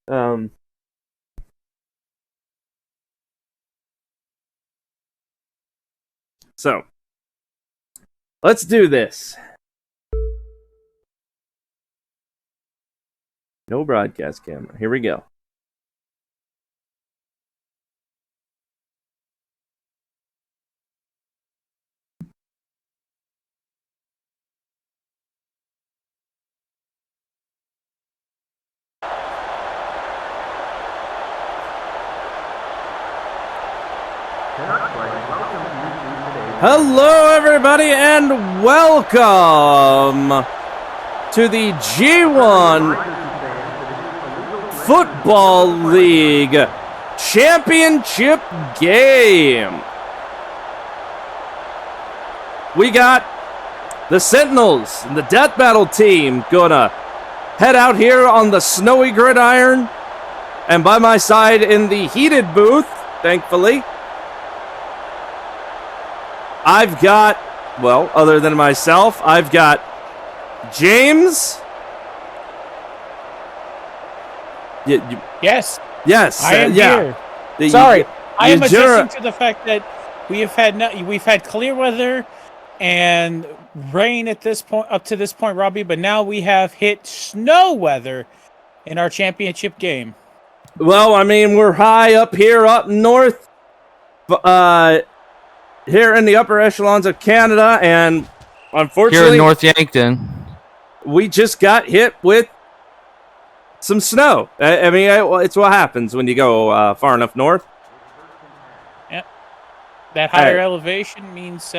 Um, so let's do this. No broadcast camera. Here we go. Hello, everybody, and welcome to the G1 Football League Championship game. We got the Sentinels and the Death Battle team gonna head out here on the snowy gridiron, and by my side in the heated booth, thankfully, I've got, well, other than myself, I've got James. Yes. Yes. I am here. Sorry, I am adjusting to the fact that we've had clear weather and rain at this point, up to this point, Robbie, but now we have hit snow weather in our championship game. Well, I mean, we're high up here, up north, here in the upper echelons of Canada, and unfortunately, here in North Yankton, we just got hit with some snow. I mean, it's what happens when you go far enough north. Yep. That higher elevation means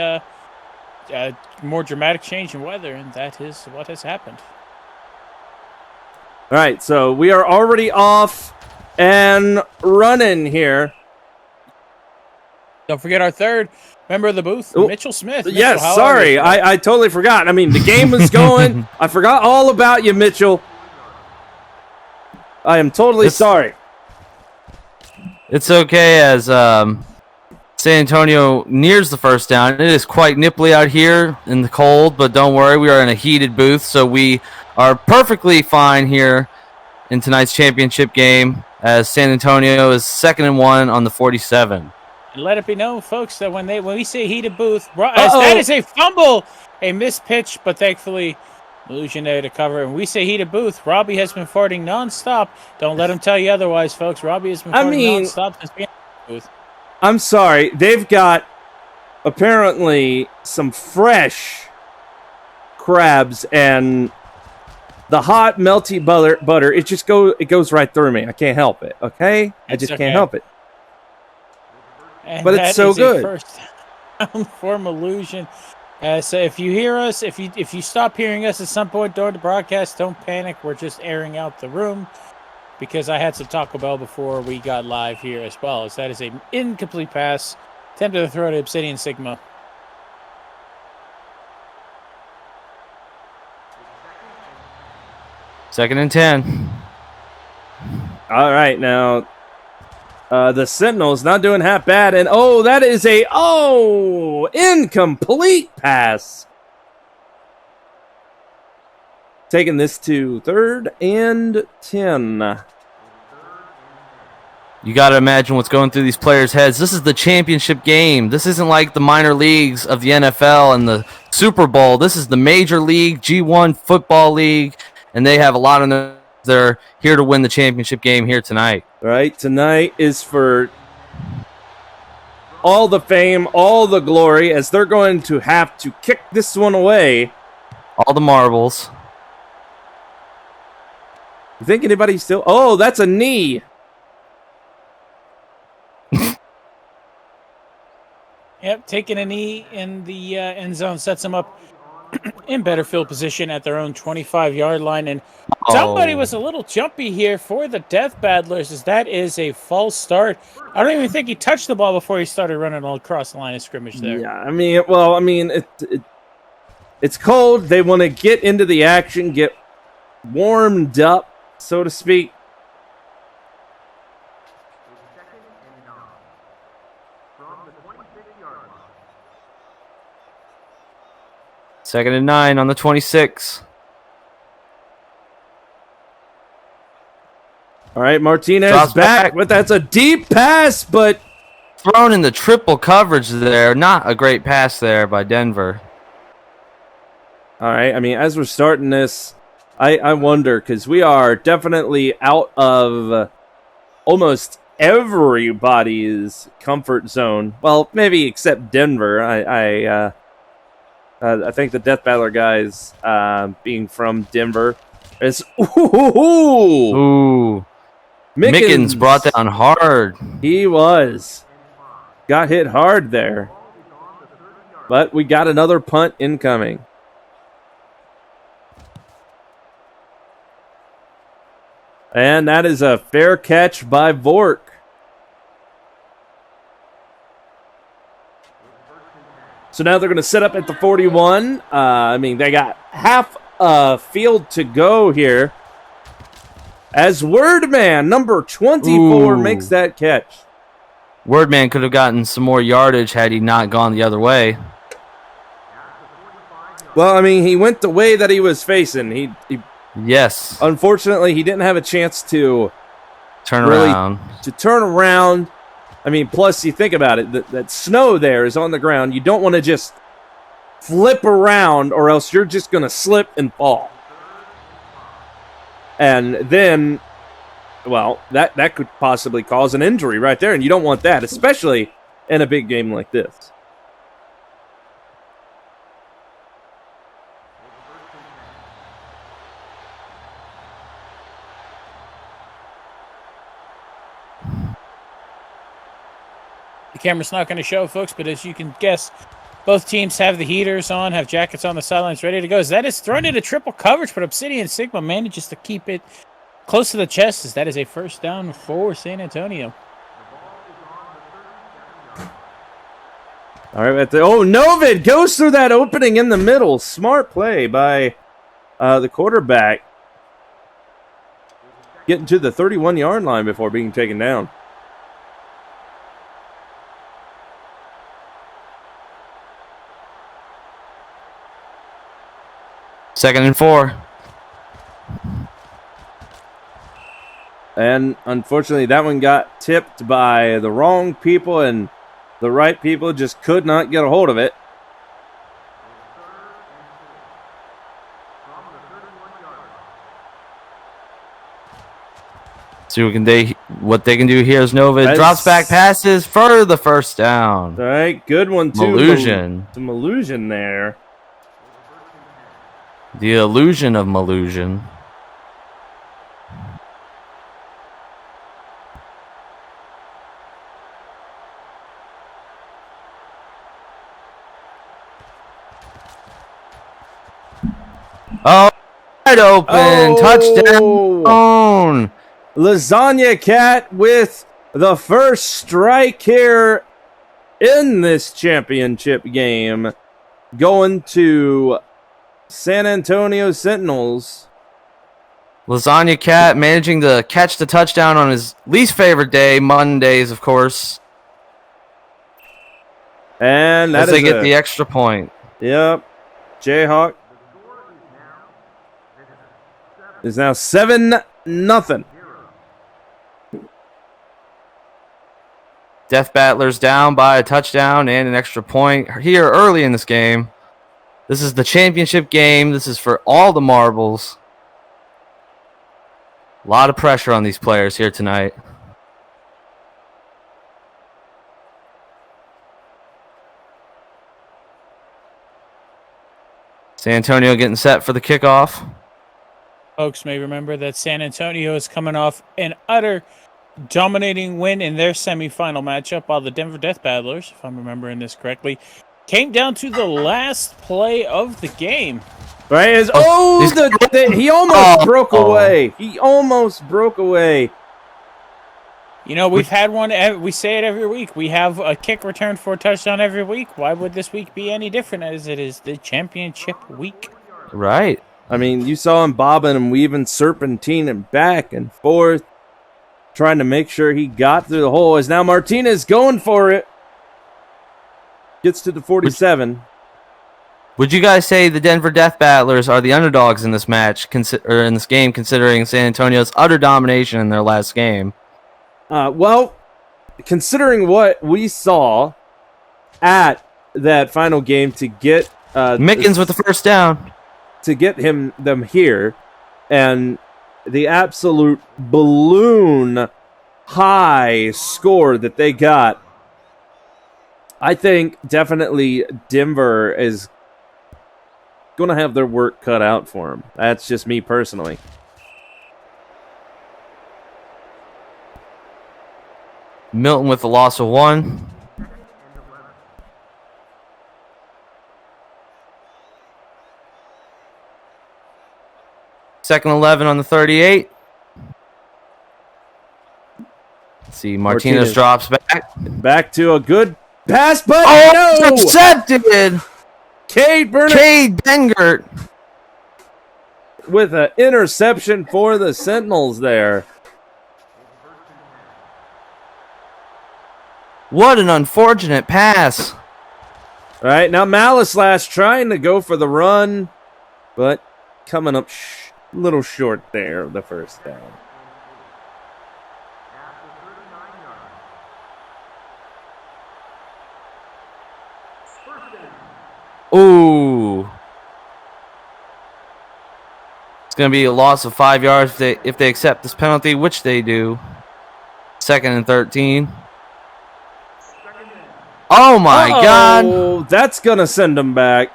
more dramatic change in weather, and that is what has happened. All right, so we are already off and running here. Don't forget our third member of the booth, Mitchell Smith. Mitchell, yes, sorry. I totally forgot. I mean, the game was going. I forgot all about you, Mitchell. I am totally sorry. It's okay as San Antonio nears the first down. It is quite nipply out here in the cold, but don't worry. We are in a heated booth, so we are perfectly fine here in tonight's championship game as San Antonio is 2nd and 1 on the 47. And let it be known, folks, that when we say heated booth, that is a fumble, a missed pitch, but thankfully illusion there to cover. And we say heated booth, Robbie has been farting nonstop. Don't let him tell you otherwise, folks. Robbie has been farting nonstop since being in the booth. I'm sorry. They've got apparently some fresh crabs and the hot melty butter. It goes right through me. I can't help it. Okay, I just can't help it. And but it's so good. First form illusion. So if you hear us, if you stop hearing us at some point during the broadcast, don't panic. We're just airing out the room because I had some Taco Bell before we got live here as well. As that is an incomplete pass, attempted to throw to Obsidian Sigma. Second and 10. All right, now the Sentinels not doing half bad, and that is incomplete pass. Taking this to 3rd and 10. You got to imagine what's going through these players' heads. This is the championship game. This isn't like the minor leagues of the NFL and the Super Bowl. This is the Major League G1 Football League, and they have a lot of them. They're here to win the championship game here tonight. Right, tonight is for all the fame, all the glory, as they're going to have to kick this one away. All the marbles. You think anybody still... Oh, that's a knee. Yep, taking a knee in the end zone sets them up in better field position at their own 25-yard line. And somebody was a little jumpy here for the Death Battlers, as that is a false start. I don't even think he touched the ball before he started running all across the line of scrimmage there. Yeah, I mean, it's cold. They want to get into the action, get warmed up, so to speak. Second and 9 on the 26. All right, Martinez Drops back, but that's a deep pass, but thrown in the triple coverage there. Not a great pass there by Denver. all right. I mean, as we're starting this, I wonder because we are definitely out of almost everybody's comfort zone. Well, maybe except Denver. I think the Death Battler guys, being from Denver, is Ooh. Mickens brought down hard. He got hit hard there, but we got another punt incoming. And that is a fair catch by Vork. So now they're going to set up at the 41. I mean, they got half a field to go here. As Wordman, number 24, makes that catch. Wordman could have gotten some more yardage had he not gone the other way. Well, I mean, he went the way that he was facing. He Yes. Unfortunately, he didn't have a chance to turn around. I mean, plus you think about it, that snow there is on the ground. You don't want to just flip around or else you're just going to slip and fall. And then, well, that could possibly cause an injury right there, and you don't want that, especially in a big game like this. The camera's not going to show, folks, but as you can guess, both teams have the heaters on, have jackets on the sidelines ready to go. As that is thrown into triple coverage, but Obsidian Sigma manages to keep it close to the chest, as that is a first down for San Antonio. All right, Novid goes through that opening in the middle. Smart play by the quarterback. Getting to the 31-yard line before being taken down. Second and 4. And unfortunately, that one got tipped by the wrong people, and the right people just could not get a hold of it. See what they can do here is Nova drops back passes for the first down. All right, good one too. Some illusion there. The illusion of Malusion. Oh, wide open. Touchdown. Lasagna Cat with the first strike here in this championship game. Going to San Antonio Sentinels. Lasagna Cat managing to catch the touchdown on his least favorite day, Mondays, of course. And as they get the extra point. Yep. Jayhawk is now 7-0. Death Battlers down by a touchdown and an extra point here early in this game. This is the championship game. This is for all the marbles. A lot of pressure on these players here tonight. San Antonio getting set for the kickoff. Folks may remember that San Antonio is coming off an utter dominating win in their semifinal matchup, while the Denver Death Battlers, if I'm remembering this correctly, came down to the last play of the game. Right? He almost broke away. He almost broke away. You know, we've had one. We say it every week. We have a kick return for a touchdown every week. Why would this week be any different, as it is the championship week? Right. I mean, you saw him bobbing and weaving, serpentining back and forth, trying to make sure he got through the hole. As now Martinez going for it. Gets to the 47. Would you guys say the Denver Death Battlers are the underdogs in this match, or in this game, considering San Antonio's utter domination in their last game? Well, considering what we saw at that final game to get Mickens with the first down, to get them here, and the absolute balloon high score that they got, I think definitely Denver is going to have their work cut out for them. That's just me personally. Milton with the loss of 1. Second 11 on the 38. Let's see, Martinez drops back. Back to a good pass, but no! Intercepted! Cade Bengert with an interception for the Sentinels there. What an unfortunate pass. All right, now Malislash trying to go for the run, but coming up a little short there of the first down. Ooh. It's going to be a loss of 5 yards if they accept this penalty, which they do. 2nd and 13. Oh, my God. Oh, that's going to send them back.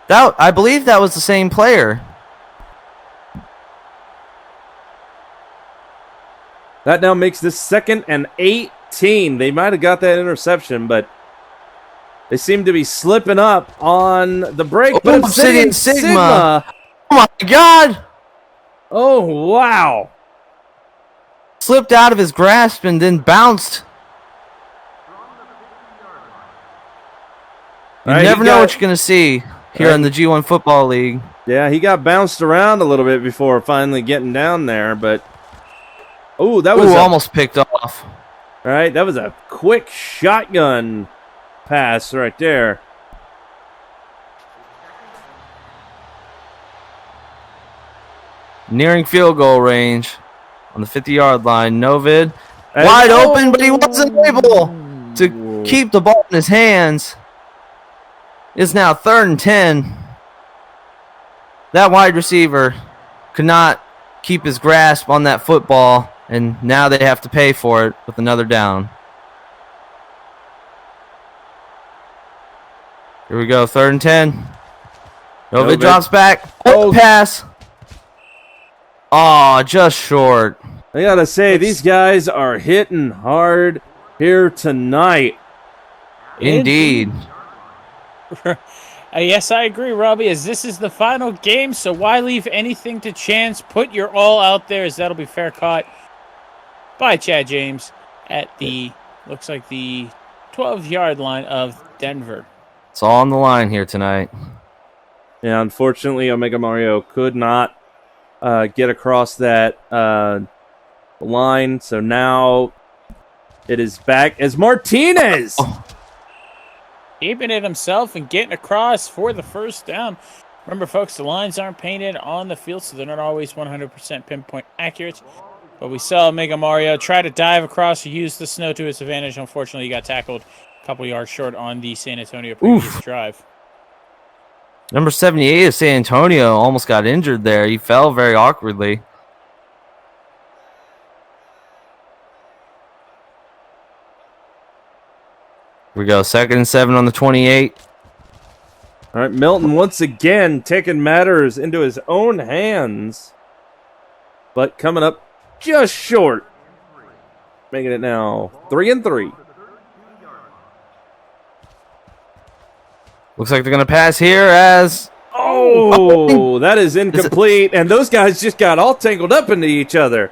I believe that was the same player. That now makes this 2nd and 18. They might have got that interception, but they seem to be slipping up on the break. Oh, but Obsidian Sigma. Oh, my God. Oh, wow. Slipped out of his grasp and then bounced. You never know what you're going to see here in the G1 Football League. Yeah, he got bounced around a little bit before finally getting down there, but that was almost picked off. All right, that was a quick shotgun pass right there. Nearing field goal range on the 50-yard line. Novid wide open, but he wasn't able to keep the ball in his hands. It's now 3rd and 10. That wide receiver could not keep his grasp on that football, and now they have to pay for it with another down. Here we go, 3rd and 10. Novid drops back. Pass. Oh, just short. I gotta say, these guys are hitting hard here tonight. Indeed. Yes, I agree, Robbie, as this is the final game, so why leave anything to chance? Put your all out there, as that'll be fair caught by Chad James at the, looks like the 12-yard line of Denver. It's all on the line here tonight. Yeah, unfortunately, Omega Mario could not get across that line, so now it is back as Martinez. Keeping it himself and getting across for the first down. Remember, folks, the lines aren't painted on the field, so they're not always 100% pinpoint accurate. But we saw Mega Mario try to dive across, use the snow to his advantage. Unfortunately, he got tackled a couple yards short on the San Antonio previous drive. Number 78 of San Antonio almost got injured there. He fell very awkwardly. Here we go, 2nd and 7 on the 28. All right, Milton once again taking matters into his own hands, but coming up just short, making it now 3 and 3. Looks like they're going to pass here as... Oh, that is incomplete, and those guys just got all tangled up into each other.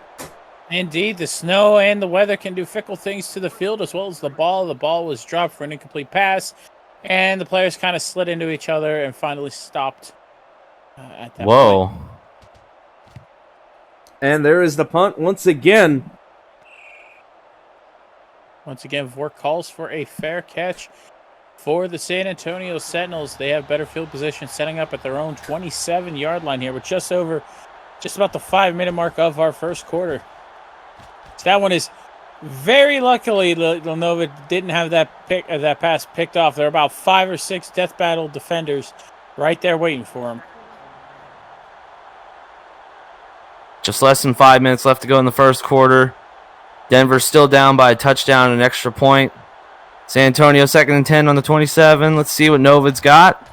Indeed, the snow and the weather can do fickle things to the field as well as the ball. The ball was dropped for an incomplete pass, and the players kind of slid into each other and finally stopped at that point. And there is the punt once again. Once again, VOR calls for a fair catch. for the San Antonio Sentinels. They have better field position, setting up at their own 27-yard line here with just about the 5-minute mark of our first quarter. So that one is very luckily Lenovo didn't have that pass picked off. There are about 5 or 6 death battle defenders right there waiting for him. Just less than 5 minutes left to go in the first quarter. Denver's still down by a touchdown and an extra point. San Antonio 2nd and 10 on the 27. Let's see what Novid's got.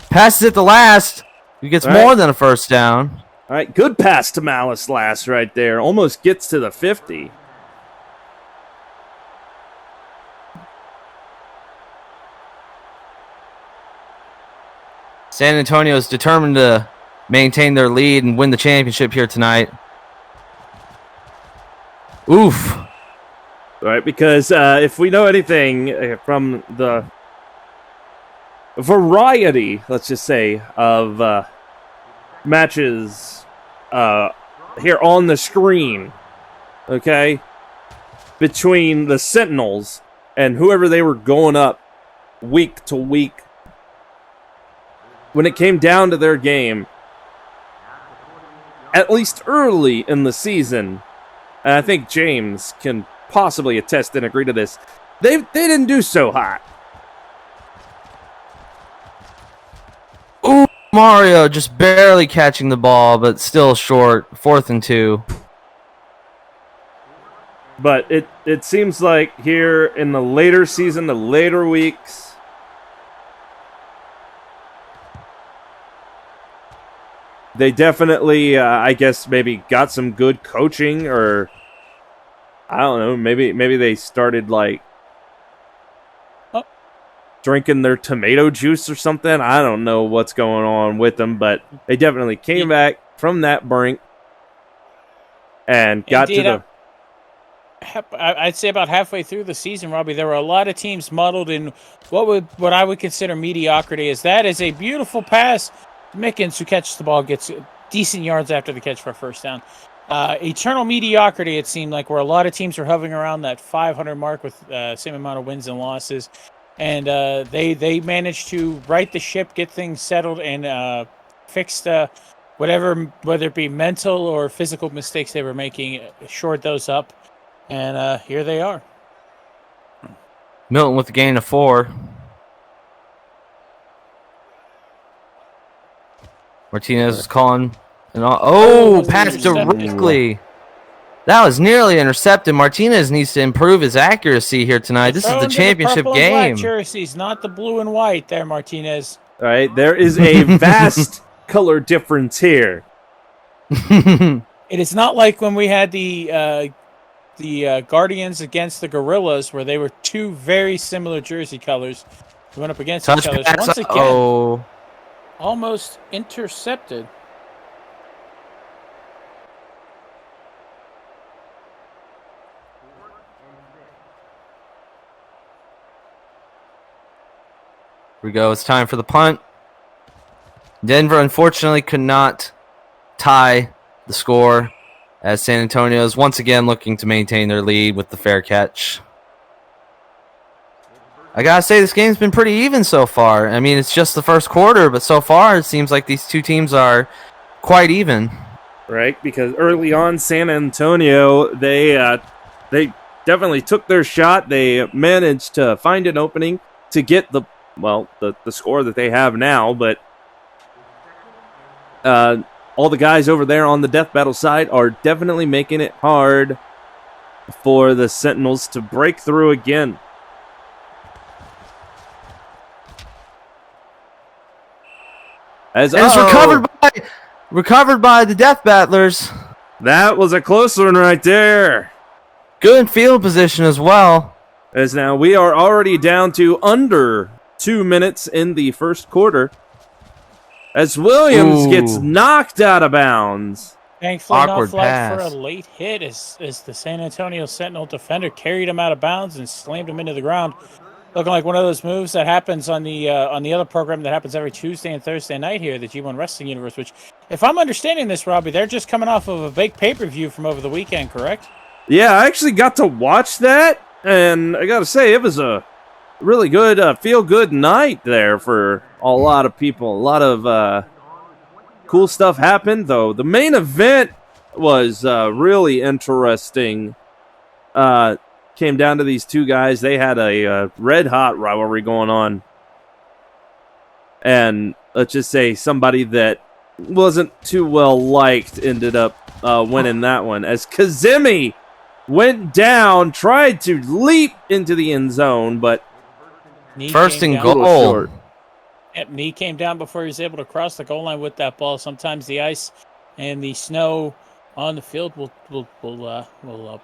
Passes it to last. He gets more than a first down. All right, good pass to Malice last right there. Almost gets to the 50. San Antonio is determined to maintain their lead and win the championship here tonight. Oof. All right, because if we know anything from the variety, let's just say, of matches here on the screen, okay, between the Sentinels and whoever they were going up week to week, when it came down to their game, at least early in the season, and I think James can possibly attest and agree to this, they didn't do so hot. Ooh, Mario just barely catching the ball, but still short. 4th and 2. But it seems like here in the later season, the later weeks, they definitely, I guess, maybe got some good coaching, or I don't know, maybe they started like drinking their tomato juice or something. I don't know what's going on with them, but they definitely came back from that brink and got to the... I'd say about halfway through the season, Robbie, there were a lot of teams muddled in what I would consider mediocrity. That is a beautiful pass. Mickens, who catches the ball, gets decent yards after the catch for a first down. Eternal mediocrity, it seemed like, where a lot of teams were hovering around that 500 mark with same amount of wins and losses. And they managed to right the ship, get things settled, and fix whether it be mental or physical mistakes they were making, shored those up. And here they are. Milton with the gain of 4. Martinez is calling. Pass directly. That was nearly intercepted. Martinez needs to improve his accuracy here tonight. This is the championship the game. Black jerseys, not the blue and white there, Martinez. All right, there is a vast color difference here. It is not like when we had the Guardians against the Gorillas, where they were two very similar jersey colors. They went up against each other. Once again, almost intercepted. Here we go. It's time for the punt. Denver, unfortunately, could not tie the score, as San Antonio is once again looking to maintain their lead with the fair catch. I gotta say, this game's been pretty even so far. I mean, it's just the first quarter, but so far it seems like these two teams are quite even. Right, because early on, San Antonio, they definitely took their shot. They managed to find an opening to get the score that they have now, but all the guys over there on the death battle side are definitely making it hard for the Sentinels to break through again. As it's recovered by the death battlers. That was a close one right there. Good field position as well. As now we are already down to under 2 minutes in the first quarter, as Williams gets knocked out of bounds. Thankfully, not flagged for a late hit as the San Antonio Sentinel defender carried him out of bounds and slammed him into the ground. Looking like one of those moves that happens on the other program that happens every Tuesday and Thursday night here, the G1 Wrestling Universe, which, if I'm understanding this, Robbie, they're just coming off of a big pay-per-view from over the weekend, correct? Yeah, I actually got to watch that, and I gotta say, it was a really good, feel-good night there for a lot of people. A lot of cool stuff happened, though. The main event was really interesting. Came down to these two guys. They had a red-hot rivalry going on. And let's just say somebody that wasn't too well liked ended up winning that one. As Kazemi went down, tried to leap into the end zone, but first and goal. Yep, knee came down before he was able to cross the goal line with that ball. Sometimes the ice and the snow on the field will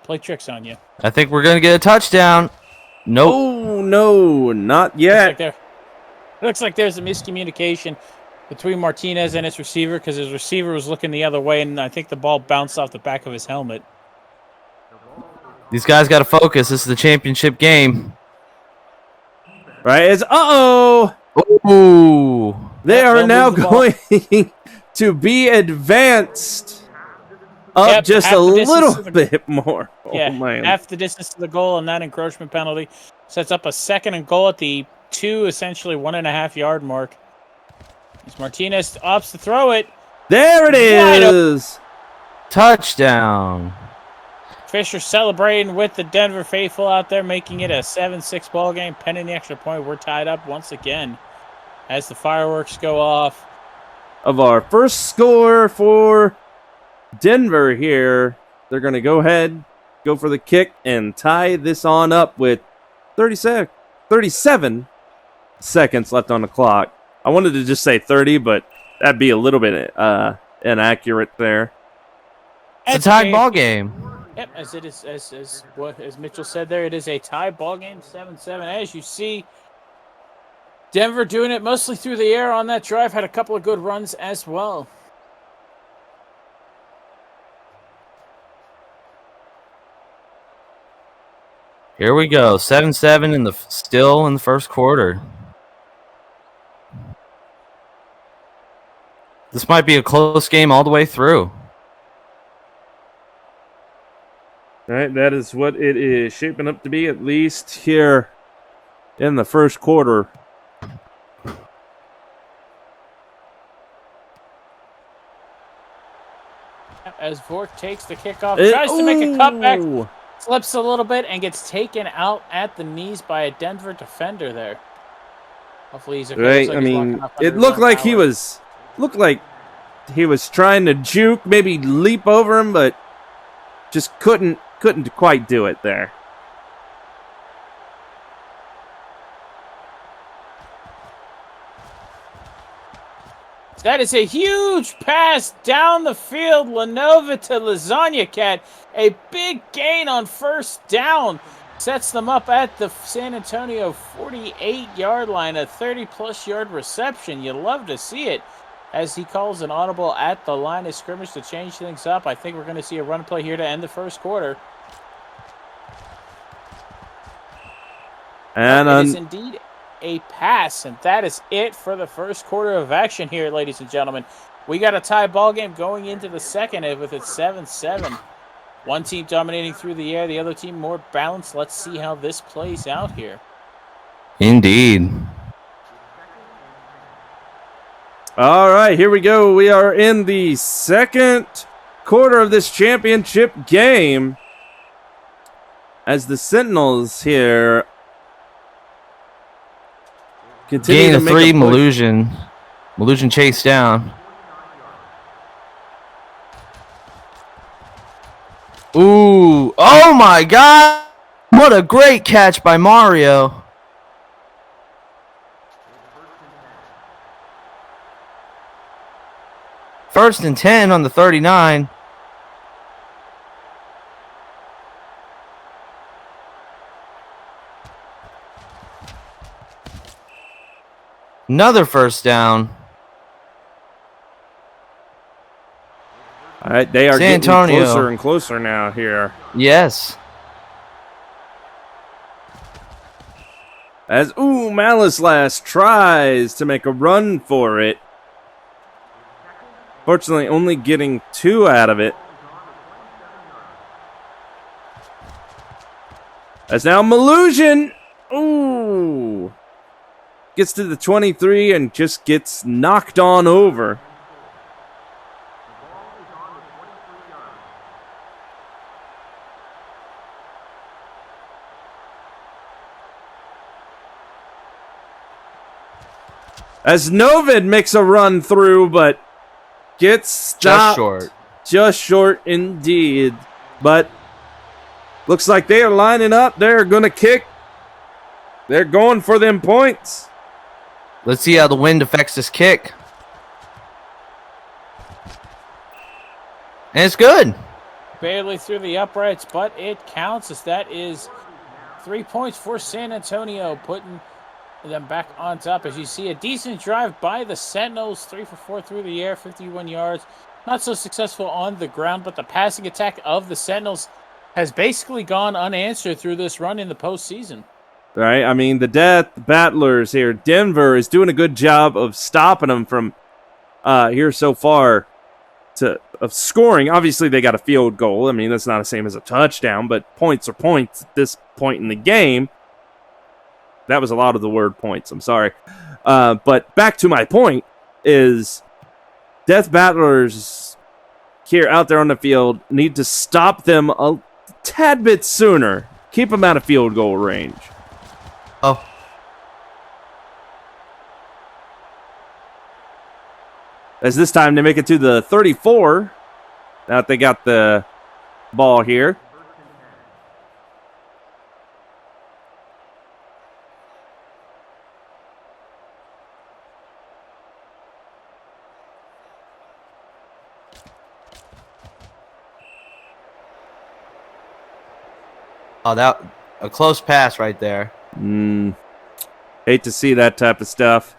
play tricks on you. I think we're going to get a touchdown. Nope. Oh, no, not yet. Looks like there's a miscommunication between Martinez and his receiver because his receiver was looking the other way, and I think the ball bounced off the back of his helmet. These guys got to focus. This is the championship game. Right, it's Ooh. They are now going to be advanced up just a little bit more. Yeah, oh, man. Half the distance to the goal, and that encroachment penalty sets up a second and goal at the essentially 1.5 yard mark. As Martinez opts to throw it. There it is. Touchdown. Fisher celebrating with the Denver faithful out there, making it a 7-6 ball game. Pending the extra point, we're tied up once again as the fireworks go off. Of our first score for Denver here, they're going to go ahead, go for the kick, and tie this on up with 37 seconds left on the clock. I wanted to just say 30, but that'd be a little bit inaccurate there. It's a tied ball game. Yep, as it is, as Mitchell said there, it is a tie ball game, 7-7. As you see, Denver doing it mostly through the air on that drive, had a couple of good runs as well. Here we go, 7-7 still in the first quarter. This might be a close game all the way through. All right, that is what it is shaping up to be, at least here in the first quarter. As Vork takes the kickoff, tries to make a cutback, slips a little bit, and gets taken out at the knees by a Denver defender there. Hopefully he's okay. Right, I mean, it looked like he was trying to juke, maybe leap over him, but just couldn't quite do it there. That is a huge pass down the field. Lanova to Lasagna Cat. A big gain on first down. Sets them up at the San Antonio 48-yard line. A 30-plus yard reception. You love to see it. As he calls an audible at the line of scrimmage to change things up. I think we're going to see a run play here to end the first quarter. And it is indeed a pass, and that is it for the first quarter of action here, ladies and gentlemen. We got a tie ball game going into the second with it 7-7. One team dominating through the air, the other team more balanced. Let's see how this plays out here. Indeed. All right, here we go. We are in the second quarter of this championship game as the Sentinels here continue to make 3, Malusian chased down. Ooh, oh my God! What a great catch by Mario. First and 10 on the 39. Another first down. All right, they are San getting Antonio. closer and closer now here. Yes. As Malice Last tries to make a run for it. Fortunately, only getting 2 out of it. As now Malusian. Ooh. Gets to the 23 and just gets knocked on over. As Novid makes a run through, but gets stopped. Just short indeed. But looks like they are lining up. They're going to kick. They're going for them points. Let's see how the wind affects this kick. And it's good. Barely through the uprights, but it counts as that is 3 points for San Antonio, putting them back on top. As you see, a decent drive by the Sentinels, 3 for 4 through the air, 51 yards. Not so successful on the ground, but the passing attack of the Sentinels has basically gone unanswered through this run in the postseason. Right, I mean, the Death Battlers here, Denver is doing a good job of stopping them from here so far of scoring. Obviously, they got a field goal. I mean, that's not the same as a touchdown, but points are points at this point in the game. That was a lot of the word points. I'm sorry. But back to my point is Death Battlers here out there on the field need to stop them a tad bit sooner. Keep them out of field goal range. Oh. As this time they make it to the 34. Now that they got the ball here. Oh, that a close pass right there. Hate to see that type of stuff.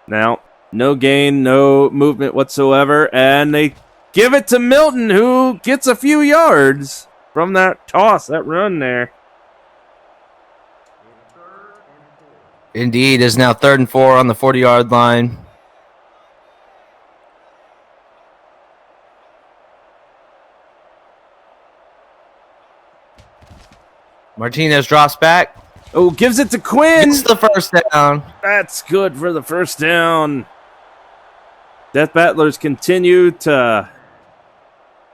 Now, no gain, no movement whatsoever, and they give it to Milton, who gets a few yards from that toss, that run there. Indeed, is now 3rd and 4 on the 40-yard line. Martinez drops back. Oh, gives it to Quinn. Gets the first down. That's good for the first down. Death Battlers continue to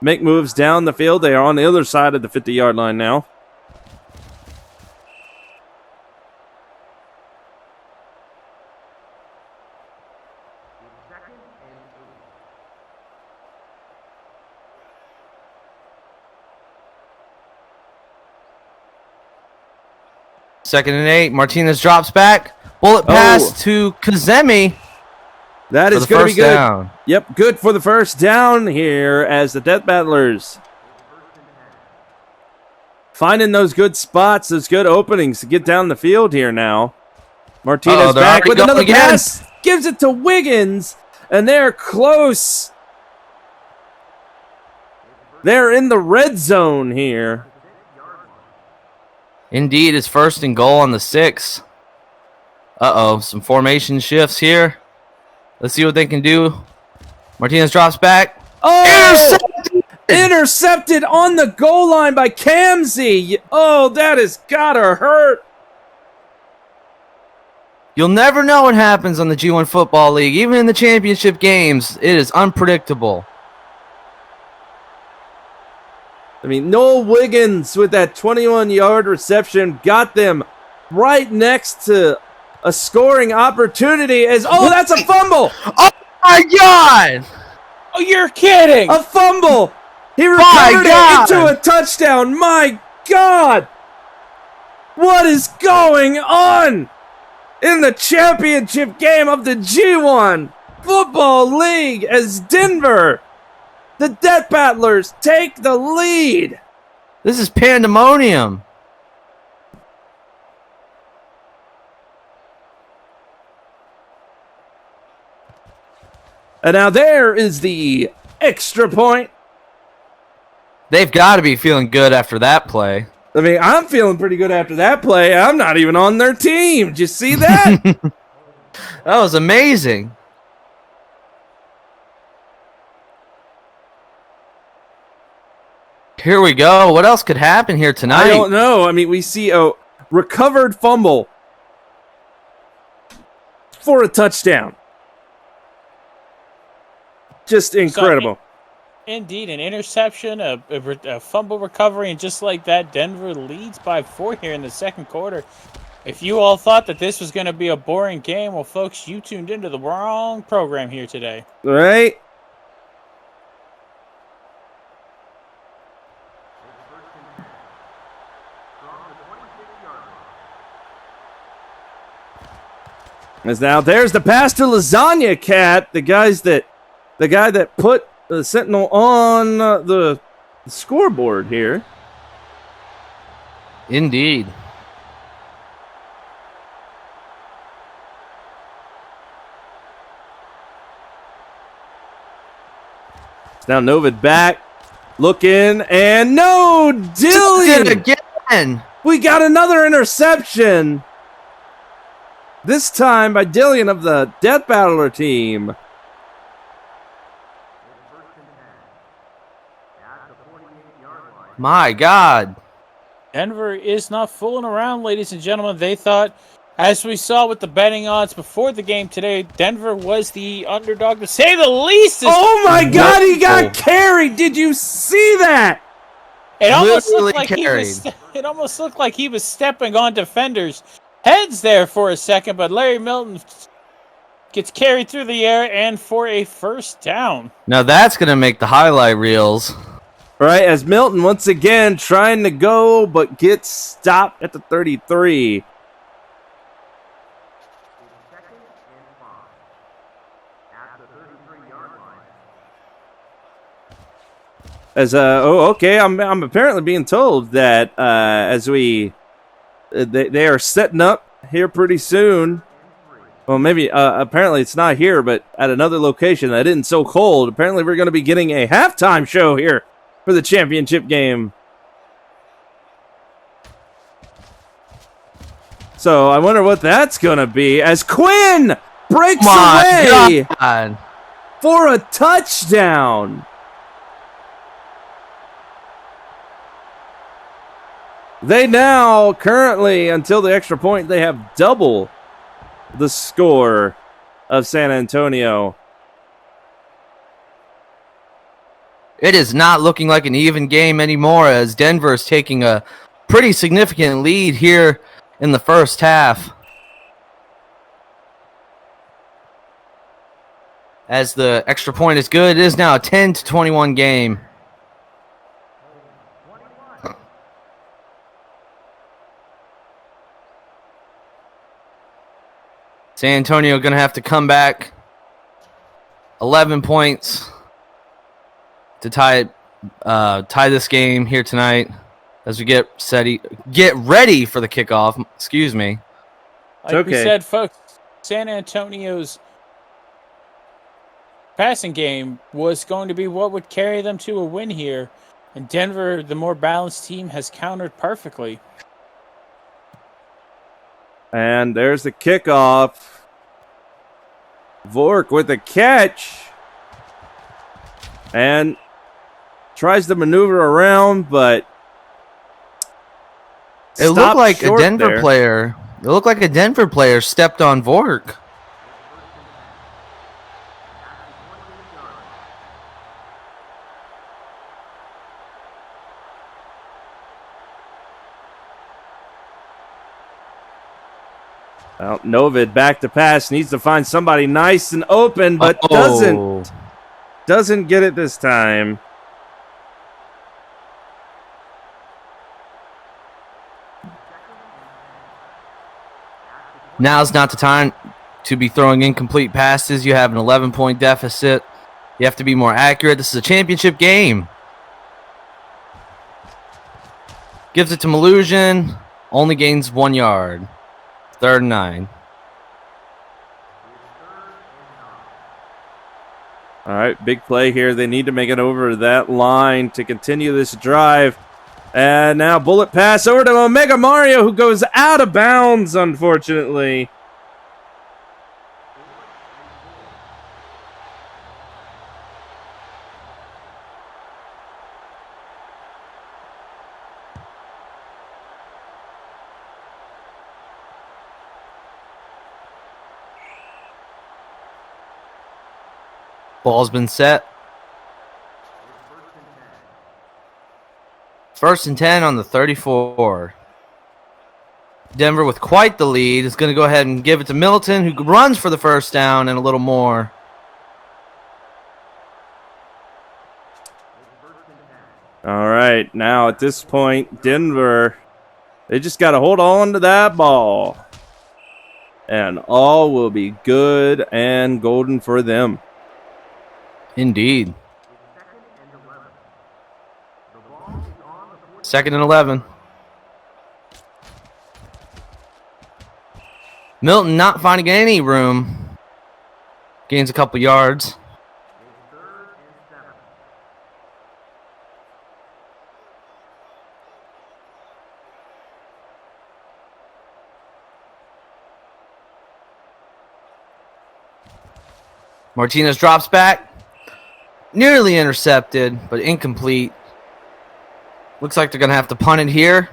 make moves down the field. They are on the other side of the 50-yard line now. Second and 8. Martinez drops back. Bullet pass to Kazemi. That is going to be good. Down. Yep, good for the first down here as the Death Battlers finding those good spots, those good openings to get down the field here now. Martinez back with another pass. Gives it to Wiggins, and they're close. They're in the red zone here. Indeed, it's 1st and goal on the 6. Uh-oh, some formation shifts here. Let's see what they can do. Martinez drops back. Oh! Intercepted on the goal line by Kamsi. Oh, that has gotta hurt. You'll never know what happens on the G1 Football League. Even in the championship games, it is unpredictable. I mean, Noel Wiggins with that 21-yard reception got them right next to a scoring opportunity. That's a fumble! Oh my God! Oh, you're kidding! A fumble! He recovered it into a touchdown. My God! What is going on in the championship game of the G1 Football League as Denver, the Death Battlers, take the lead? This is pandemonium. And now there is the extra point. They've got to be feeling good after that play. I mean, I'm feeling pretty good after that play. I'm not even on their team. Did you see that? That was amazing. Here we go. What else could happen here tonight? I don't know. I mean, we see a recovered fumble for a touchdown. Just incredible. Indeed, an interception, a fumble recovery, and just like that, Denver leads by 4 here in the second quarter. If you all thought that this was going to be a boring game, well, folks, you tuned into the wrong program here today. Right? As now there's the pass to Lasagna Cat, the guy that put the Sentinel on the scoreboard here. Indeed. It's now Novid back, looking, and no, Dillion again. We got another interception. This time by Dillion of the Death Battler team. My God. Denver is not fooling around, ladies and gentlemen. They thought, as we saw with the betting odds before the game today, Denver was the underdog, to say the least. Oh my God, he got carried. Did you see that? It almost looked like he was stepping on defenders' heads there for a second, but Larry Milton gets carried through the air and for a first down. Now that's going to make the highlight reels. Right, as Milton once again trying to go, but gets stopped at the 33. As okay, I'm apparently being told that as they are setting up here pretty soon. Well, maybe apparently it's not here, but at another location that isn't so cold. Apparently, we're going to be getting a halftime show here for the championship game. So I wonder what that's going to be as Quinn breaks away for a touchdown. They now currently, until the extra point, they have double the score of San Antonio. It is not looking like an even game anymore, as Denver is taking a pretty significant lead here in the first half. As the extra point is good, it is now a 10-21 game. San Antonio going to have to come back 11 points to tie this game here tonight as we get ready for the kickoff. Excuse me. Like we said, folks, San Antonio's passing game was going to be what would carry them to a win here. And Denver, the more balanced team, has countered perfectly. And there's the kickoff. Vork with the catch. And tries to maneuver around, but it looked like a Denver player. It looked like a Denver player stepped on Vork. Well, Novid back to pass, needs to find somebody nice and open, but doesn't get it this time. Now's not the time to be throwing incomplete passes. You have an 11-point deficit. You have to be more accurate. This is a championship game. Gives it to Malusian. Only gains 1 yard. 3rd and 9. All right, big play here. They need to make it over that line to continue this drive. And now bullet pass over to Omega Mario, who goes out of bounds, unfortunately. Ball's been set. 1st and 10 on the 34. Denver with quite the lead is going to go ahead and give it to Middleton, who runs for the first down and a little more. All right, now at this point, Denver, they just got to hold on to that ball. And all will be good and golden for them. Indeed. 2nd and 11. Milton not finding any room. Gains a couple yards. Martinez drops back. Nearly intercepted, but incomplete. Looks like they're going to have to punt it here.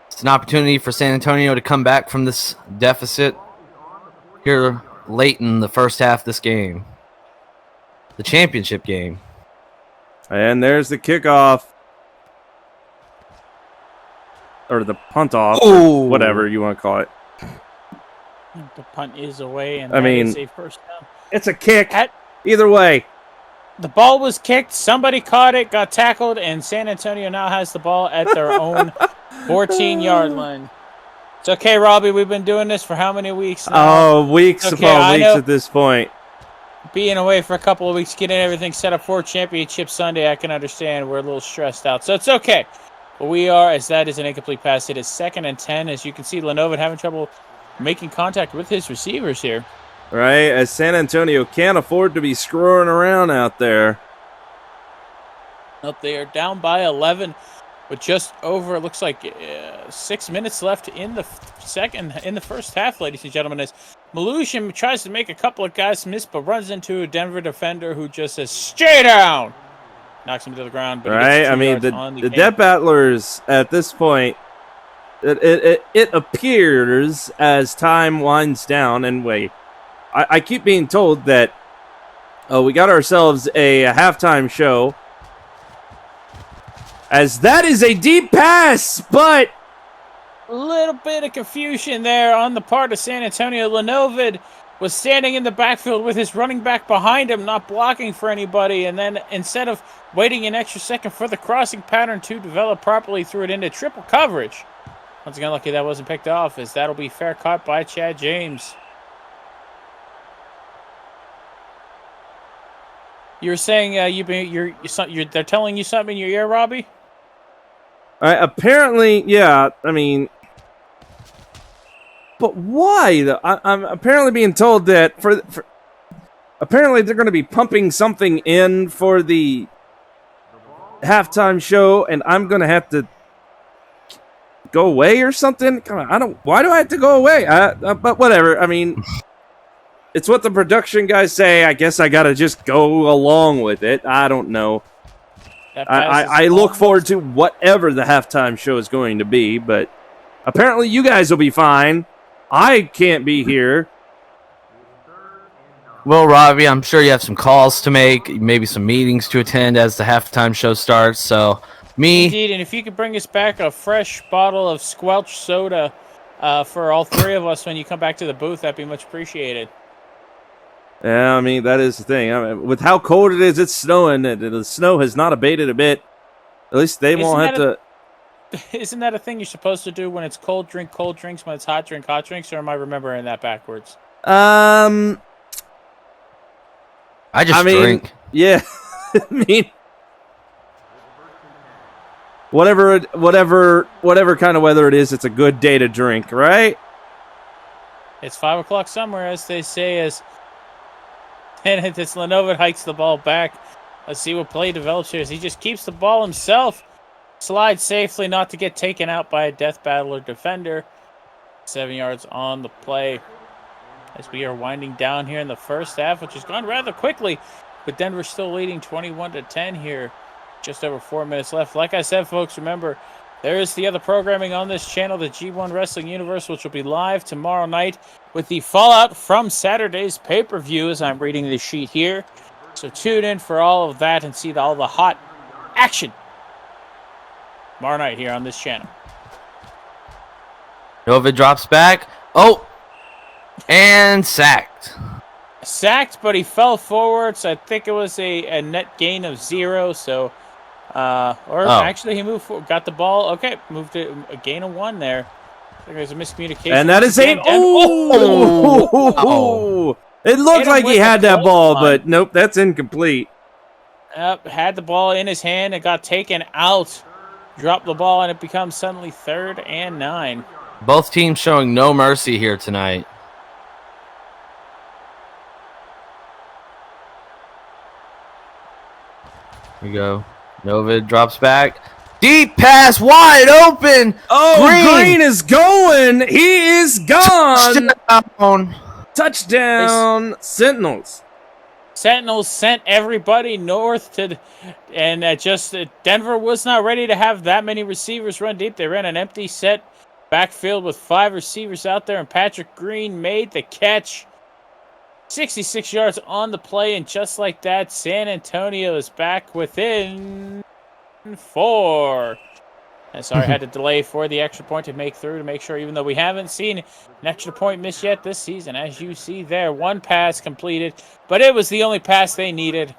It's an opportunity for San Antonio to come back from this deficit here late in the first half of this game. The championship game. And there's the kickoff. Or the punt off, Ooh. or whatever you want to call it. The punt is away, and I that mean, is a first down. It's a kick. Either way. The ball was kicked. Somebody caught it, got tackled, and San Antonio now has the ball at their own 14-yard line. It's okay, Robbie. We've been doing this for how many weeks now? Oh, weeks upon weeks at this point. Being away for a couple of weeks, getting everything set up for Championship Sunday, I can understand we're a little stressed out. So it's okay. But we are, as that is an incomplete pass. It is 2nd and 10. As you can see, Lenovo having trouble making contact with his receivers here. Right, as San Antonio can't afford to be screwing around out there. Up there, down by 11, with just over, it looks like 6 minutes left in the first half, ladies and gentlemen. As Malushin tries to make a couple of guys miss, but runs into a Denver defender who just says, "Stay down!" Knocks him to the ground. But right, I mean, the Death Battlers at this point, it appears as time winds down, and I keep being told that we got ourselves a halftime show, as that is a deep pass, but a little bit of confusion there on the part of San Antonio. Lenovid was standing in the backfield with his running back behind him, not blocking for anybody, and then instead of waiting an extra second for the crossing pattern to develop properly, threw it into triple coverage. Once again, lucky that wasn't picked off, as that'll be fair caught by Chad James. You were saying they're telling you something in your ear, Robbie? Apparently, yeah. I mean, but why? I'm apparently being told that for apparently they're going to be pumping something in for the halftime show, and I'm going to have to go away or something. Come on, why do I have to go away? But whatever. I mean. It's what the production guys say. I guess I gotta just go along with it. I don't know. I look forward to whatever the halftime show is going to be, but apparently you guys will be fine. I can't be here. Well, Robbie, I'm sure you have some calls to make, maybe some meetings to attend as the halftime show starts. So, Indeed, and if you could bring us back a fresh bottle of Squelch soda for all three of us when you come back to the booth, that'd be much appreciated. Yeah, I mean, that is the thing. I mean, with how cold it is, it's snowing. The snow has not abated a bit. At least they won't have to... Isn't that a thing you're supposed to do when it's cold, drink cold drinks, when it's hot, drink hot drinks, or am I remembering that backwards? I drink. Yeah. I mean... Whatever kind of weather it is, it's a good day to drink, right? It's 5 o'clock somewhere, as they say, and this Lenovo hikes the ball back. Let's see what play develops here as he just keeps the ball himself. Slides safely not to get taken out by a Death Battler defender. 7 yards on the play. As we are winding down here in the first half, which has gone rather quickly. But Denver still leading 21-10 here. Just over 4 minutes left. Like I said, folks, remember, There is the other programming on this channel, the G1 Wrestling Universe, which will be live tomorrow night with the fallout from Saturday's pay-per-view, as I'm reading the sheet here. So tune in for all of that and see all the hot action tomorrow night here on this channel. Nova drops back. Oh! And sacked. Sacked, but he fell forward, so I think it was a net gain of 0, so... Actually, he moved forward, got the ball. Okay, moved it, a gain of 1 there. I think there's a miscommunication. And that is a... Oh! It looked like he had that ball, but nope, that's incomplete. Yep, had the ball in his hand and got taken out. Dropped the ball, and it becomes suddenly 3rd and 9. Both teams showing no mercy here tonight. Here we go. Nova drops back. Deep pass, wide open. Oh, Green is going. He is gone. Touchdown, Sentinels. Sentinels sent everybody north to, and Denver was not ready to have that many receivers run deep. They ran an empty set backfield with 5 receivers out there, and Patrick Green made the catch. 66 yards on the play, and just like that, San Antonio is back within 4. And sorry, I had to delay for the extra point to make through to make sure, even though we haven't seen an extra point miss yet this season. As you see there, 1 pass completed, but it was the only pass they needed,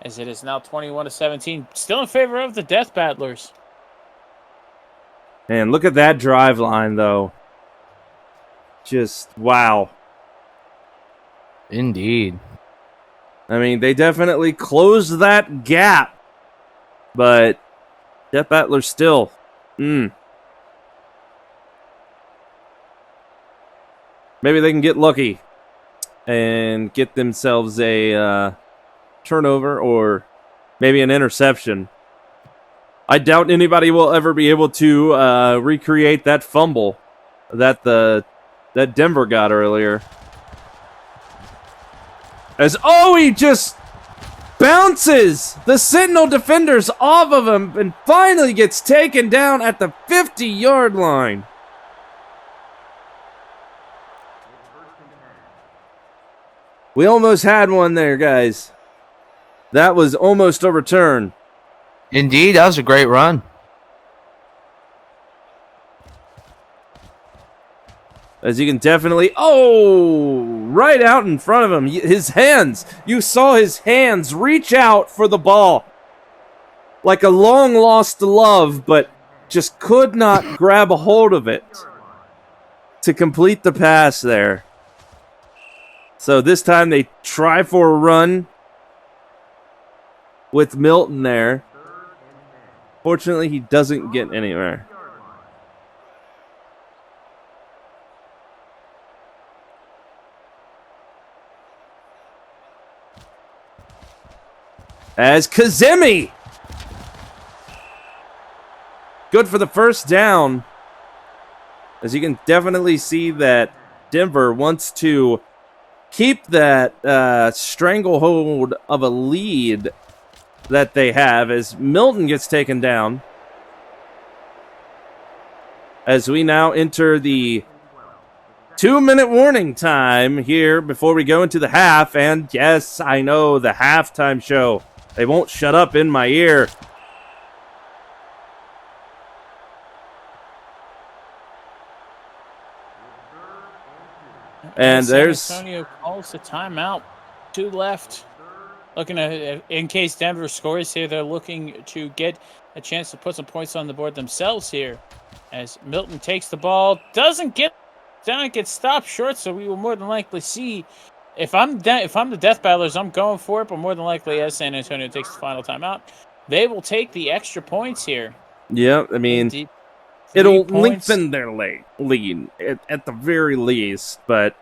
as it is now 21-17, still in favor of the Death Battlers. And look at that drive line, though. Just, wow. Indeed. I mean, they definitely closed that gap, but Death Battlers still. Maybe they can get lucky and get themselves a turnover or maybe an interception. I doubt anybody will ever be able to recreate that fumble that Denver got earlier. He just bounces the Sentinel defenders off of him and finally gets taken down at the 50-yard line. We almost had one there, guys. That was almost a return. Indeed, that was a great run. As you can definitely... Oh! Right out in front of him. His hands. You saw his hands reach out for the ball. Like a long-lost love, but just could not grab a hold of it to complete the pass there. So this time they try for a run with Milton there. Fortunately, he doesn't get anywhere. As Kazemi. Good for the first down. As you can definitely see that Denver wants to keep that stranglehold of a lead that they have as Milton gets taken down. As we now enter the 2-minute warning time here before we go into the half. And yes, I know, the halftime show. They won't shut up in my ear. And there's... San Antonio calls the timeout. 2 left. Looking at, in case Denver scores here, they're looking to get a chance to put some points on the board themselves here. As Milton takes the ball, doesn't get down, gets stopped short, so we will more than likely see. If I'm the Death Battlers, I'm going for it, but more than likely, as San Antonio takes the final timeout, they will take the extra points here. Yeah, I mean, it'll lengthen their lead at the very least, but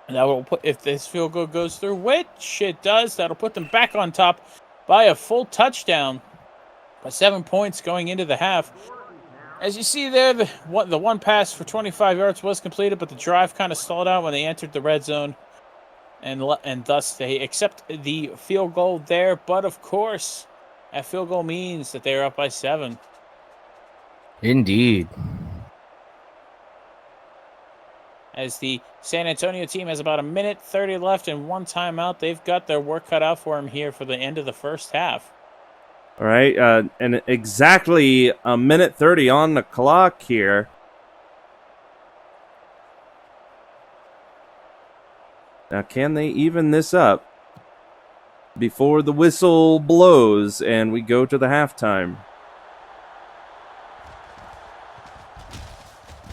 that will put, if this field goal goes through, which it does, that'll put them back on top by a full touchdown, by 7 points going into the half. As you see there, the one pass for 25 yards was completed, but the drive kind of stalled out when they entered the red zone, and thus they accept the field goal there. But of course, that field goal means that they are up by 7. Indeed. As the San Antonio team has about 1:30 left and one timeout, they've got their work cut out for them here for the end of the first half. All right, and exactly 1:30 on the clock here. Now, can they even this up before the whistle blows and we go to the halftime?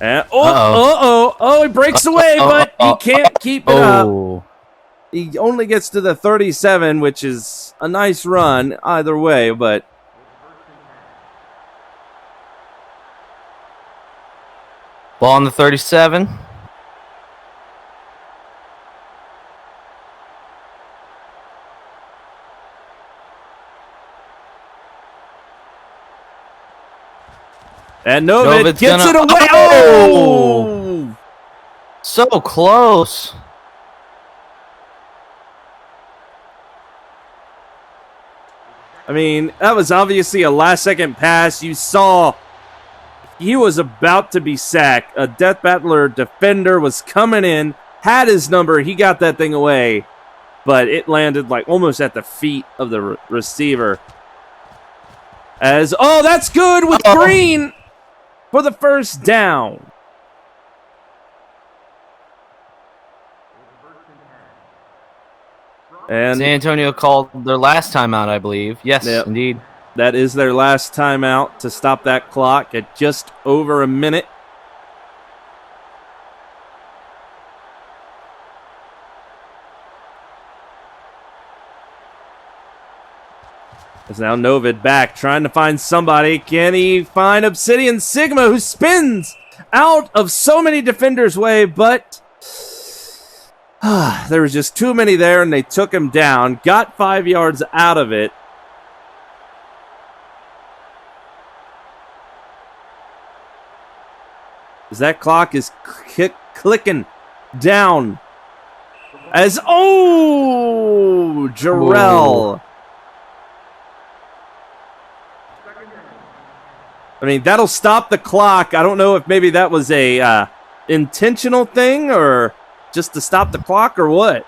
And, he breaks away, but he can't keep it up. He only gets to the 37, which is a nice run either way, but ball on the 37. And Novid gets it away. Oh! So close. I mean, that was obviously a last-second pass. You saw he was about to be sacked. A Death Battler defender was coming in, had his number. He got that thing away, but it landed like almost at the feet of the receiver. That's good with Green for the first down. And San Antonio called their last timeout, I believe. Yes, yep. Indeed. That is their last timeout to stop that clock at just over a minute. It's now Novid back, trying to find somebody. Can he find Obsidian Sigma, who spins out of so many defenders' way, but there was just too many there, and they took him down. Got 5 yards out of it. As that clock is clicking down. Jarrell. I mean, that'll stop the clock. I don't know if maybe that was a intentional thing or just to stop the clock or what.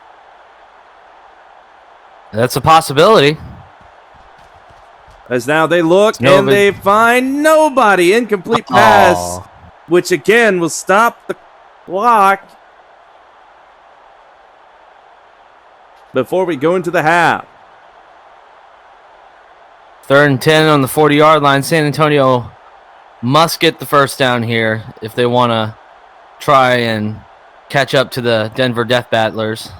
That's a possibility. As now they look and they find nobody. Incomplete pass, which again will stop the clock before we go into the half. 3rd and 10 on the 40-yard line. San Antonio must get the first down here if they want to try and catch up to the Denver Death Battlers.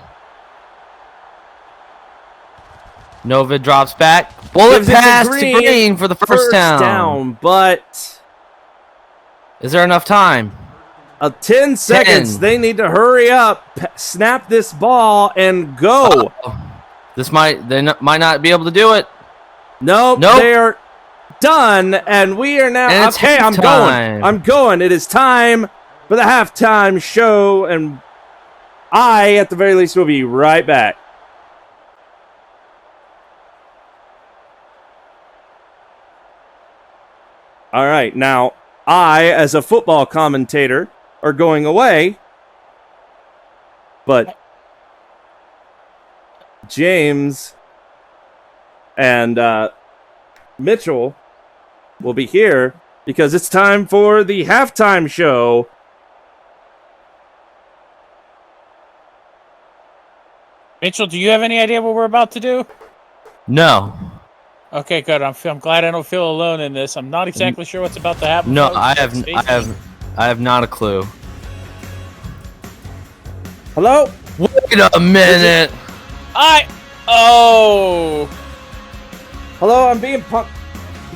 Novid drops back. Bullet pass to Green for the first down. But is there enough time? 10 seconds. 10. They need to hurry up, snap this ball, and go. They might not be able to do it. Nope. They're done, and we are now. Okay, I'm going. It is time for the halftime show, and I, at the very least, will be right back. All right, now I, as a football commentator, are going away, but James and Mitchell will be here because it's time for the halftime show. Mitchell, do you have any idea what we're about to do? No. Okay, good. I'm glad I don't feel alone in this. I'm not exactly sure what's about to happen. No, I have not a clue. Hello? Wait a minute. Hello, I'm being punked.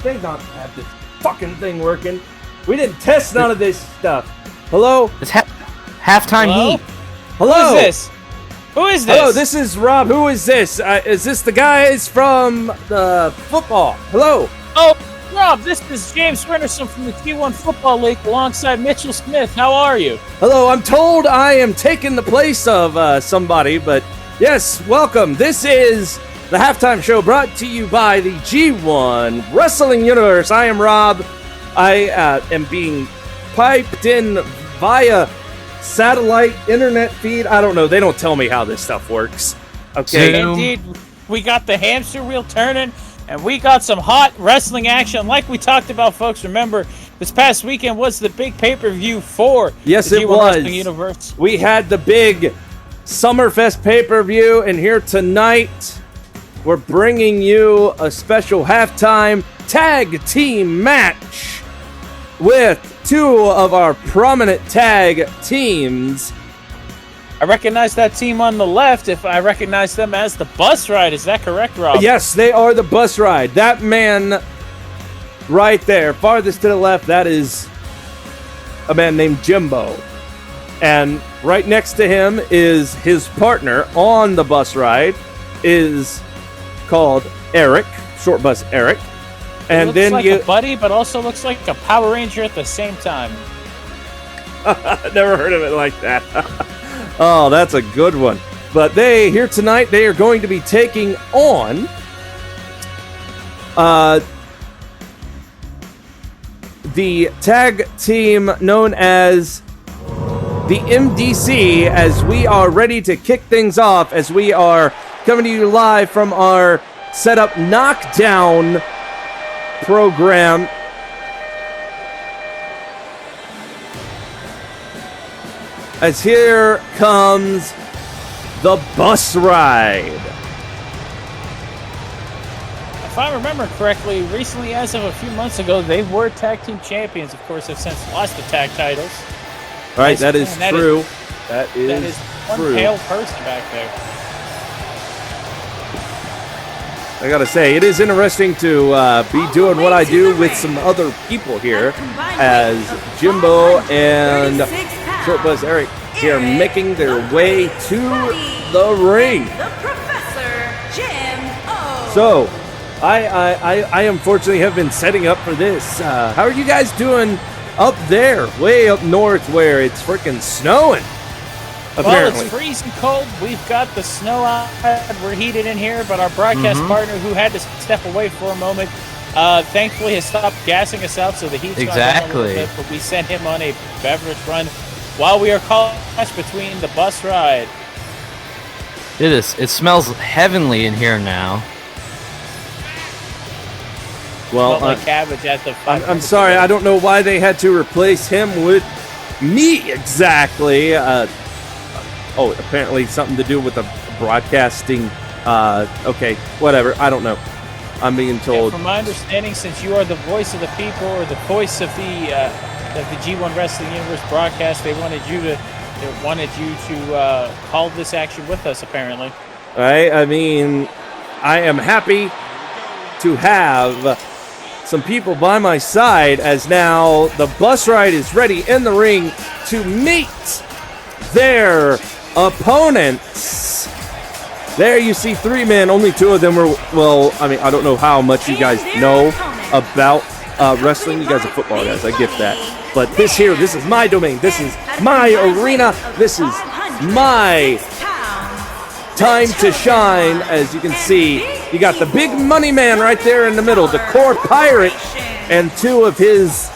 They don't have this fucking thing working. We didn't test none of this stuff. Hello? It's halftime heat. Hello? Who is this? Who is this? Hello, this is Rob. Who is this? Is this the guys from the football? Hello? Oh, Rob, this is James Rennerson from the T1 Football League alongside Mitchell Smith. How are you? Hello, I'm told I am taking the place of somebody, but yes, welcome. This is the halftime show brought to you by the G1 Wrestling Universe. I am Rob. I am being piped in via satellite internet feed. I don't know. They don't tell me how this stuff works. Okay. Zoom. Indeed, we got the hamster wheel turning, and we got some hot wrestling action like we talked about, folks. Remember, this past weekend was the big pay-per-view for Yes, the it G1 was. Wrestling Universe. We had the big Summerfest pay-per-view, and here tonight, we're bringing you a special halftime tag team match with two of our prominent tag teams. I recognize that team on the left. If I recognize them as the Bus Ride, is that correct, Rob? Yes, they are the Bus Ride. That man right there, farthest to the left, that is a man named Jimbo. And right next to him is his partner on the Bus Ride, is called Eric, Short Bus Eric. And looks then like a buddy, but also looks like a Power Ranger at the same time. Never heard of it like that. Oh, that's a good one. But they, here tonight, they are going to be taking on the tag team known as the MDC, as we are ready to kick things off, as we are coming to you live from our Setup Knockdown program. As here comes the Bus Ride. If I remember correctly, recently, as of a few months ago, they were tag team champions. Of course, have since lost the tag titles. Right, that is true. That is one true. pale person back there. I gotta say, it is interesting to be doing what I do with some other people here, as Jimbo and Short Bus Eric here making their way to the ring. So, I unfortunately have been setting up for this. How are you guys doing up there, way up north, where it's freaking snowing? Apparently. Well, it's freezing cold. We've got the snow out. We're heated in here, but our broadcast partner, who had to step away for a moment, thankfully has stopped gassing us out, so the heat's gone down a little bit. But we sent him on a beverage run while we are caught between the Bus Ride. It smells heavenly in here now. Well, like cabbage at the. I'm sorry, I don't know why they had to replace him with me exactly. Apparently something to do with the broadcasting. Okay, whatever. I don't know. I'm being told. Yeah, from my understanding, since you are the voice of the people, or the voice of the G1 Wrestling Universe broadcast, they wanted you to call this action with us. Apparently. Right. I mean, I am happy to have some people by my side, as now the Bus Ride is ready in the ring to meet their opponents. There you see three men. Only two of them were, well, I mean, I don't know how much you guys know about wrestling. You guys are football guys. I get that. But this is my domain. This is my arena. This is my time to shine. As you can see, you got the big money man right there in the middle, the core pirate, and two of his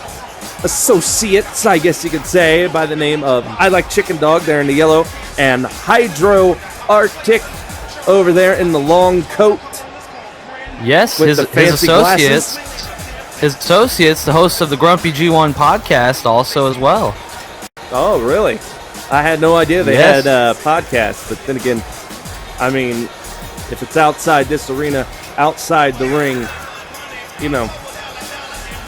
associates, I guess you could say, by the name of I Like Chicken Dog there in the yellow, and Hydro Arctic over there in the long coat. Yes, with his the fancy associates. glasses. His associates, the hosts of the Grumpy G1 podcast, also as well. Oh, really? I had no idea they had podcasts, but then again, I mean, if it's outside this arena, outside the ring, you know,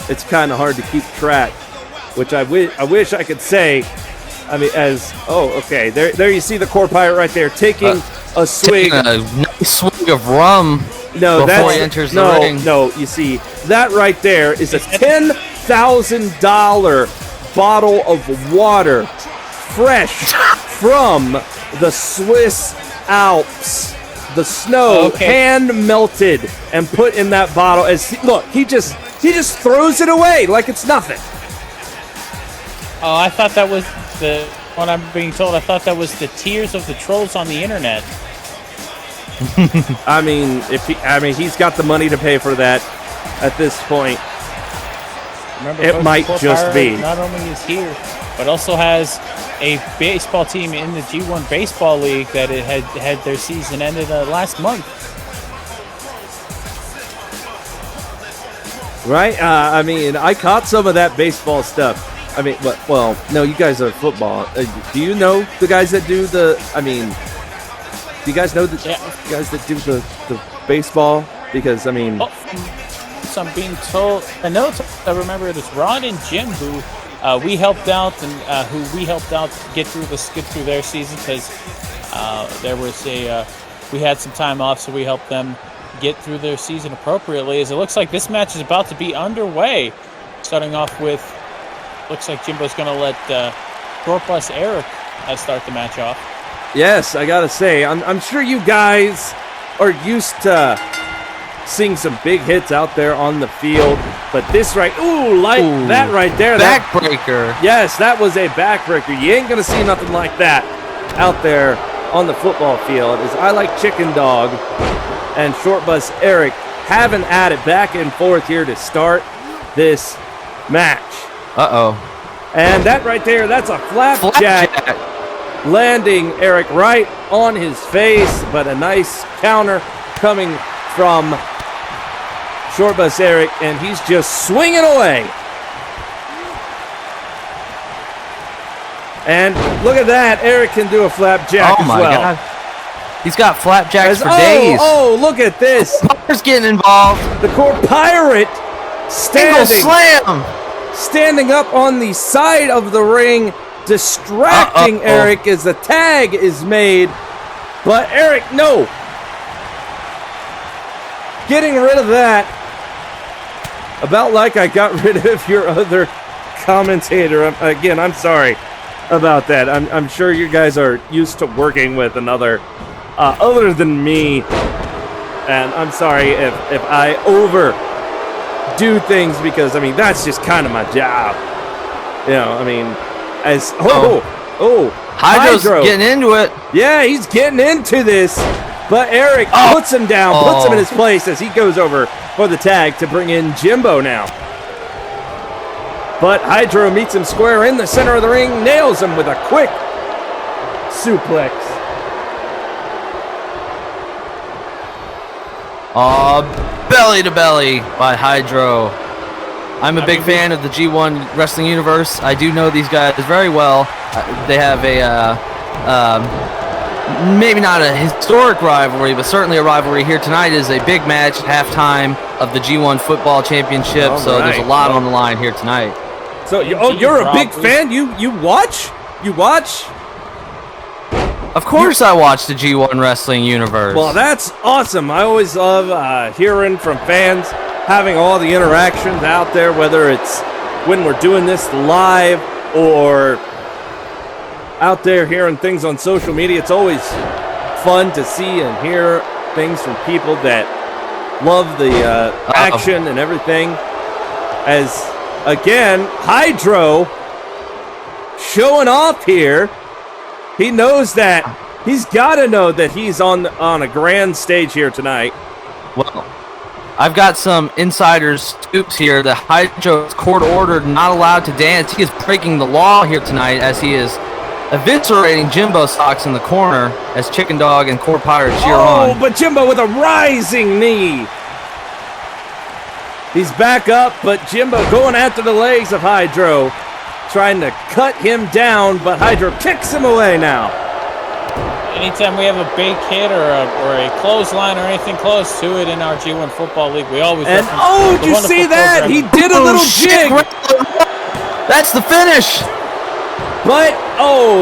it's kind of hard to keep track, which I wish I could say. I mean, okay, there you see the core pirate right there taking a swig. Taking a nice swig of rum before he enters the ring. No, you see, that right there is a $10,000 bottle of water, fresh from the Swiss Alps. The snow hand melted and put in that bottle. He just throws it away like it's nothing. Oh, I thought that was what I'm being told. I thought that was the tears of the trolls on the internet. I mean, he's got the money to pay for that at this point. Remember, It folks, might Core just Pirate be. not only is here, but also has a baseball team in the G1 Baseball League that it had their season ended last month. Right? I mean, I caught some of that baseball stuff. I mean, well, no, you guys are football. Do you know the guys that do the? I mean, do you guys know the guys that do the baseball? Because I mean, So I'm being told. I remember it was Ron and Jim who we helped out and get through their season because there was we had some time off, so we helped them get through their season appropriately. As it looks like this match is about to be underway, starting off with. Looks like Jimbo's going to let Corpus Eric start the match off. yes, I gotta say, I'm sure you guys are used to seeing some big hits out there on the field, but this that right there, Backbreaker. yes, that was a backbreaker. You ain't gonna see nothing like that out there on the football field. As I Like Chicken Dog and Short Bus Eric having at it back and forth here to start this match. Uh-oh. And that right there, that's a flapjack landing Eric right on his face, but a nice counter coming from Short Bus Eric, and he's just swinging away. And look at that, Eric can do a flapjack as well. Oh my God. He's got flapjacks for days. Oh, look at this. Parker's getting involved. The Core Pirate Single slam. standing up on the side of the ring, distracting Eric as the tag is made. But Eric, no. Getting rid of that. About like I got rid of your other commentator. Again, I'm sorry about that. I'm sure you guys are used to working with another other than me. And I'm sorry if I overdo things because, I mean, that's just kind of my job. You know, I mean, as... Hydro's getting into it. Yeah, he's getting into this. But Eric puts him down, puts him in his place as he goes over for the tag to bring in Jimbo now. But Hydro meets him square in the center of the ring, nails him with a quick suplex. Belly to belly by Hydro. I'm a big fan of the G1 Wrestling Universe. I do know these guys very well. They have a, maybe not a historic rivalry, but certainly a rivalry. Here tonight is a big match at halftime of the G1 Football Championship, so there's a lot on the line here tonight. So, you're a big fan? You watch? You watch? Of course I watch the G1 Wrestling Universe. Well, that's awesome. I always love hearing from fans, having all the interactions out there, whether it's when we're doing this live or out there hearing things on social media. It's always fun to see and hear things from people that love the action and everything. As, again, Hydro showing off here. He knows that. He's got to know that he's on a grand stage here tonight. Well, I've got some insider scoops here. The Hydro is court-ordered, not allowed to dance. He is breaking the law here tonight as he is eviscerating Jimbo Stocks in the corner as Chicken Dog and Core Pirate cheer on. Oh, but Jimbo with a rising knee. He's back up, but Jimbo going after the legs of Hydro, trying to cut him down, but Hydro kicks him away now. Anytime we have a big hit or a clothesline or anything close to it in our G1 Football League, we always And did you see that? He did a little jig. That's the finish. But,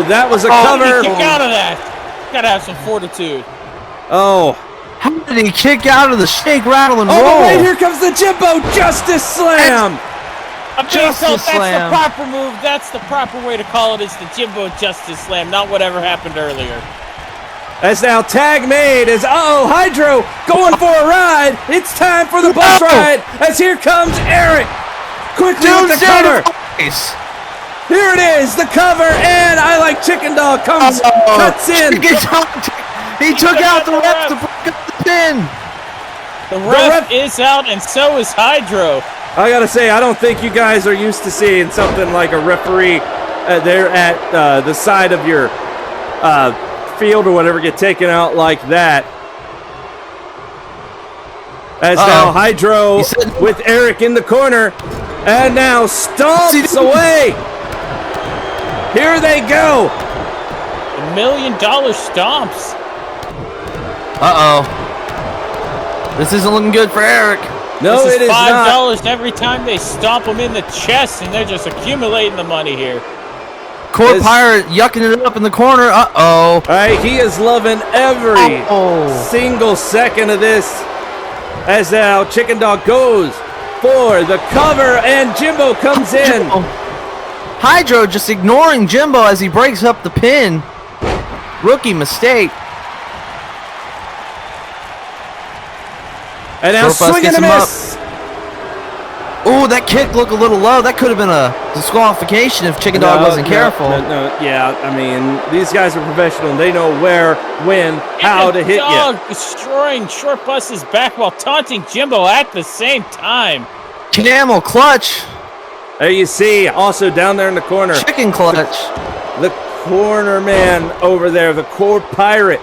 that was a cover. Kick out of that. Gotta have some fortitude. Oh. How did he kick out of the shake, rattle, and roll? Oh, wait, here comes the Jimbo Justice Slam. I'm being told that's the proper move. That's the proper way to call it. It's the Jimbo Justice Slam, not whatever happened earlier. That's now tag made as, Hydro going for a ride. It's time for the bus ride as here comes Eric. Quickly with the cover. Here it is, the cover, and I Like Chicken Dog cuts in. He took out the ref to break up the pin. The ref is out, and so is Hydro. I gotta say, I don't think you guys are used to seeing something like a referee there at the side of your field or whatever get taken out like that. As now Hydro with Eric in the corner, and now stomps away. Here they go. $1 million stomps. This isn't looking good for Eric. No, this it is is not. $5 every time they stomp him in the chest, and they're just accumulating the money here. Core Pirate yucking it up in the corner. All right, he is loving every single second of this. As now Chicken Dog goes for the cover, and Jimbo comes in. Hydro just ignoring Jimbo as he breaks up the pin. Rookie mistake. And now swing and a miss. Ooh, that kick looked a little low. That could have been a disqualification if Chicken Dog wasn't careful. Yeah, I mean, these guys are professional. They know where, when, how to hit you. Dog destroying Short Bus's back while taunting Jimbo at the same time. Camel clutch. There you see, also down there in the corner. Chicken clutch. The corner man over there, the Core Pirate,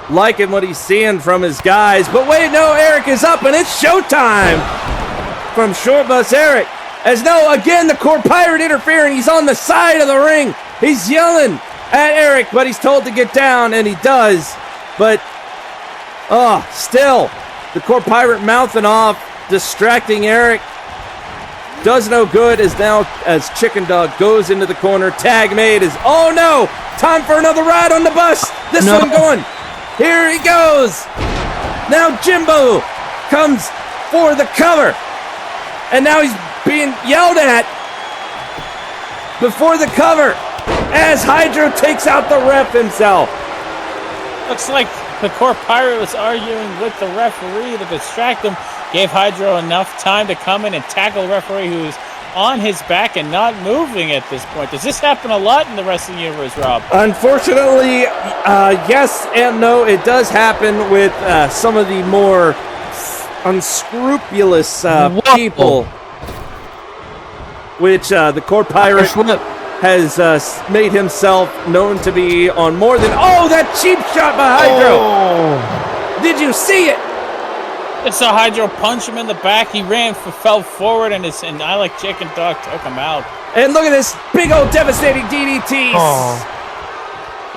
liking what he's seeing from his guys. But wait, no, Eric is up, and it's showtime from Short Bus Eric. As no, again, the Core Pirate interfering. He's on the side of the ring. He's yelling at Eric, but he's told to get down, and he does. But, still, the Core Pirate mouthing off, distracting Eric. Does no good as Chicken Dog goes into the corner. Tag made is, oh no! Time for another ride on the bus. This one going. Here he goes. Now Jimbo comes for the cover. And now he's being yelled at before the cover as Hydro takes out the ref himself. Looks like the Core Pirate was arguing with the referee to distract him. Gave Hydro enough time to come in and tackle the referee who's on his back and not moving at this point. Does this happen a lot in the wrestling universe, Rob? Unfortunately, yes and no. It does happen with some of the more unscrupulous people, which the Core Pirate has made himself known to be on more than... Oh, that cheap shot by Hydro! Did you see it? I saw Hydro punch him in the back. He fell forward, and I like Chicken Dog took him out. And look at this big old devastating DDT.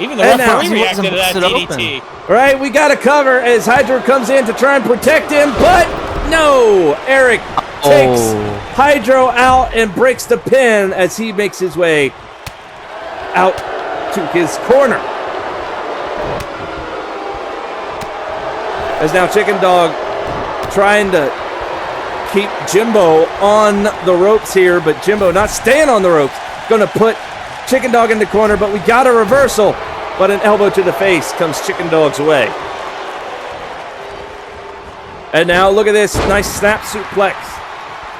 Even the referee reacted to that DDT. Right, we got a cover as Hydro comes in to try and protect him, but no! Eric takes Hydro out and breaks the pin as he makes his way out to his corner. As now Chicken Dog trying to keep Jimbo on the ropes here, but Jimbo not staying on the ropes. Going to put Chicken Dog in the corner, but we got a reversal. But an elbow to the face comes Chicken Dog's way. And now look at this nice snap suplex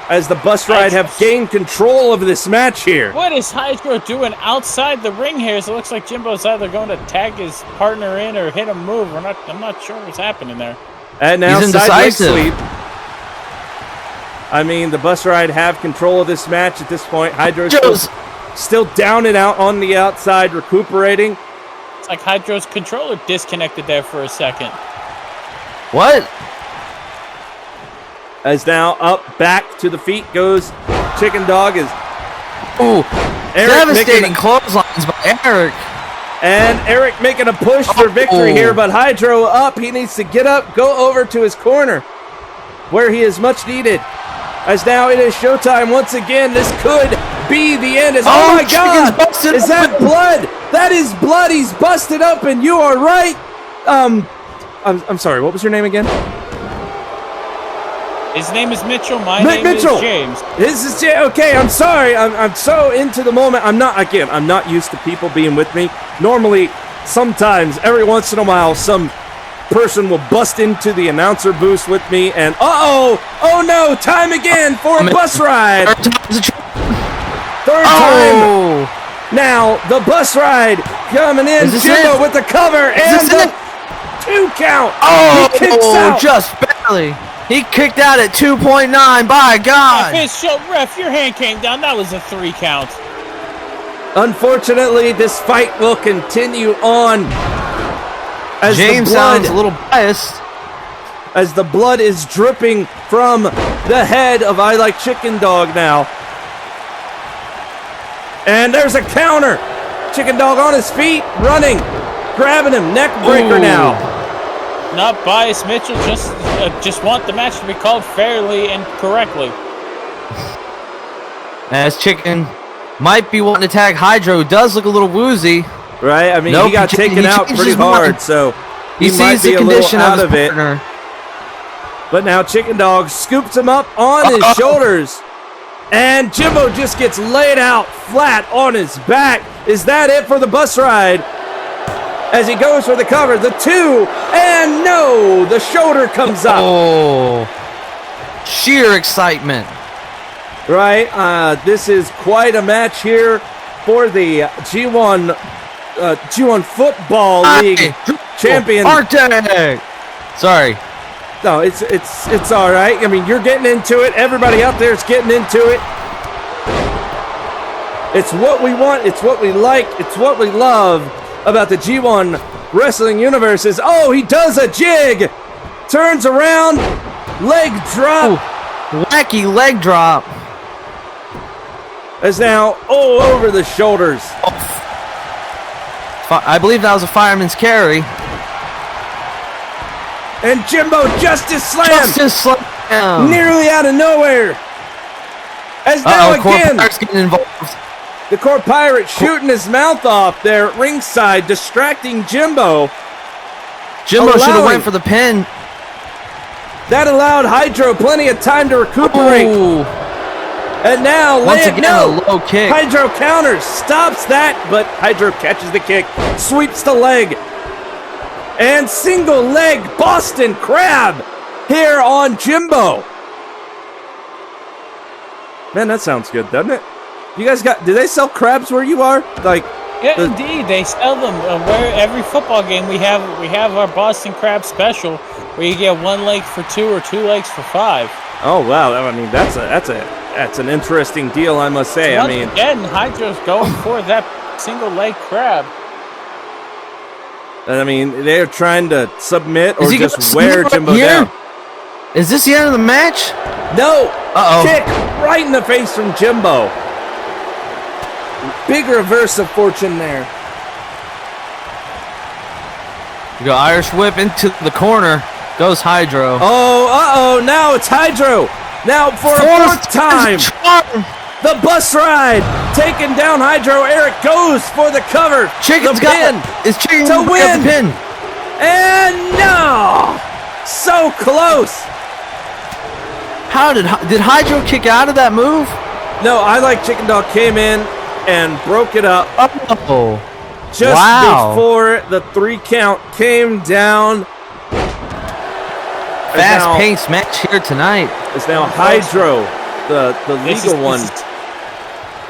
as the Bus Ride have gained control of this match here. What is Hydro doing outside the ring here? So it looks like Jimbo's either going to tag his partner in or hit a move. I'm not sure what's happening there. And now sideways sweep. I mean, the Bus Ride have control of this match at this point. Hydro's still down and out on the outside, recuperating. It's like Hydro's controller disconnected there for a second. What? As now up, back to the feet goes Chicken Dog. Devastating clotheslines by Eric. And Eric making a push for victory here, but Hydro up. He needs to get up, go over to his corner where he is much needed. As now it is showtime once again. This could be the end. Oh my God! Is that blood? That is blood. He's busted open. You are right. I'm sorry. What was your name again? His name is Mitchell. My name is James. This is okay. I'm sorry. I'm so into the moment. I'm not used to people being with me. Normally, sometimes, every once in a while, some person will bust into the announcer booth with me, and oh no, time again for a Bus Ride. Third time. Now the Bus Ride coming in. Jimbo with the cover and the 2 count. Oh, he kicks out. Just barely. He kicked out at 2.9. By God. Ref, your hand came down. That was a 3 count. Unfortunately, this fight will continue on. As James sounds a little biased. As the blood is dripping from the head of I Like Chicken Dog now. And there's a counter. Chicken Dog on his feet, running, grabbing him, neck breaker now. Not biased, Mitchell. Just want the match to be called fairly and correctly. As Chicken might be wanting to tag Hydro, does look a little woozy. Right? I mean, he got taken out pretty hard, so he might be a little out of it. But now Chicken Dog scoops him up on his shoulders. And Jimbo just gets laid out flat on his back. Is that it for the bus ride? As he goes for the cover, the 2, and no, the shoulder comes up. Oh, sheer excitement. Right, this is quite a match here for the G1 Football League champion. Arctic. Sorry. No, it's all right. I mean, you're getting into it. Everybody out there is getting into it. It's what we want. It's what we like. It's what we love about the G1 Wrestling Universe. Is he does a jig, turns around, leg drop. Ooh, wacky leg drop. Is now all over the shoulders. I believe that was a fireman's carry. And Jimbo Justice Slam. Justice Slam. Nearly out of nowhere. As now again, getting involved. The Core Pirate shooting his mouth off there at ringside, distracting Jimbo. Jimbo should have went for the pin. That allowed Hydro plenty of time to recuperate. Ooh. And now, once again, a low kick. Hydro counters, stops that, but Hydro catches the kick, sweeps the leg. And single leg Boston Crab here on Jimbo. Man, that sounds good, doesn't it? You guys do they sell crabs where you are? Yeah, indeed, they sell them. Where every football game we have our Boston Crab special, where you get 1 leg for 2 or 2 legs for 5. Oh wow! I mean, that's an interesting deal, I must say. So once again, Hydro's going for that single leg crab. I mean, they're trying to submit or just wear Jimbo down. Is this the end of the match? No. Kick right in the face from Jimbo. Big reverse of fortune there. You go Irish whip into the corner. Goes Hydro. Now it's Hydro. Now for a 4th time. The bus ride taking down Hydro. Eric goes for the cover. Chicken's got it. Is Chicken to win. The pin? And no. So close. How did Hydro kick out of that move? No, I Like Chicken Dog came in and broke it up. Just before the 3 count came down. Fast-paced match here tonight. It's now Hydro, the legal one.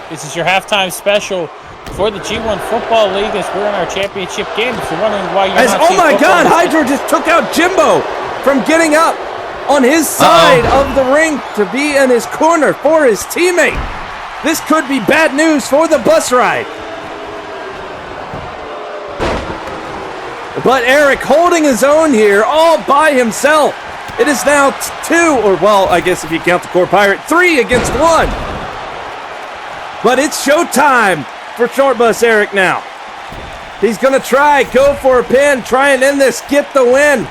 This is your halftime special for the G1 Football League as we're in our championship game. If you're wondering why you're not oh my God, Hydro just took out Jimbo from getting up on his side of the ring to be in his corner for his teammate. This could be bad news for the bus ride. But Eric holding his own here all by himself. It is now 2, or well, I guess if you count the Core Pirate, 3 against 1. But it's showtime for Short Bus Eric now. He's going to go for a pin, try and end this, get the win.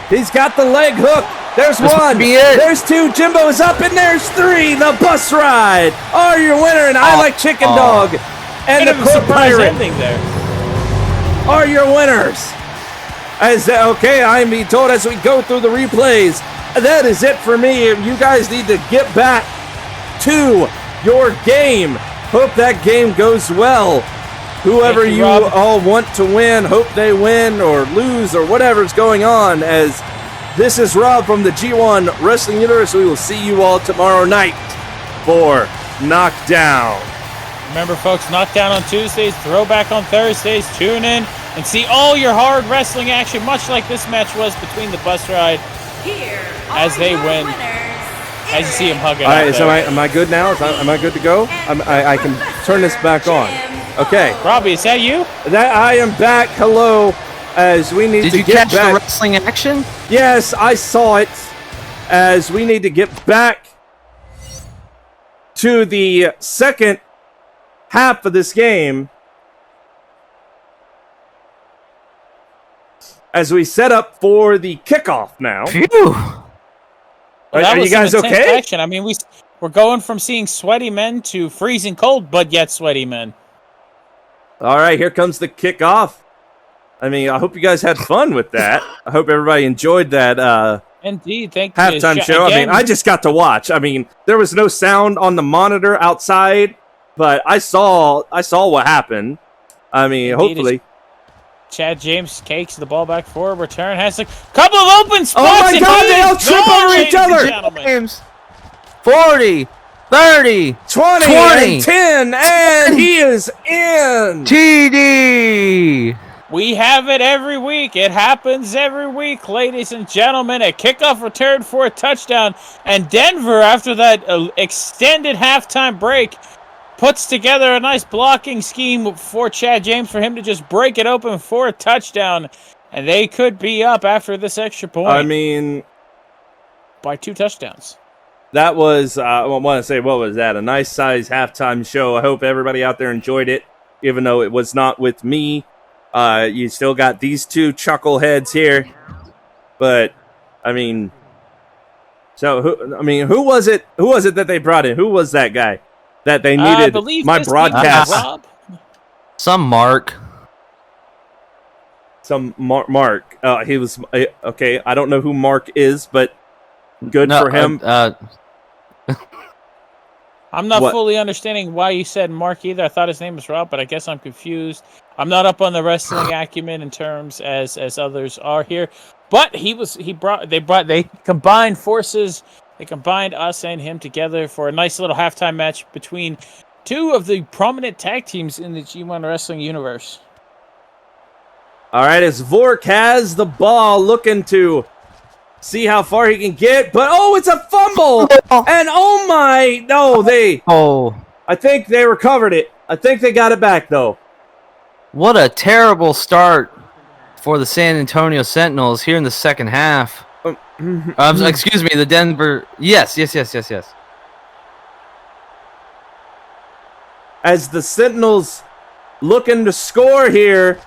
He's got the leg hook. There's 1. There's 2. Jimbo is up, and there's 3. The bus ride are your winner, and I Like Chicken Dog and the Core Pirate are your winners. I'm being told as we go through the replays, that is it for me. You guys need to get back to your game. Hope that game goes well. Whoever you all want to win, hope they win or lose or whatever's going on. As this is Rob from the G1 Wrestling Universe. We will see you all tomorrow night for Knockdown. Remember, folks, Knockdown on Tuesdays, Throwback on Thursdays. Tune in and see all your hard wrestling action, much like this match was between the bus ride here as they win. As you see him hugging. All right, so am I good now? Am I good to go? I can turn this back on. Okay. Robbie, is that you? I am back. Hello. As we need to get back. Did you catch the wrestling action? Yes, I saw it. As we need to get back to the second half of this game. As we set up for the kickoff now. Phew. Well, are you guys okay? Action. I mean, we're going from seeing sweaty men to freezing cold, but yet sweaty men. All right, here comes the kickoff. I mean, I hope you guys had fun with that. I hope everybody enjoyed that Indeed, thank you. halftime show. Again, I mean, I just got to watch. I mean, there was no sound on the monitor outside, but I saw what happened. I mean, Indeed, hopefully. Chad James takes the ball back for a return. Has a couple of open spots. Oh my God, they all trip over each other. James. 40, 30, 20, and 10, and he is in. TD. We have it every week. It happens every week, ladies and gentlemen. A kickoff return for a touchdown. And Denver, after that extended halftime break, puts together a nice blocking scheme for Chad James for him to just break it open for a touchdown. And they could be up after this extra point. I mean, by 2 touchdowns. That was, I want to say, what was that? A nice size halftime show. I hope everybody out there enjoyed it, even though it was not with me. You still got these two chuckleheads here. But, I mean, so, who was it? Who was it that they brought in? Who was that guy that they needed my broadcast? Some Mark. Some Mark. He was, okay, I don't know who Mark is, but good for him. I'm not fully understanding why you said Mark either. I thought his name was Rob, but I guess I'm confused. I'm not up on the wrestling acumen in terms as others are here. But they combined forces. They combined us and him together for a nice little halftime match between two of the prominent tag teams in the G1 wrestling universe. All right, as Vork has the ball, looking to see how far he can get, but it's a fumble! And I think they recovered it. I think they got it back, though. What a terrible start for the San Antonio Sentinels here in the second half. Excuse me, the Denver... Yes. As the Sentinels looking to score here.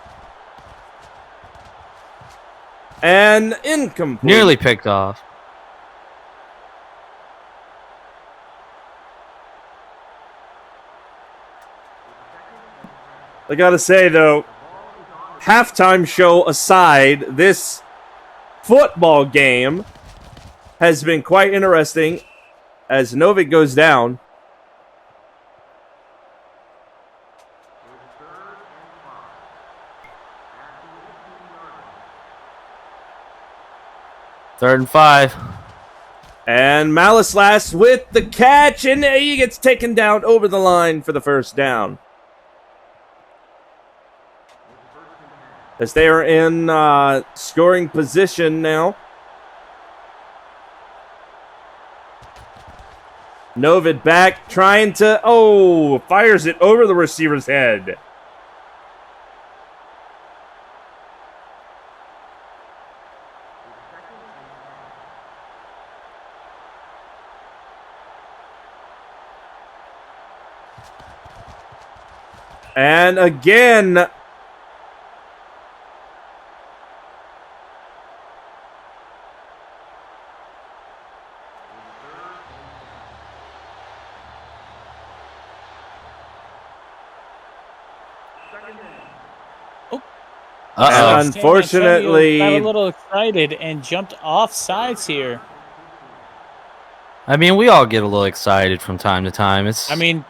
And incomplete. Nearly picked off. I gotta say, though, halftime show aside, this football game has been quite interesting as Novik goes down. Third and 5. And Malice Last with the catch, and he gets taken down over the line for the first down. As they are in scoring position now. Novid back, trying to, fires it over the receiver's head. And again, unfortunately, got a little excited and jumped off sides here. I mean, we all get a little excited from time to time. It's Mitchell,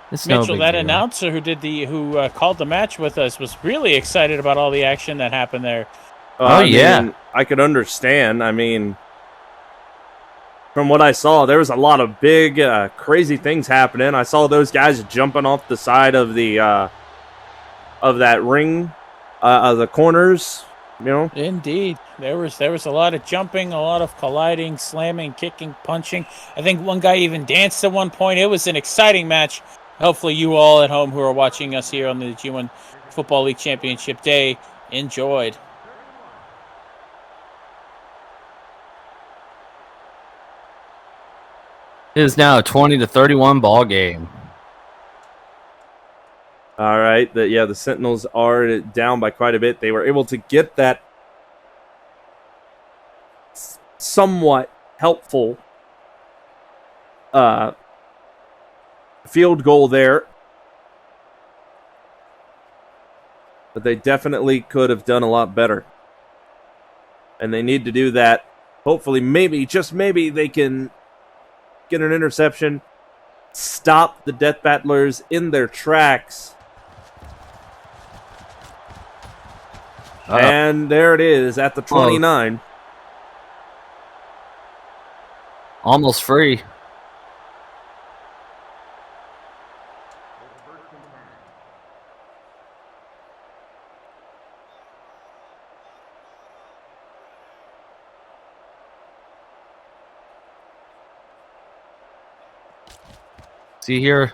no that deal. announcer who called the match with us, was really excited about all the action that happened there. I could understand. I mean, from what I saw, there was a lot of big, crazy things happening. I saw those guys jumping off the side of the of that ring, of the corners. You know? Indeed. There was a lot of jumping, a lot of colliding, slamming, kicking, punching. I think one guy even danced at one point. It was an exciting match. Hopefully you all at home who are watching us here on the G1 Football League Championship Day enjoyed. It is now a 20-31 ball game. All right. The Sentinels are down by quite a bit. They were able to get that somewhat helpful field goal there. But they definitely could have done a lot better. And they need to do that. Hopefully, maybe, just maybe, they can get an interception, stop the Death Battlers in their tracks. And there it is at the 29. Almost free. See here.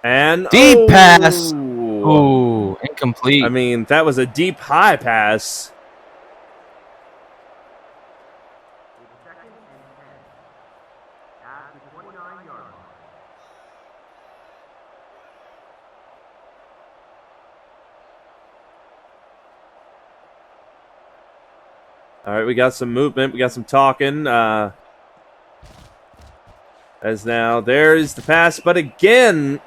And deep pass. Ooh, incomplete. I mean, that was a deep high pass. All right, we got some movement. We got some talking. As now, there's the pass, but again,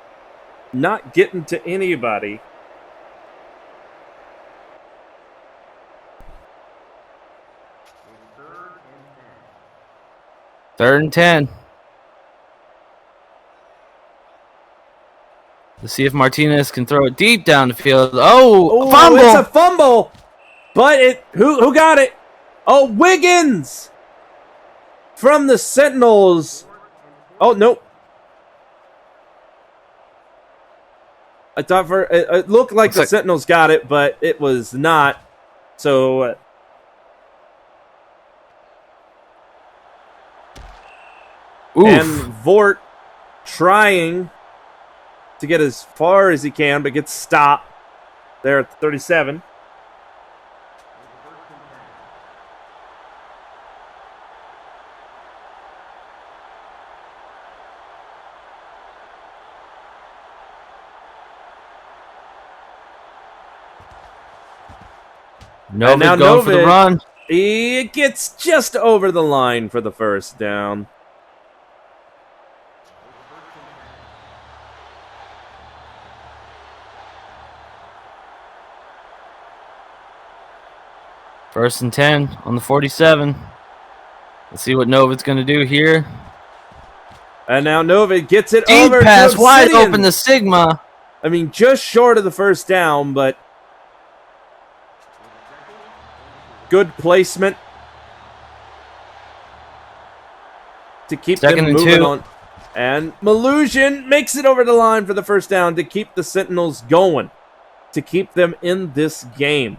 not getting to anybody. Third and 10. Let's see if Martinez can throw it deep down the field. Oh, fumble! It's a fumble, but who got it? Oh, Wiggins from the Sentinels. Oh, nope. I thought it looked like the Sentinels got it, but it was not. So, and Vort trying to get as far as he can, but gets stopped there at the 37. Novid going for the run. He gets just over the line for the first down. First and 10 on the 47. Let's see what Novid's going to do here. And now Novid gets it deep over pass, to wide Obsidian. open to Sigma. I mean, just short of the first down, but good placement to keep them moving on. And Malusian makes it over the line for the first down to keep the Sentinels going, to keep them in this game.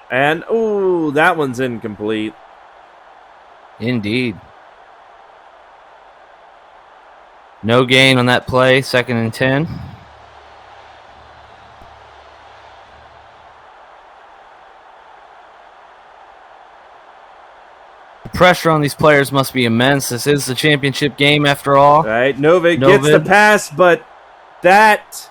And, ooh, that one's incomplete. Indeed. No gain on that play, second and 10. The pressure on these players must be immense. This is the championship game after all. All right, Novid gets the pass, but that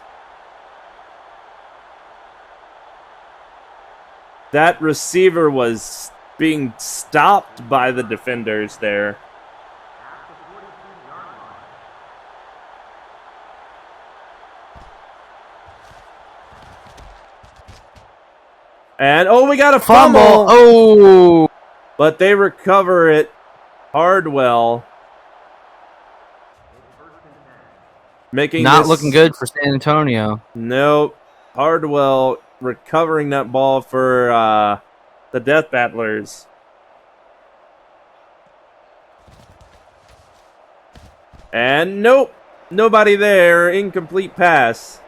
receiver was being stopped by the defenders there. And, we got a fumble. Oh! But they recover it. Hardwell. Not looking good for San Antonio. Nope. Hardwell recovering that ball for the Death Battlers. And nope, nobody there. Incomplete pass.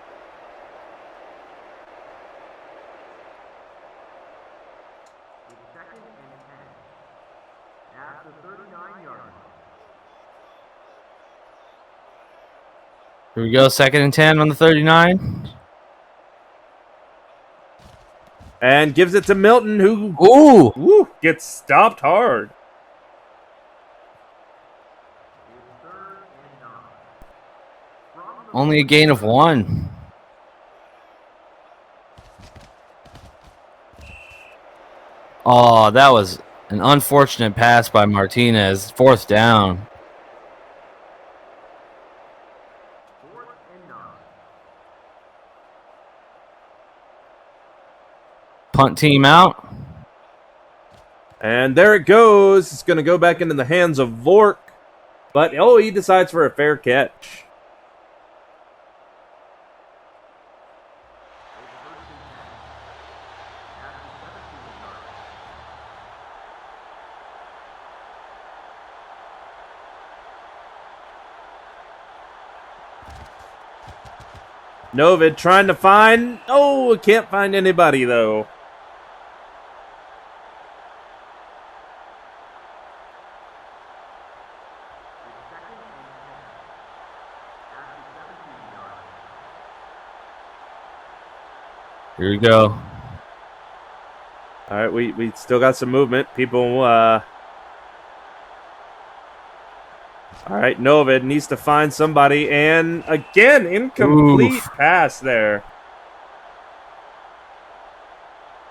Here we go, 2nd and 10 on the 39. And gives it to Milton, who gets stopped hard. Only a gain of 1. Oh, that was an unfortunate pass by Martinez. 4th down. Punt team out. And there it goes. It's going to go back into the hands of Vork. But, he decides for a fair catch. Novid trying to find... can't find anybody, though. Here we go. All right, we still got some movement. People, all right, Novid needs to find somebody, and again, incomplete pass there.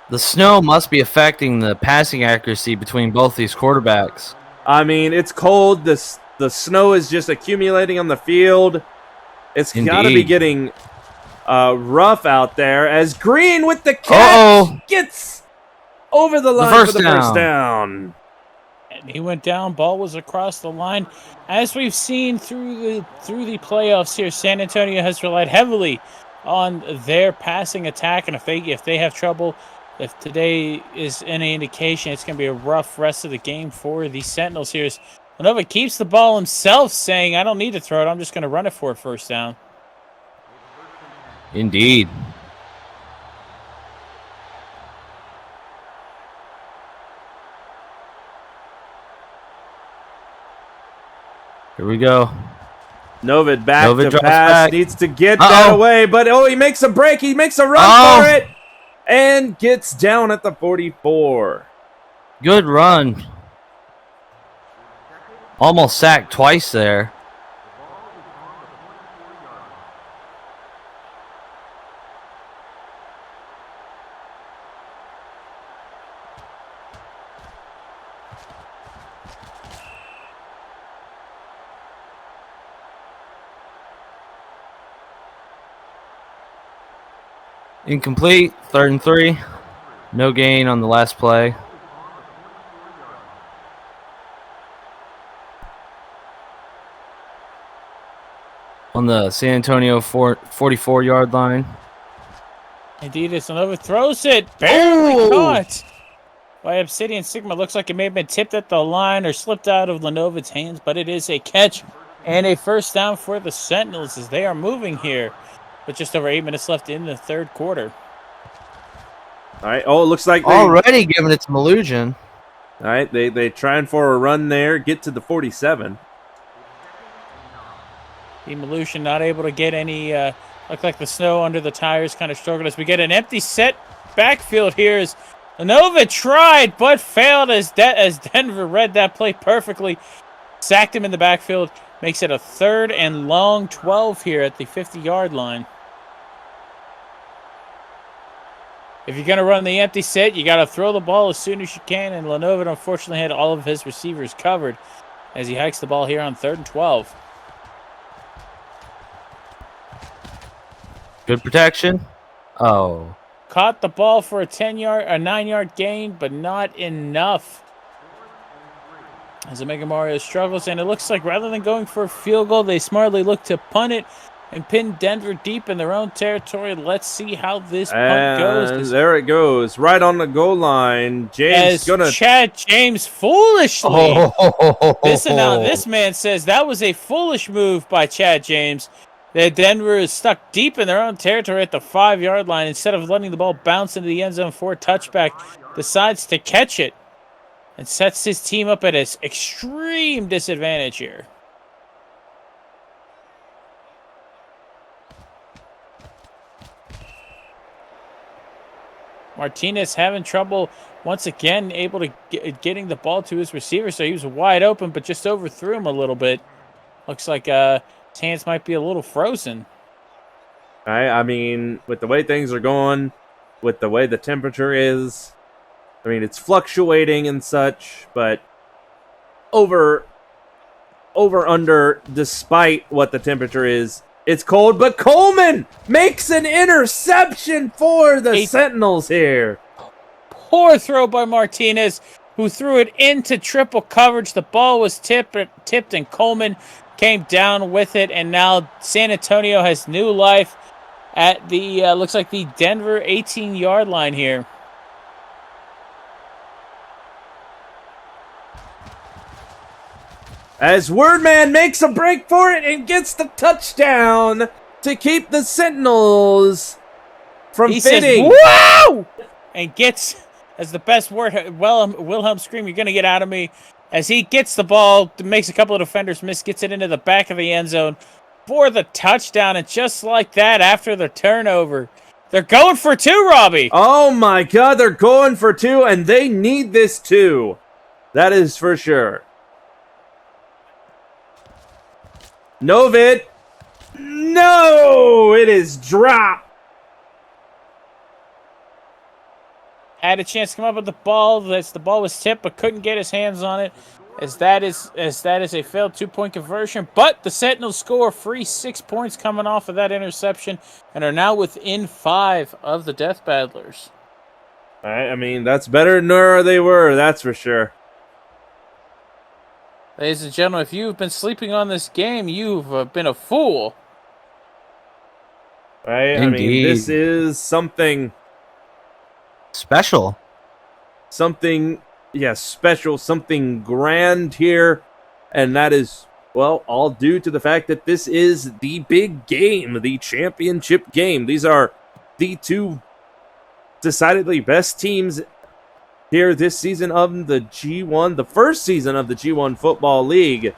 The snow must be affecting the passing accuracy between both these quarterbacks. I mean, it's cold. The snow is just accumulating on the field. It's got to be getting rough out there as Green with the catch gets over the line for the first down. And he went down. Ball was across the line. As we've seen through the playoffs here, San Antonio has relied heavily on their passing attack, and if they have trouble, if today is any indication, it's going to be a rough rest of the game for the Sentinels here. Lenova keeps the ball himself, saying, "I don't need to throw it. I'm just going to run it for a first down." Indeed. Here we go. Novid back to pass. Needs to get that away, but he makes a break. He makes a run for it and gets down at the 44. Good run. Almost sacked twice there. Incomplete, 3rd and 3. No gain on the last play. On the San Antonio 44-yard line. Indeed, it's another throws it. Barely caught by Obsidian Sigma. Looks like it may have been tipped at the line or slipped out of Lenovid's hands, but it is a catch and a first down for the Sentinels as they are moving here. With just over 8 minutes left in the third quarter. All right. Oh, it looks like already giving it to Malusian. All right. They trying for a run there. Get to the 47. Malusian not able to get any. Look like the snow under the tires kind of struggled as we get an empty set backfield here. As Lenova tried but failed as Denver read that play perfectly. Sacked him in the backfield. Makes it a 3rd and long 12 here at the 50-yard line. If you're going to run the empty set, you got to throw the ball as soon as you can, and Lenova unfortunately had all of his receivers covered as he hikes the ball here on 3rd and 12. Good protection. Caught the ball for a 9-yard gain, but not enough. As Omega Mario struggles, and it looks like rather than going for a field goal, they smartly look to punt it and pin Denver deep in their own territory. Let's see how this punt goes. And there it goes, right on the goal line. James As Chad James foolishly. This man says that was a foolish move by Chad James. That Denver is stuck deep in their own territory at the 5-yard line. Instead of letting the ball bounce into the end zone for a touchback, decides to catch it and sets his team up at an extreme disadvantage here. Martinez having trouble once again, able to getting the ball to his receiver, so he was wide open, but just overthrew him a little bit. Looks like his hands might be a little frozen. I mean, with the way things are going, with the way the temperature is, I mean, it's fluctuating and such, but over under, despite what the temperature is, it's cold. But Coleman makes an interception for the Sentinels here. Poor throw by Martinez, who threw it into triple coverage. The ball was tipped, and Coleman came down with it. And now San Antonio has new life at the looks like the Denver 18-yard line here. As Wordman makes a break for it and gets the touchdown to keep the Sentinels from fitting. Says, "Wow!" and gets, as the best word Wilhelm scream you're going to get out of me, as he gets the ball, makes a couple of defenders miss, gets it into the back of the end zone for the touchdown. And just like that, after the turnover, they're going for 2, Robbie. Oh my God, they're going for 2, and they need this too. That is for sure. Novid. No, it is dropped. Had a chance to come up with the ball. The ball was tipped, but couldn't get his hands on it. As that is a failed 2-point conversion. But the Sentinels score free 6 points coming off of that interception, and are now within 5 of the Death Battlers. I mean, that's better than where they were. That's for sure. Ladies and gentlemen, if you've been sleeping on this game, you've been a fool. Right? I mean, this is something special. Something, special, something grand here. And that is, well, all due to the fact that this is the big game, the championship game. These are the 2 decidedly best teams here this season of the G1, the first season of the G1 Football League.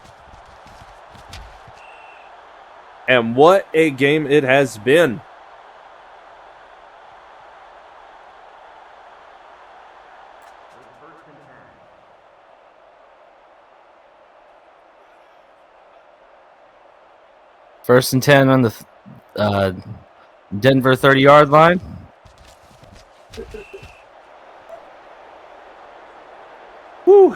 And what a game it has been. First and 10 on the Denver 30-yard line. Whew.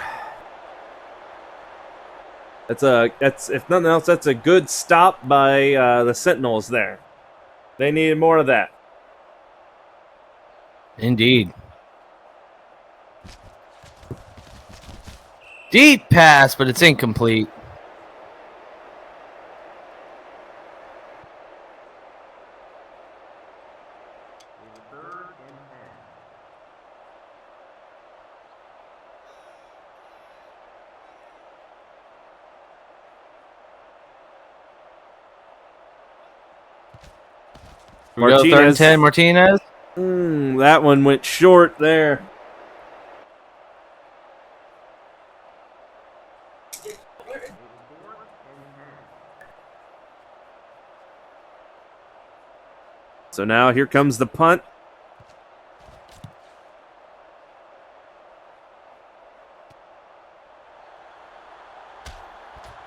That's if nothing else, that's a good stop by the Sentinels there. They needed more of that. Indeed. Deep pass, but it's incomplete. Martinez. 3rd and 10, Martinez. That one went short there. So now here comes the punt.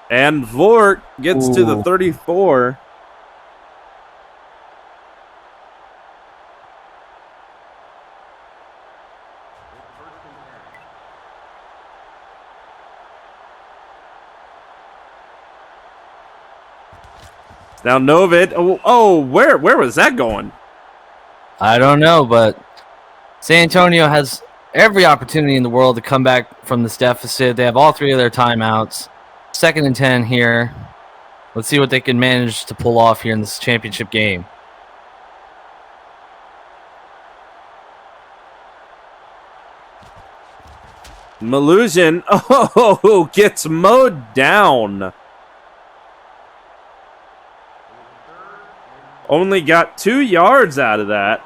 And Vork gets to the 34. Now Novid. Where was that going? I don't know, but San Antonio has every opportunity in the world to come back from this deficit. They have all 3 of their timeouts. 2nd and 10 here. Let's see what they can manage to pull off here in this championship game. Malusian, gets mowed down. Only got 2 yards out of that.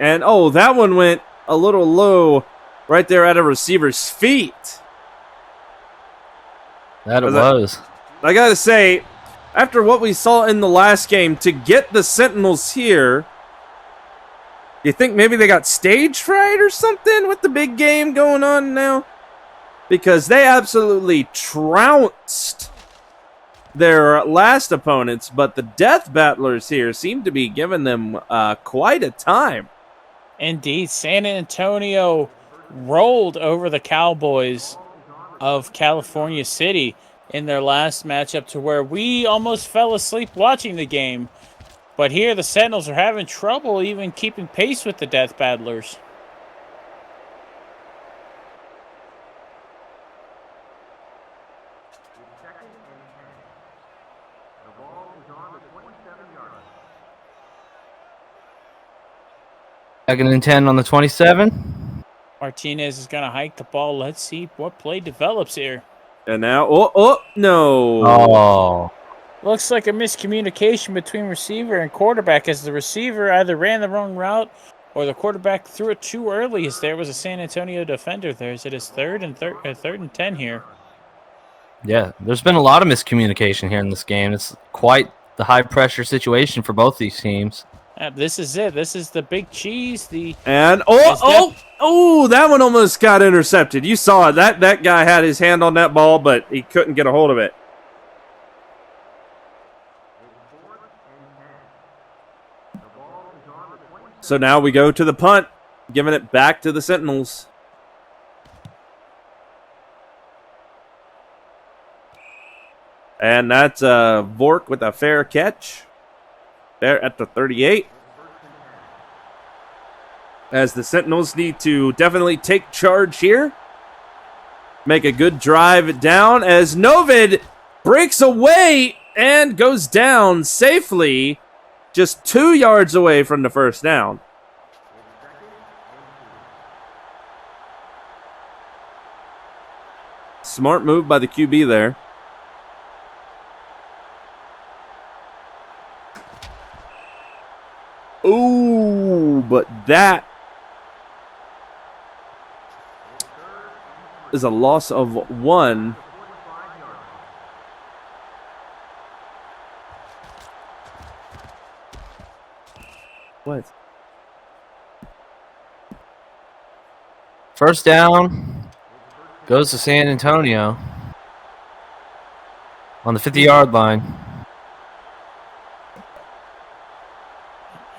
And, that one went a little low right there at a receiver's feet. That it was. I got to say, after what we saw in the last game, to get the Sentinels here, you think maybe they got stage fright or something with the big game going on now? Because they absolutely trounced their last opponents, but the Death Battlers here seem to be giving them quite a time. Indeed, San Antonio rolled over the Cowboys of California City in their last matchup to where we almost fell asleep watching the game. But here the Sentinels are having trouble even keeping pace with the Death Battlers. Second and 10 on the 27. Martinez is going to hike the ball. Let's see what play develops here. And now, no. Oh. Looks like a miscommunication between receiver and quarterback as the receiver either ran the wrong route or the quarterback threw it too early as there was a San Antonio defender there. As it is third and 10 here. Yeah, there's been a lot of miscommunication here in this game. It's quite the high-pressure situation for both these teams. This is it. This is the big cheese. And that one almost got intercepted. You saw it. That guy had his hand on that ball, but he couldn't get a hold of it. So now we go to the punt, giving it back to the Sentinels. And that's Vork with a fair catch there at the 38. As the Sentinels need to definitely take charge here. Make a good drive down as Novid breaks away and goes down safely. Just 2 yards away from the first down. Smart move by the QB there. Ooh, but that is a loss of 1. What? First down goes to San Antonio on the 50-yard line.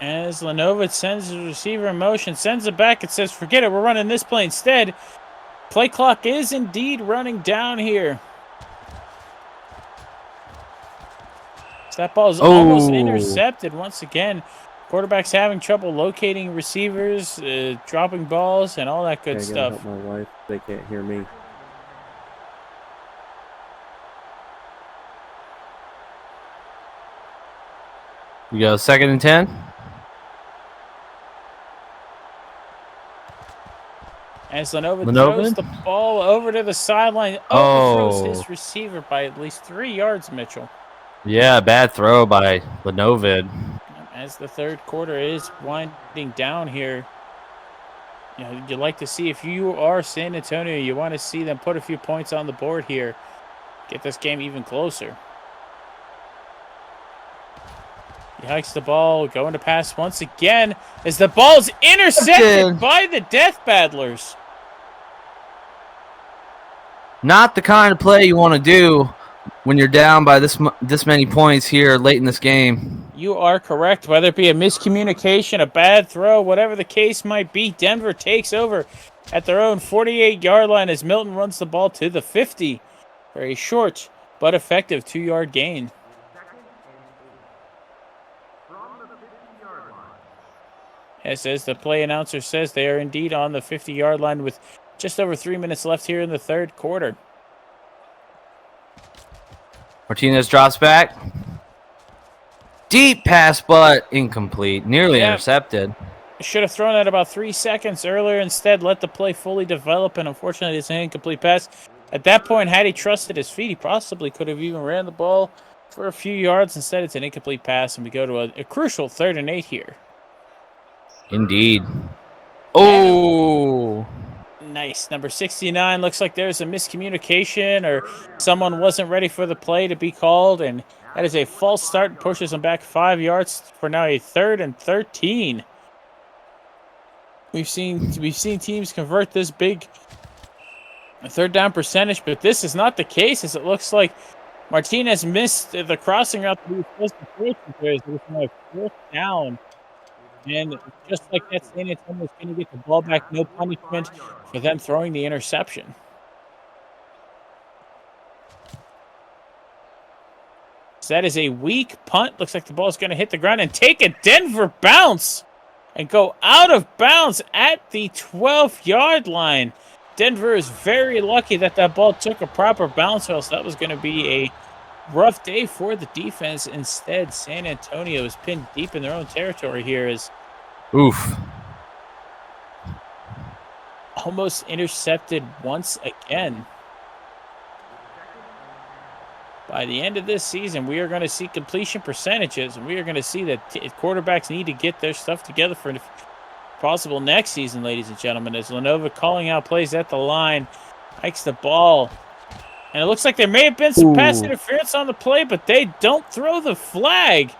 As Lenovo sends the receiver in motion, sends it back, it says, forget it, we're running this play instead. Play clock is indeed running down here. So that ball is almost intercepted once again. Quarterback's having trouble locating receivers, dropping balls, and all that good stuff. Help my wife. They can't hear me. We go second and 10. As Lenovo throws the ball over to the sideline, overthrows his receiver by at least 3 yards, Mitchell. Yeah, bad throw by Lenovid. As the third quarter is winding down here, you'd like to see, if you are San Antonio, you want to see them put a few points on the board here. Get this game even closer. He hikes the ball, going to pass once again as the ball's intercepted by the Death Battlers. Not the kind of play you want to do when you're down by this many points here late in this game. You are correct. Whether it be a miscommunication, a bad throw, whatever the case might be, Denver takes over at their own 48-yard line as Milton runs the ball to the 50 for a short but effective 2-yard gain. As the play announcer says, they are indeed on the 50-yard line with just over 3 minutes left here in the third quarter. Martinez drops back. Deep pass, but incomplete. Nearly intercepted. Should have thrown that about 3 seconds earlier. Instead, let the play fully develop, and unfortunately, it's an incomplete pass. At that point, had he trusted his feet, he possibly could have even ran the ball for a few yards. Instead, it's an incomplete pass, and we go to a crucial 3rd and 8 here. Indeed. Oh! Nice. Number 69, looks like there's a miscommunication or someone wasn't ready for the play to be called, and that is a false start and pushes them back 5 yards for now a 3rd and 13. We've seen teams convert this big 3rd down percentage, but this is not the case, as it looks like Martinez missed the crossing route that he was supposed to throw to. There's now a 4th down. And just like that, San Antonio is going to get the ball back. No punishment for them throwing the interception. So that is a weak punt. Looks like the ball is going to hit the ground and take a Denver bounce and go out of bounds at the 12-yard line. Denver is very lucky that ball took a proper bounce, or else that was going to be a rough day for the defense. Instead, San Antonio is pinned deep in their own territory here as oof. Almost intercepted once again. By the end of this season, we are going to see completion percentages, and we are going to see that quarterbacks need to get their stuff together for possible next season, ladies and gentlemen, as Lenova calling out plays at the line, hikes the ball. And it looks like there may have been some pass interference on the play, but they don't throw the flag.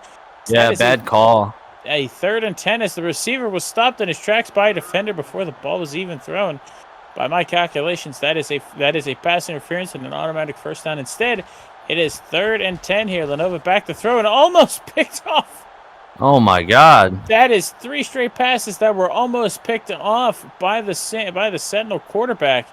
So yeah, bad call. A 3rd and 10 as the receiver was stopped in his tracks by a defender before the ball was even thrown. By my calculations, that is a pass interference and an automatic 1st down. Instead, it is 3rd and 10 here. Lenova back to throw and almost picked off. Oh my God! That is 3 straight passes that were almost picked off by the Sentinel quarterback.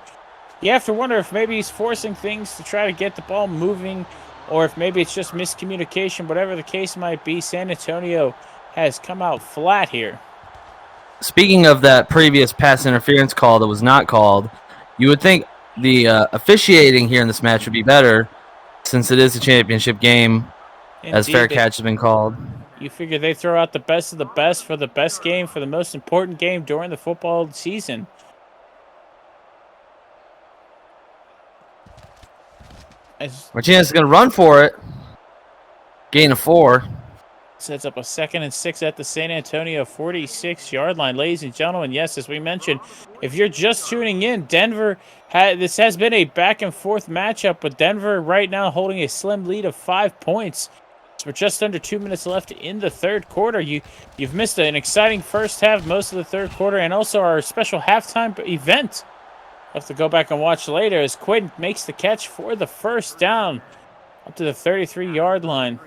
You have to wonder if maybe he's forcing things to try to get the ball moving, or if maybe it's just miscommunication. Whatever the case might be, San Antonio has come out flat here. Speaking of that previous pass interference call that was not called, you would think the officiating here in this match would be better, since it is a championship game, as fair catch has been called. You figure they throw out the best of the best for the best game, for the most important game during the football season. Martinez is going to run for it. Gain of 4. Sets up a 2nd and 6 at the San Antonio 46-yard line. Ladies and gentlemen, yes, as we mentioned, if you're just tuning in, this has been a back-and-forth matchup, with Denver right now holding a slim lead of 5 points. So we're just under 2 minutes left in the third quarter. You've missed an exciting first half, most of the third quarter, and also our special halftime event. You'll have to go back and watch later as Quinn makes the catch for the 1st down up to the 33-yard line.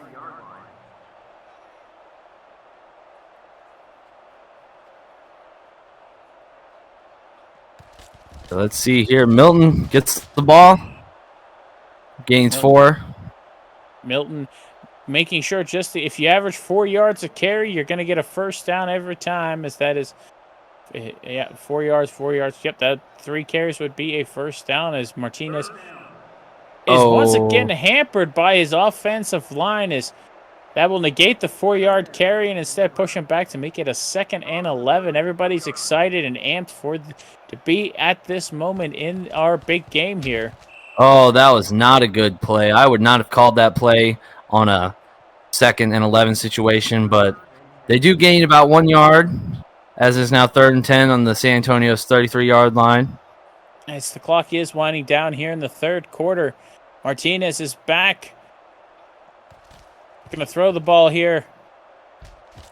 So let's see here. Milton gets the ball. Gains 4. Milton making sure if you average 4 yards a carry, you're going to get a 1st down every time, as that is, 4 yards, 4 yards. Yep, that 3 carries would be a 1st down, as Martinez is once again hampered by his offensive line. That will negate the 4-yard carry and instead push him back to make it a 2nd and 11. Everybody's excited and amped to be at this moment in our big game here. Oh, that was not a good play. I would not have called that play on a 2nd and 11 situation, but they do gain about 1 yard, as is now 3rd and 10 on the San Antonio's 33-yard line. As the clock is winding down here in the third quarter, Martinez is back. Going to throw the ball here.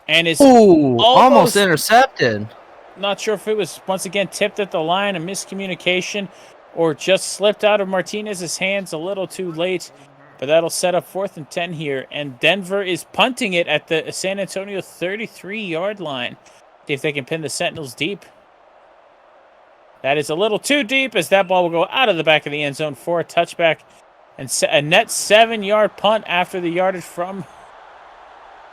And is almost intercepted. Not sure if it was, once again, tipped at the line, a miscommunication, or just slipped out of Martinez's hands a little too late. But that'll set up 4th and 10 here. And Denver is punting it at the San Antonio 33-yard line. See if they can pin the Sentinels deep. That is a little too deep, as that ball will go out of the back of the end zone for a touchback. And a net 7-yard punt after the yardage from...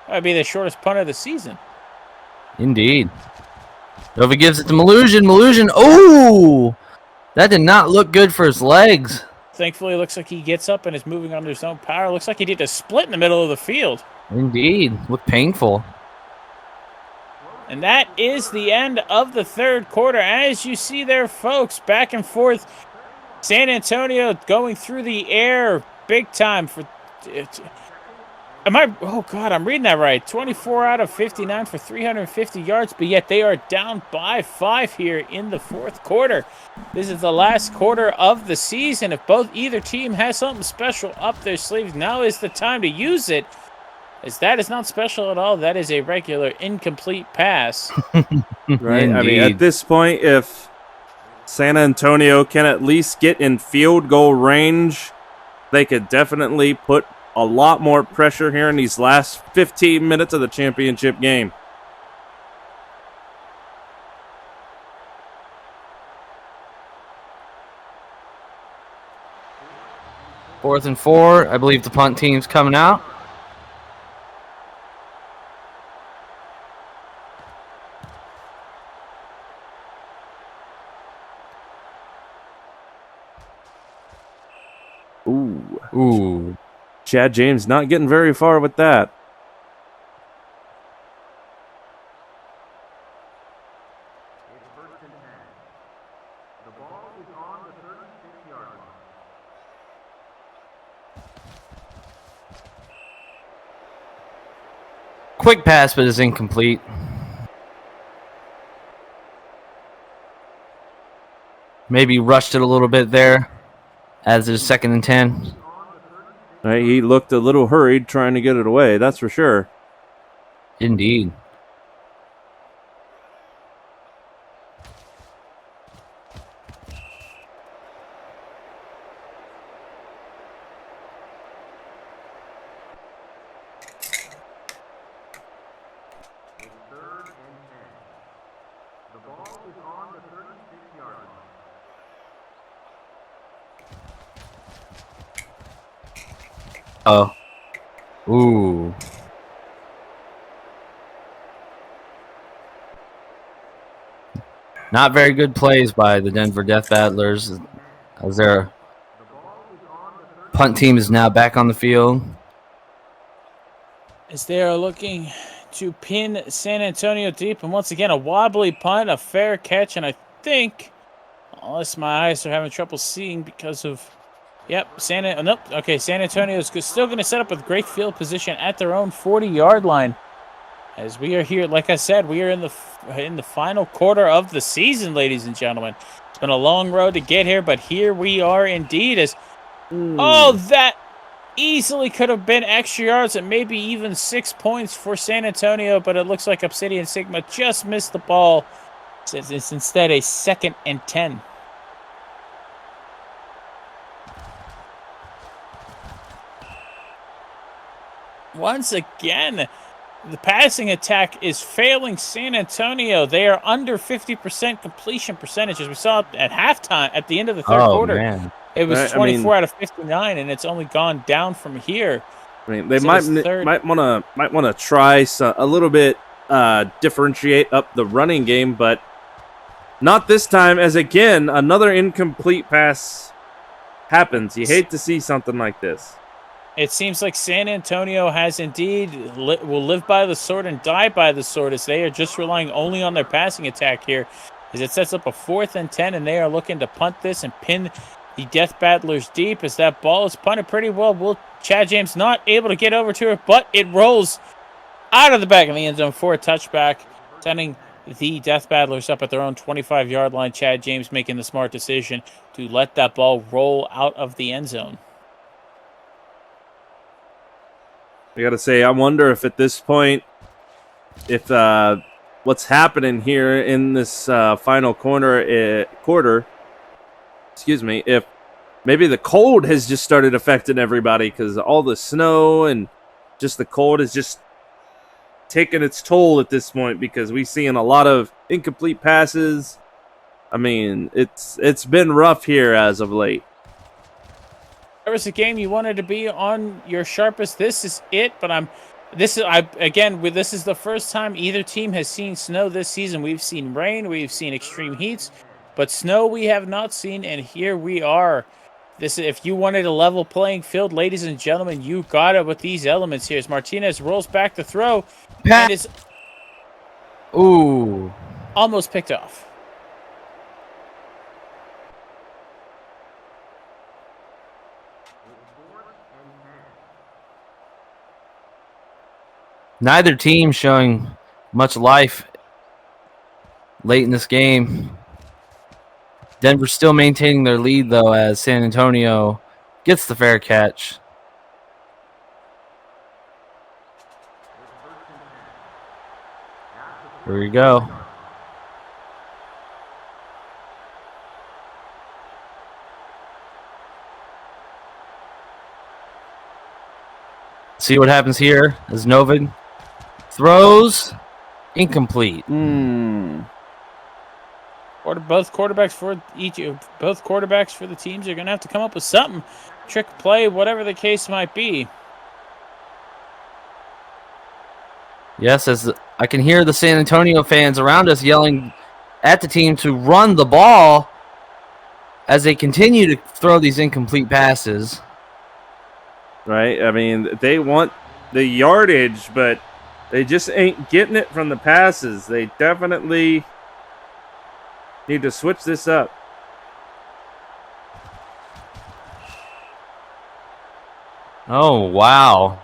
That would be the shortest punt of the season. Indeed. Nova gives it to Malusian. Malusian, oh! That did not look good for his legs. Thankfully, it looks like he gets up and is moving under his own power. Looks like he did a split in the middle of the field. Indeed. Looked painful. And that is the end of the third quarter. As you see there, folks, back and forth. San Antonio going through the air big time for... Oh, God, I'm reading that right. 24 out of 59 for 350 yards, but yet they are down by 5 here in the fourth quarter. This is the last quarter of the season. If either team has something special up their sleeves, now is the time to use it. As that is not special at all. That is a regular incomplete pass. Right? Indeed. I mean, at this point, if San Antonio can at least get in field goal range, they could definitely put a lot more pressure here in these last 15 minutes of the championship game. Fourth and 4. I believe the punt team's coming out. Ooh. Chad James not getting very far with that. Quick pass, but it's incomplete. Maybe rushed it a little bit there as it's 2nd and 10. Right, he looked a little hurried trying to get it away, that's for sure. Indeed. Oh. Ooh. Not very good plays by the Denver Death Battlers as their punt team is now back on the field. As they are looking to pin San Antonio deep. And once again, a wobbly punt, a fair catch. And I think, unless my eyes are having trouble seeing because of... Yep, San Antonio is still going to set up with great field position at their own 40-yard line. As we are here, like I said, we are in the final quarter of the season, ladies and gentlemen. It's been a long road to get here, but here we are indeed. Oh, that easily could have been extra yards and maybe even 6 points for San Antonio, but it looks like Obsidian Sigma just missed the ball. It's instead a 2nd and 10. Once again, the passing attack is failing San Antonio. They are under 50% completion percentages. We saw it at halftime, at the end of the third quarter. Man. It was 24 out of 59, and it's only gone down from here. I mean, they might want to try a little bit differentiate up the running game, but not this time. As again, another incomplete pass happens. You hate to see something like this. It seems like San Antonio has indeed will live by the sword and die by the sword, as they are just relying only on their passing attack here, as it sets up a 4th and 10, and they are looking to punt this and pin the Death Battlers deep, as that ball is punted pretty well. Chad James not able to get over to it, but it rolls out of the back of the end zone for a touchback, sending the Death Battlers up at their own 25-yard line. Chad James making the smart decision to let that ball roll out of the end zone. I gotta say, I wonder if at this point, if what's happening here in this final quarter, if maybe the cold has just started affecting everybody, because all the snow and just the cold is just taking its toll at this point, because we've seen a lot of incomplete passes. I mean, it's been rough here as of late. There was a game you wanted to be on your sharpest. This is it, but This is this is the first time either team has seen snow this season. We've seen rain, we've seen extreme heats, but snow we have not seen, and here we are. If you wanted a level playing field, ladies and gentlemen, you got it with these elements here. As Martinez rolls back to throw, and is almost picked off. Neither team showing much life late in this game. Denver still maintaining their lead, though, as San Antonio gets the fair catch. Here we go. See what happens here as Novid throws incomplete. Both quarterbacks for the teams are going to have to come up with something, trick play, whatever the case might be. Yes, as I can hear the San Antonio fans around us yelling at the team to run the ball as they continue to throw these incomplete passes. Right? I mean, they want the yardage, but they just ain't getting it from the passes. They definitely need to switch this up. Oh, wow.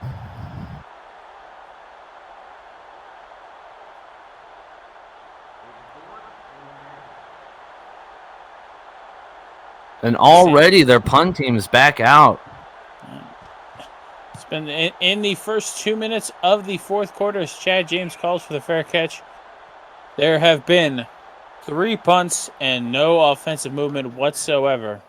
And already their punt team is back out. It's been in the first 2 minutes of the fourth quarter as Chad James calls for the fair catch. There have been 3 punts and no offensive movement whatsoever.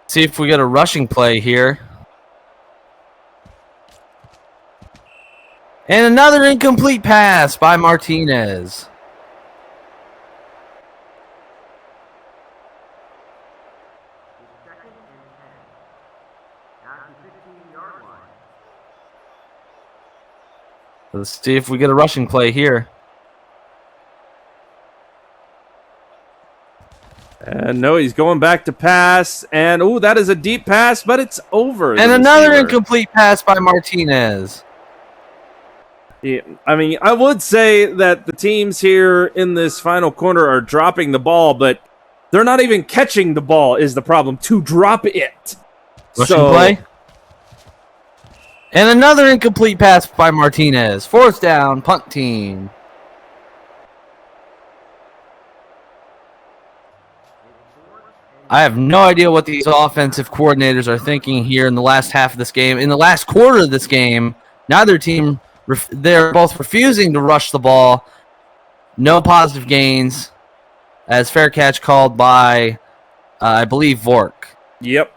See if we get a rushing play here. And another incomplete pass by Martinez. Let's see if we get a rushing play here. And no, he's going back to pass. And, that is a deep pass, but it's over. And another incomplete pass by Martinez. Yeah, I mean, I would say that the teams here in this final corner are dropping the ball, but they're not even catching the ball is the problem, to drop it. Rushing play. And another incomplete pass by Martinez. 4th down, punt team. I have no idea what these offensive coordinators are thinking here in the last half of this game. In the last quarter of this game, neither team, they're both refusing to rush the ball. No positive gains, as fair catch called by, I believe, Vork. Yep.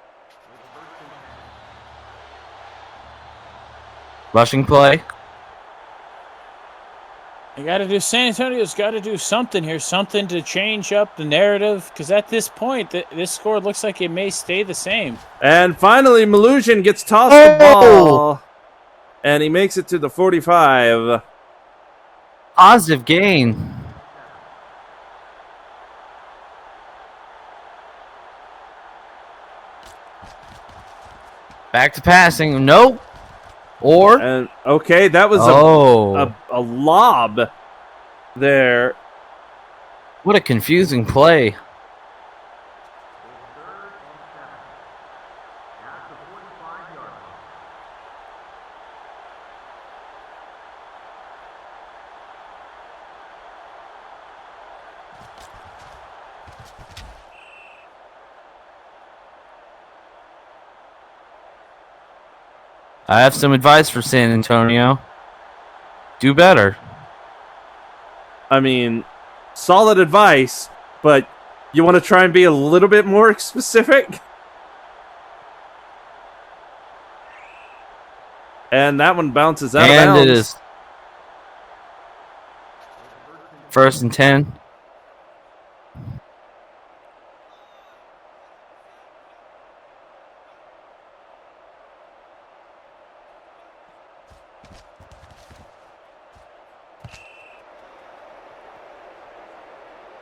Rushing play. San Antonio's got to do something here, something to change up the narrative, because at this point, this score looks like it may stay the same. And finally, Malusian gets tossed the ball, and he makes it to the 45. Positive gain. Back to passing. Nope. And okay, that was a lob there. What a confusing play. I have some advice for San Antonio. Do better. I mean, solid advice, but you want to try and be a little bit more specific? And that one bounces out of bounds. And it is 1st and 10.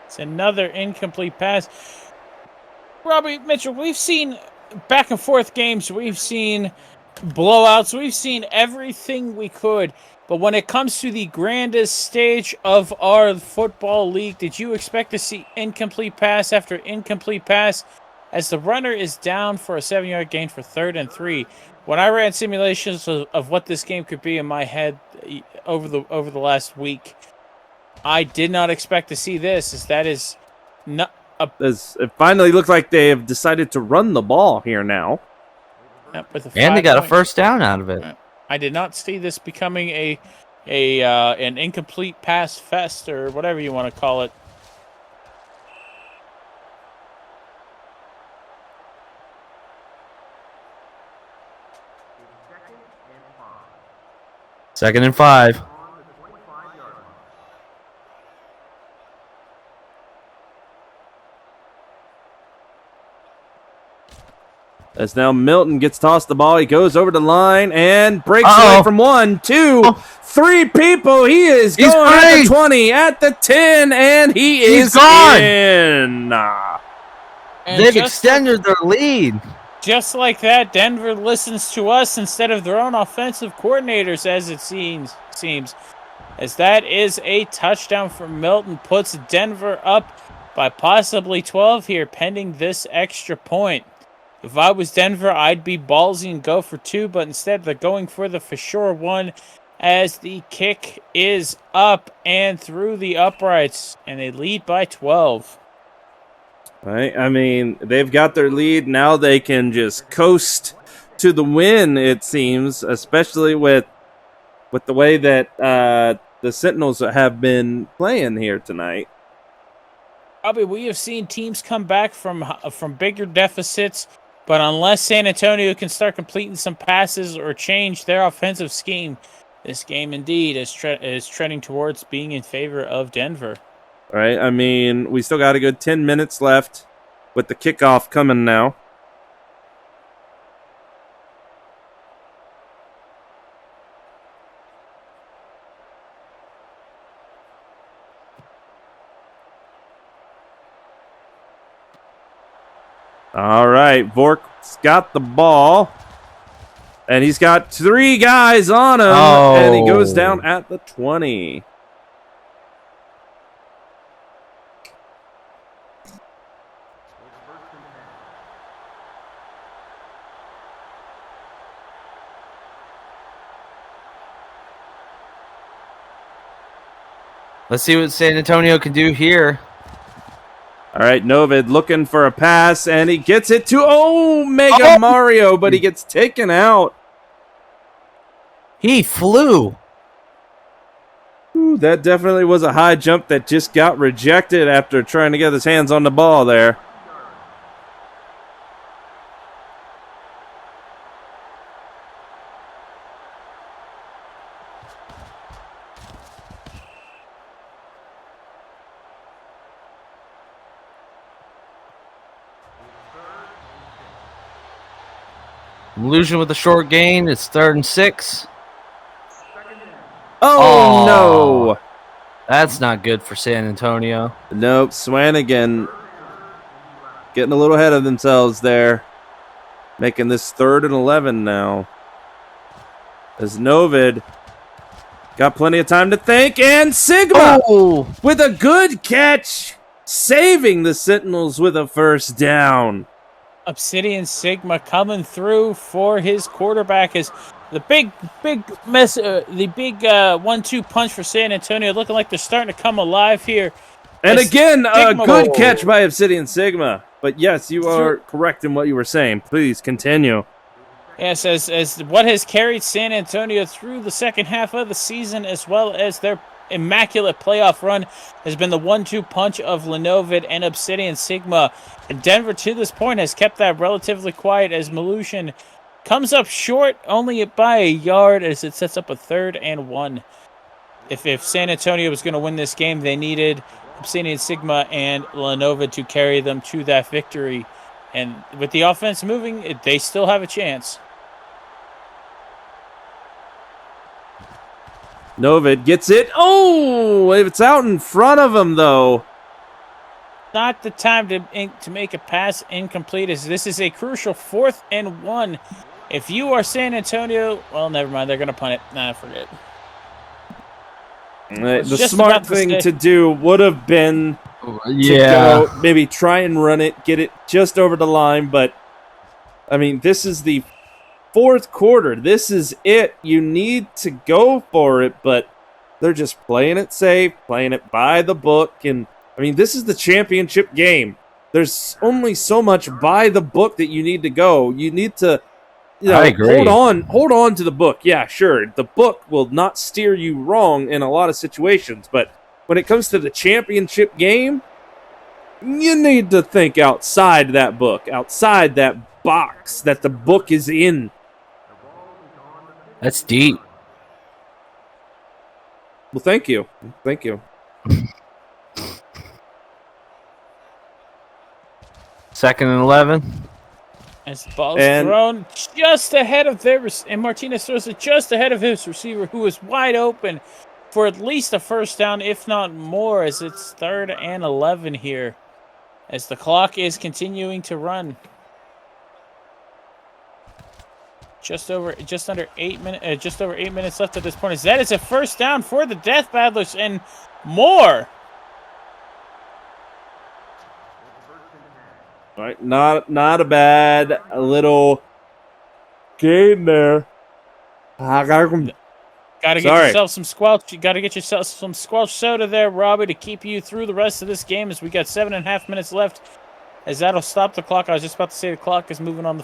It's another incomplete pass. Robbie Mitchell, we've seen back and forth games. We've seen blowouts. We've seen everything we could. But when it comes to the grandest stage of our football league, did you expect to see incomplete pass after incomplete pass as the runner is down for a 7-yard gain for 3rd and 3? When I ran simulations of what this game could be in my head over the last week, I did not expect to see this. As that is not It finally looks like they have decided to run the ball here now. And they got a first down out of it. I did not see this becoming an incomplete pass fest or whatever you want to call it. Second and 5. As now Milton gets tossed the ball. He goes over the line and breaks away from 1, 2, 3 people. He is going at the 20, at the 10, and he's gone. In. They've extended their lead. Just like that, Denver listens to us instead of their own offensive coordinators, as it seems. As that is a touchdown for Milton, puts Denver up by possibly 12 here, pending this extra point. If I was Denver, I'd be ballsy and go for 2, but instead they're going for the for sure 1 as the kick is up and through the uprights, and they lead by 12. Right? I mean, they've got their lead. Now they can just coast to the win, it seems, especially with the way that the Sentinels have been playing here tonight. Probably we have seen teams come back from bigger deficits, but unless San Antonio can start completing some passes or change their offensive scheme, this game indeed is trending towards being in favor of Denver. All right, I mean, we still got a good 10 minutes left with the kickoff coming now. All right, Vork's got the ball, and he's got 3 guys on him, and he goes down at the 20. Let's see what San Antonio can do here. All right, Novid looking for a pass, and he gets it to Mega Mario, but he gets taken out. He flew. Ooh, that definitely was a high jump that just got rejected after trying to get his hands on the ball there. Illusion with a short gain. It's 3rd and 6. Oh, no. That's not good for San Antonio. Nope, Swanigan getting a little ahead of themselves there. Making this 3rd and 11 now. As Novid got plenty of time to think, and Sigma with a good catch, saving the Sentinels with a first down. Obsidian Sigma coming through for his quarterback as the big 1-2 punch for San Antonio, looking like they're starting to come alive here. And again, a good catch by Obsidian Sigma. But yes, you are correct in what you were saying. Please continue. Yes, as what has carried San Antonio through the second half of the season, as well as their immaculate playoff run, has been the 1-2 punch of Lenovid and Obsidian Sigma. And Denver, to this point, has kept that relatively quiet as Malushin comes up short only by a yard as it sets up a 3rd and 1. If San Antonio was going to win this game, they needed Obsidian Sigma and Lenovid to carry them to that victory. And with the offense moving, they still have a chance. Novid gets it. Oh, it's out in front of him, though. not the time to make a pass incomplete, as this is a crucial 4th and 1. If you are San Antonio, well, never mind. They're going to punt it. Nah, forget. The smart thing to do would have been to go maybe try and run it, get it just over the line. But, I mean, this is the 4th quarter. This is it. You need to go for it, but they're just playing it safe, playing it by the book. And, I mean, this is the championship game. There's only so much by the book that you need to go. You need to... I agree. Hold on to the book. Yeah, sure. The book will not steer you wrong in a lot of situations, but when it comes to the championship game, you need to think outside that book, outside that box that the book is in. That's deep. Well, thank you. Thank you. 2nd and 11. As the ball is thrown just ahead of and Martinez throws it just ahead of his receiver, who is wide open for at least a first down, if not more, as it's 3rd and 11 here, as the clock is continuing to run. Just over 8 minutes left at this point. As that is a first down for the Death Battlers and more. All right, not a bad little gain there. Gotta get yourself some squelch. You gotta get yourself some squelch soda there, Robbie, to keep you through the rest of this game, as we got 7.5 minutes left. As that'll stop the clock. I was just about to say the clock is moving on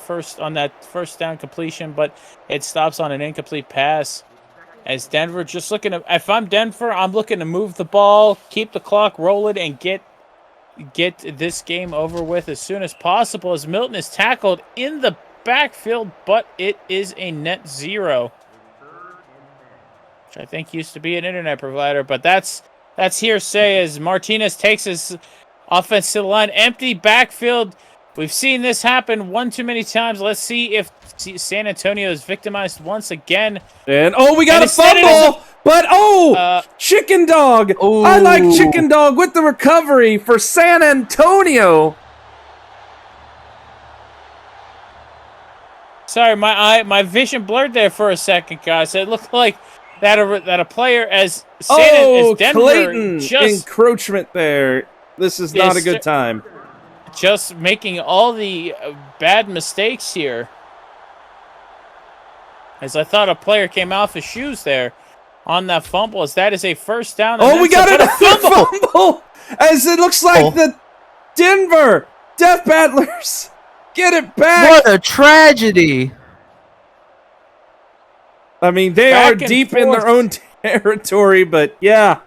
that first down completion, but it stops on an incomplete pass. As Denver just looking to, if I'm Denver, I'm looking to move the ball, keep the clock rolling, and get this game over with as soon as possible, as Milton is tackled in the backfield, but it is a net 0. Which I think used to be an internet provider, but that's hearsay, as Martinez takes his offense to the line. Empty backfield. We've seen this happen one too many times. Let's see if San Antonio is victimized once again. And, we got a fumble! But, Chicken Dog! Ooh. I like Chicken Dog with the recovery for San Antonio! Sorry, my vision blurred there for a second, guys. It looked like that a player as Denver Clayton encroachment there. This is not a good time. Just making all the bad mistakes here. As I thought a player came off his shoes there on that fumble, as that is a first down. We got another fumble! As it looks like the Denver Death Battlers get it back. What a tragedy. I mean, they are deep in their own territory, but yeah.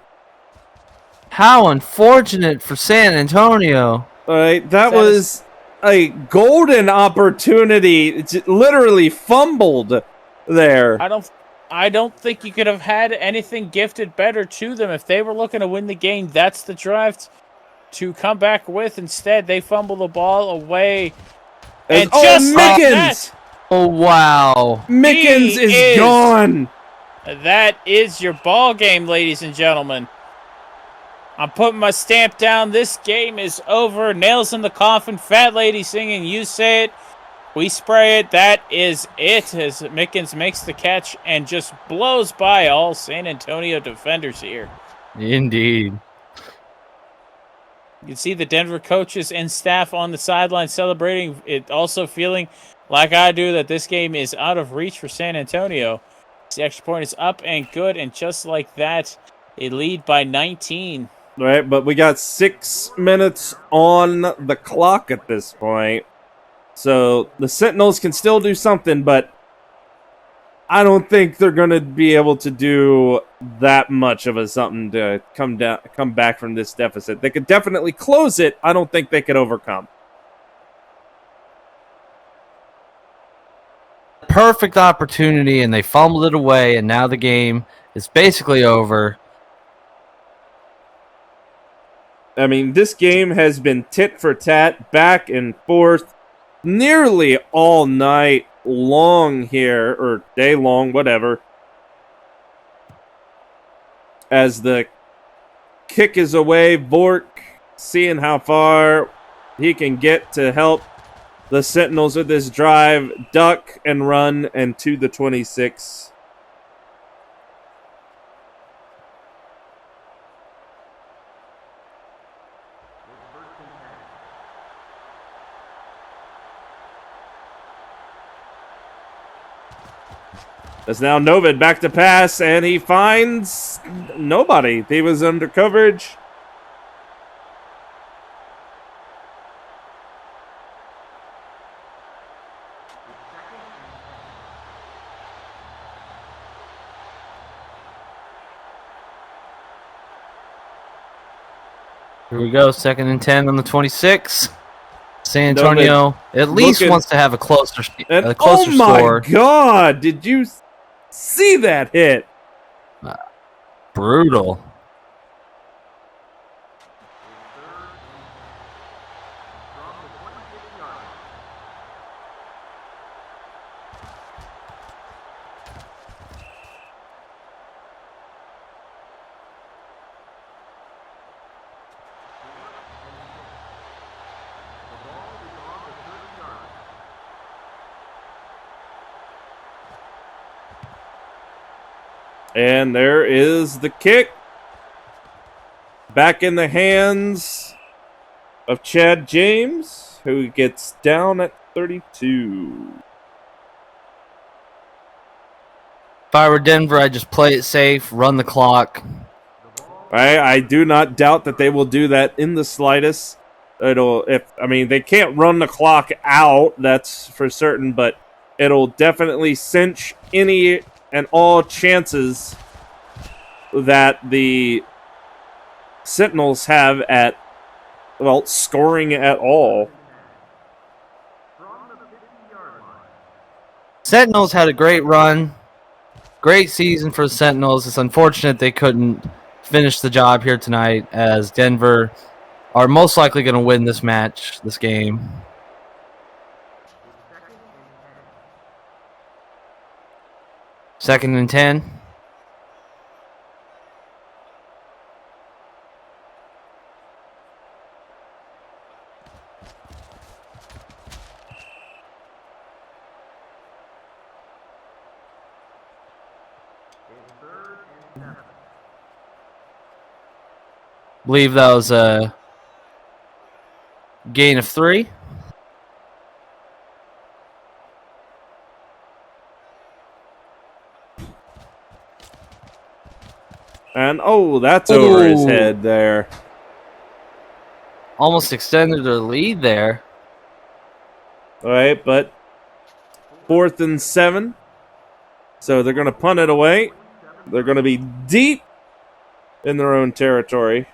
How unfortunate for San Antonio. All right, that was a golden opportunity. It's literally fumbled there. I don't think you could have had anything gifted better to them if they were looking to win the game. That's the drive to come back with. Instead, they fumble the ball away. And just like that, oh wow, Mickens is gone. That is your ball game, ladies and gentlemen. I'm putting my stamp down. This game is over. Nails in the coffin. Fat lady singing. You say it. We spray it. That is it. As Mickens makes the catch and just blows by all San Antonio defenders here. Indeed. You can see the Denver coaches and staff on the sideline celebrating. It also feeling like I do that this game is out of reach for San Antonio. The extra point is up and good. And just like that, they lead by 19. Right, but we got 6 minutes on the clock at this point. So the Sentinels can still do something, but I don't think they're going to be able to do that much of a something to come back from this deficit. They could definitely close it. I don't think they could overcome. Perfect opportunity, and they fumbled it away, and now the game is basically over. I mean, this game has been tit for tat, back and forth, nearly all night long here, or day long, whatever. As the kick is away, Vork seeing how far he can get to help the Sentinels with this drive, duck and run, and to the 26. As now Novid back to pass, and he finds nobody. He was under coverage. Here we go, 2nd and 10 on the 26. San Antonio at least wants to have a closer score. Oh my God! Did you see that hit? Brutal. And there is the kick. Back in the hands of Chad James, who gets down at 32. If I were Denver, I'd just play it safe, run the clock. I do not doubt that they will do that in the slightest. They can't run the clock out, that's for certain, but it'll definitely cinch any and all chances that the Sentinels have at, scoring at all. Sentinels had a great run. Great season for the Sentinels. It's unfortunate they couldn't finish the job here tonight, as Denver are most likely going to win this match, this game. Second and 10. Believe that was a gain of 3. And, that's over his head there. Almost extended their lead there. All right, but 4th and 7. So they're going to punt it away. They're going to be deep in their own territory.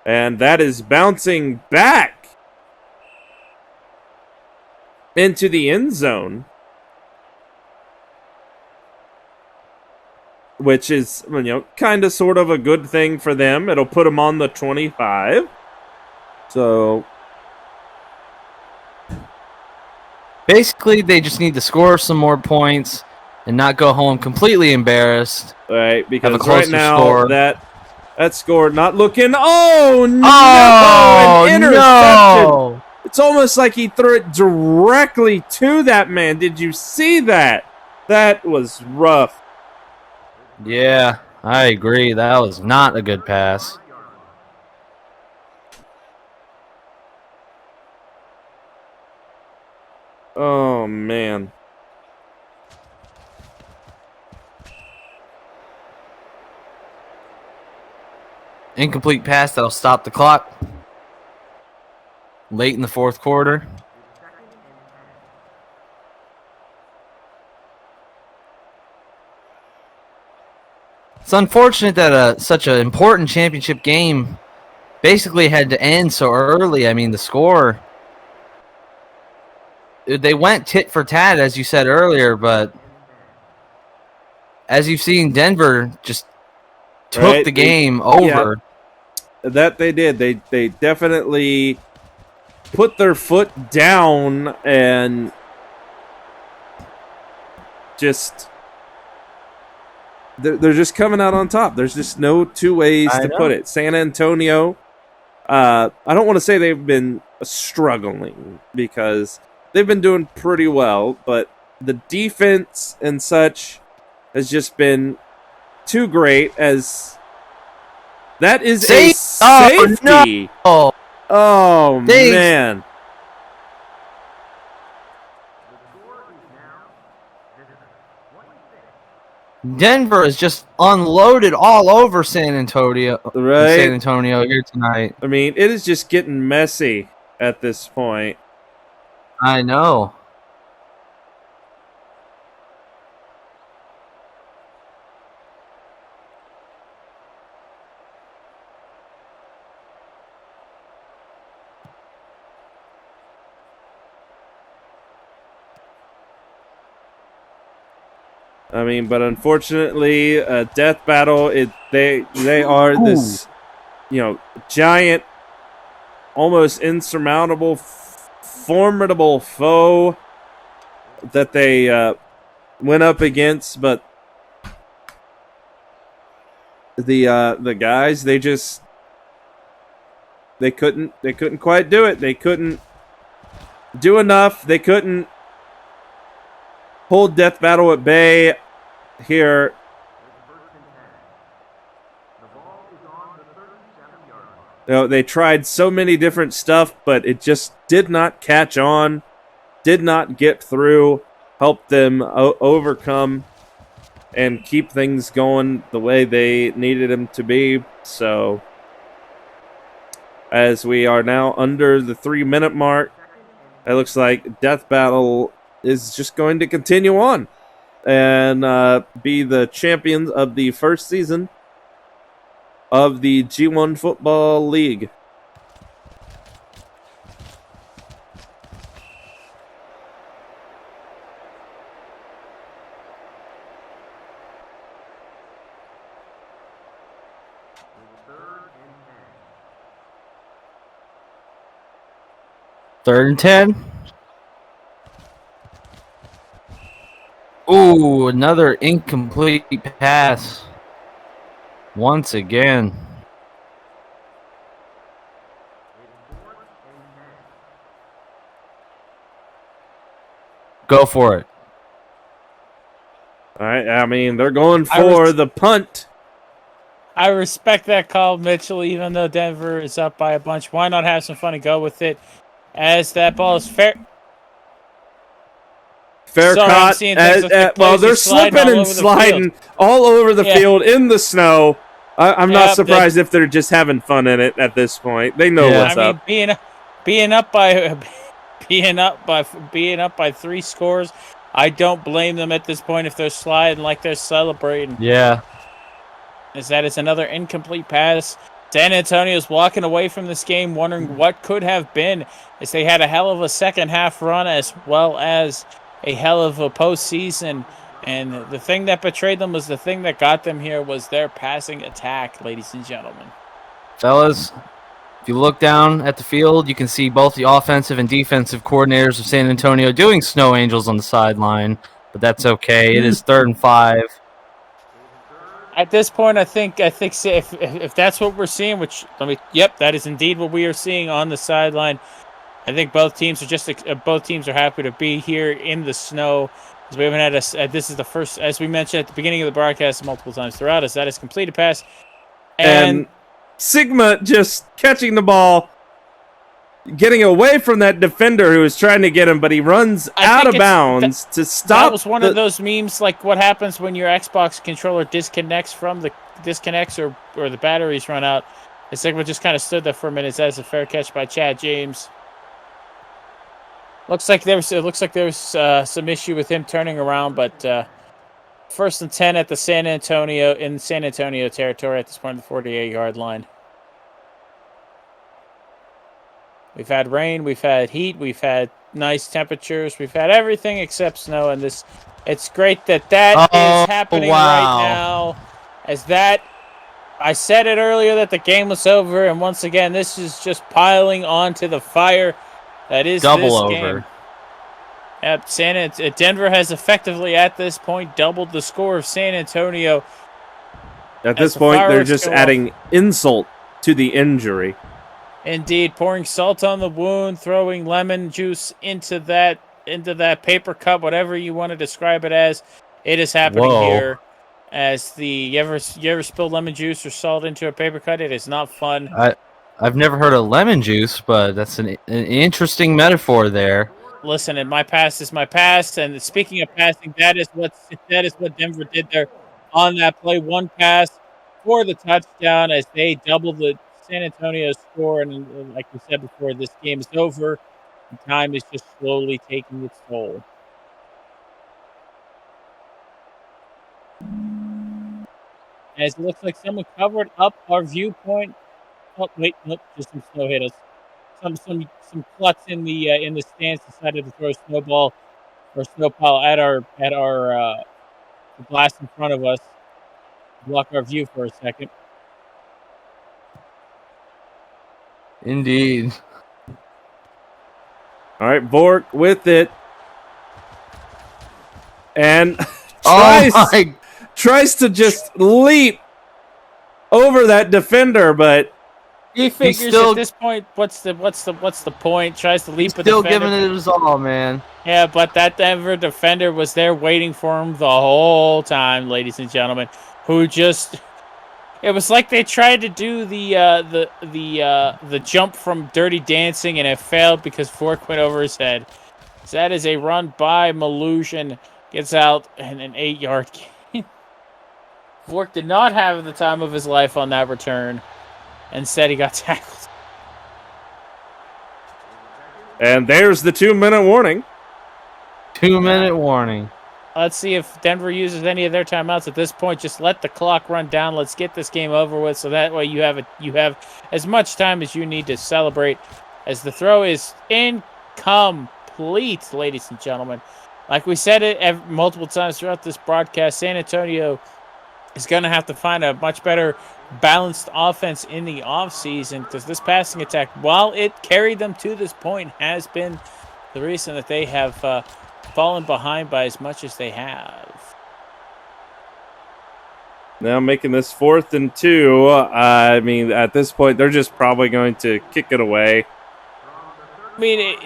And that is bouncing back into the end zone, which is, kind of sort of a good thing for them. It'll put them on the 25. So basically, they just need to score some more points and not go home completely embarrassed. Right, because right now score. that score not looking. Oh no! Oh, an interception. no! It's almost like he threw it directly to that man. Did you see that? That was rough. Yeah, I agree. That was not a good pass. Oh, man. Incomplete pass that'll stop the clock. Late in the 4th quarter. It's unfortunate that such an important championship game basically had to end so early. I mean, the score, they went tit for tat, as you said earlier, but as you've seen, Denver just took the game over. Yeah, that they did. They definitely put their foot down and just they're just coming out on top. There's just no two ways to put it. San Antonio, I don't want to say they've been struggling because they've been doing pretty well, but the defense and such has just been too great. As that is a safety. Oh man. Denver is just unloaded all over San Antonio. Right. San Antonio here tonight. I mean, it is just getting messy at this point. I know. I mean, but unfortunately, Death Battle, they are this, giant, almost insurmountable, formidable foe that they went up against. But the guys, they couldn't quite do it. They couldn't do enough. They couldn't hold Death Battle at bay here. They tried so many different stuff, but it just did not catch on, did not get through, help them overcome and keep things going the way they needed them to be. So, as we are now under the 3-minute mark, it looks like Death Battle is just going to continue on and be the champions of the first season of the G1 Football League. Third and 10. Ooh, another incomplete pass. Once again. Go for it. All right, I mean, they're going for the punt. I respect that call, Mitchell, even though Denver is up by a bunch. Why not have some fun and go with it? As that ball is fair. Fair caught. Well, they're slipping and sliding all over the field in the snow. I'm not surprised if they're just having fun in it at this point. They know what's up. Being up by 3 scores, I don't blame them at this point if they're sliding like they're celebrating. Yeah. As that is another incomplete pass. San Antonio's walking away from this game wondering what could have been, as they had a hell of a second half run as well as a hell of a postseason. And the thing that betrayed them was the thing that got them here was their passing attack, ladies and gentlemen. Fellas, if you look down at the field, you can see both the offensive and defensive coordinators of San Antonio doing snow angels on the sideline, but that's okay. It is 3rd and 5. At this point, I think if that's what we're seeing, that is indeed what we are seeing on the sideline. I think both teams are happy to be here in the snow. As we haven't had this is the first, as we mentioned at the beginning of the broadcast multiple times throughout, as that is completed pass, and Sigma just catching the ball, getting away from that defender who was trying to get him, but he runs out of bounds to stop. That was one of those memes, like what happens when your Xbox controller disconnects or the batteries run out. And Sigma just kind of stood there for a minute. That's a fair catch by Chad James. Looks like there was some issue with him turning around, but 1st and 10 at the San Antonio territory at this point, the 48-yard line. We've had rain, we've had heat, we've had nice temperatures, we've had everything except snow, and it's great that is happening right now. I said it earlier that the game was over, and once again, this is just piling onto the fire that is double this over. Game. Denver has effectively at this point doubled the score of San Antonio At As this the point, they're fireworks just go adding insult to the injury. Indeed, pouring salt on the wound, throwing lemon juice into that paper cup, whatever you want to describe it as. It is happening here. As you ever spill lemon juice or salt into a paper cut? It is not fun. I've never heard of lemon juice, but that's an interesting metaphor there. Listen, and my past is my past. And speaking of passing, that is what Denver did there on that play. One pass for the touchdown as they double the San Antonio score. And like we said before, this game is over. And time is just slowly taking its toll. As it looks like someone covered up our viewpoint. Oh wait, nope, just some snow hit us. Some klutz in the stands decided to throw a snowball or snowpile at our the glass in front of us, block our view for a second. Indeed. All right, Bork with it. And tries to just leap over that defender, but he figures at this point, what's the point? Tries to leap a defender. Still giving it his all, man. Yeah, but that Denver defender was there waiting for him the whole time, ladies and gentlemen. Who just it was like they tried to do the jump from Dirty Dancing and it failed because Fork went over his head. So that is a run by Malusian. Gets out and an 8-yard gain. Fork did not have the time of his life on that return. Instead, he got tackled. And there's the 2-minute warning. 2-minute warning. Let's see if Denver uses any of their timeouts at this point. Just let the clock run down. Let's get this game over with, so that way you have as much time as you need to celebrate. As the throw is incomplete, ladies and gentlemen. Like we said it multiple times throughout this broadcast, San Antonio is going to have to find a much better balanced offense in the offseason because this passing attack, while it carried them to this point, has been the reason that they have fallen behind by as much as they have. Now making this 4th and 2. I mean, at this point, they're just probably going to kick it away. I mean,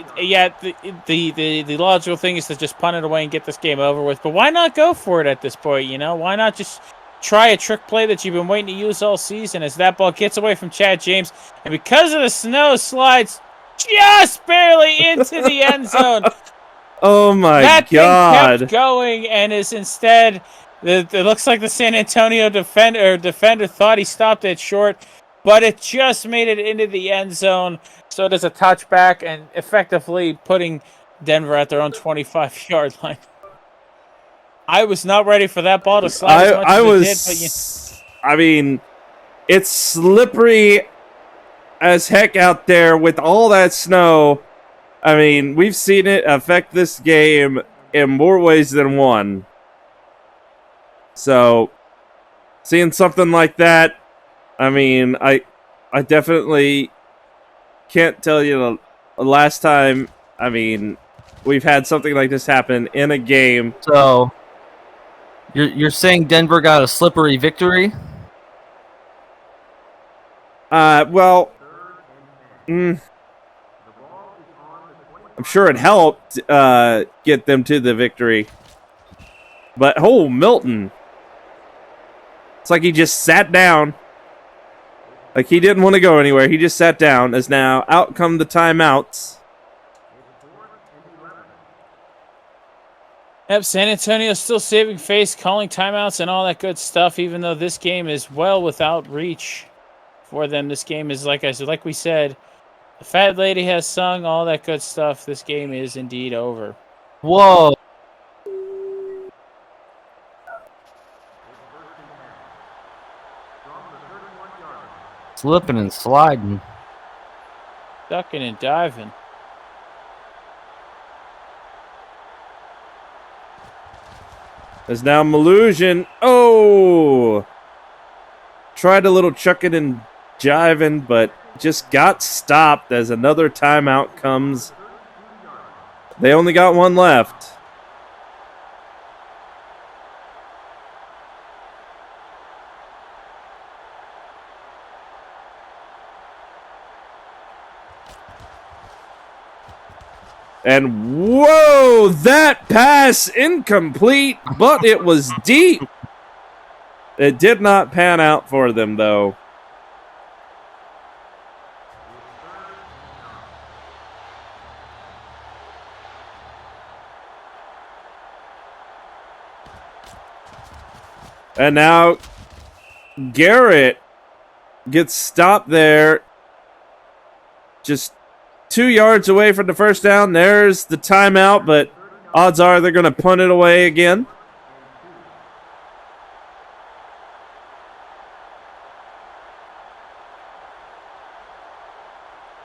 the logical thing is to just punt it away and get this game over with. But why not go for it at this point, you know? Why not just try a trick play that you've been waiting to use all season as that ball gets away from Chad James. And because of the snow, slides just barely into the end zone. Oh, my God. That thing kept going and is instead... It looks like the San Antonio defender thought he stopped it short, but it just made it into the end zone. So it is a touchback and effectively putting Denver at their own 25-yard line. I was not ready for that ball to slide as much as it did. I mean, it's slippery as heck out there with all that snow. I mean, we've seen it affect this game in more ways than one. So, seeing something like that, I mean, I definitely can't tell you the last time, I mean, we've had something like this happen in a game. So, you're saying Denver got a slippery victory? Well, I'm sure it helped get them to the victory. But, Milton. It's like he just sat down. Like he didn't want to go anywhere. He just sat down. As now out come the timeouts. Yep, San Antonio still saving face, calling timeouts and all that good stuff, even though this game is well without reach for them. This game is, like we said, the fat lady has sung, all that good stuff. This game is indeed over. Whoa. Slipping and sliding. Ducking and diving. As now Malusian. Oh! Tried a little chucking and jiving, but just got stopped as another timeout comes. They only got one left. And whoa, that pass incomplete, but it was deep. It did not pan out for them, though. And now Garrett gets stopped there. Just 2 yards away from the first down. There's the timeout, but odds are they're going to punt it away again.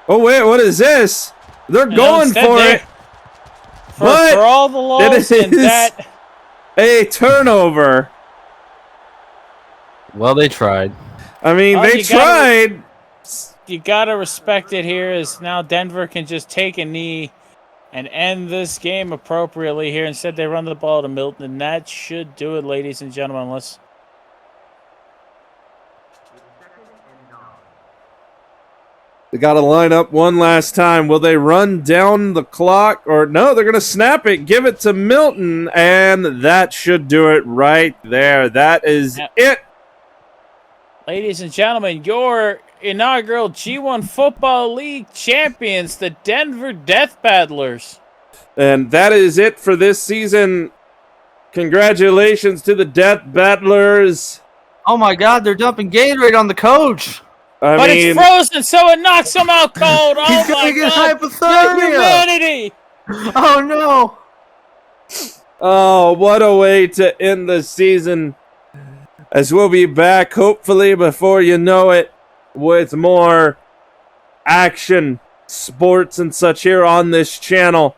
Oh, wait, what is this? They're going for it. For all the laws and that. A turnover. Well, they tried. I mean, they tried. You got to respect it here as now Denver can just take a knee and end this game appropriately here. Instead, they run the ball to Milton, and that should do it, ladies and gentlemen. They got to line up one last time. Will they run down the clock? Or no, they're going to snap it, give it to Milton, and that should do it right there. That is it. Ladies and gentlemen, your inaugural G1 Football League champions, the Denver Death Battlers. And that is it for this season. Congratulations to the Death Battlers. Oh my God, they're dumping Gatorade on the coach. But it's frozen, so it knocks him out cold. Oh He's gonna get hypothermia. Humanity. Oh no. Oh, what a way to end the season. As we'll be back, hopefully, before you know it, with more action, sports, and such here on this channel.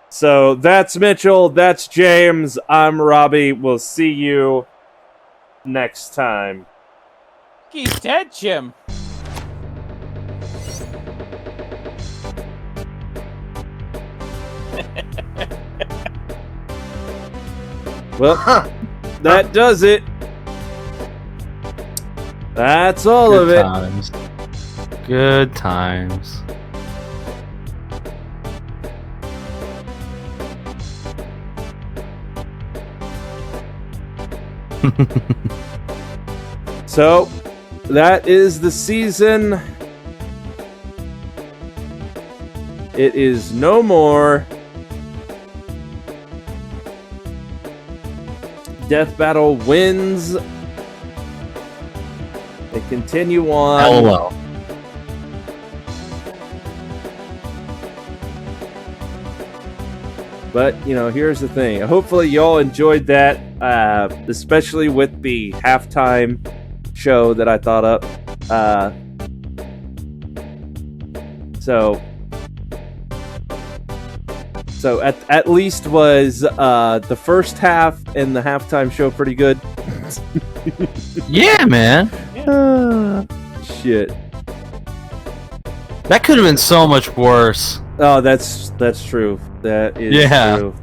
So that's Mitchell, that's James, I'm Robbie. We'll see you next time. He's dead, Jim. Well, that does it. That's all of it. Times. Good times. So, that is the season. It is no more. Death Battle wins. They continue on. LOL. But, you know, here's the thing. Hopefully y'all enjoyed that, especially with the halftime show that I thought up. So at least was the first half and the halftime show pretty good. Yeah, man. Shit. That could have been so much worse. Oh, that's true. That is true.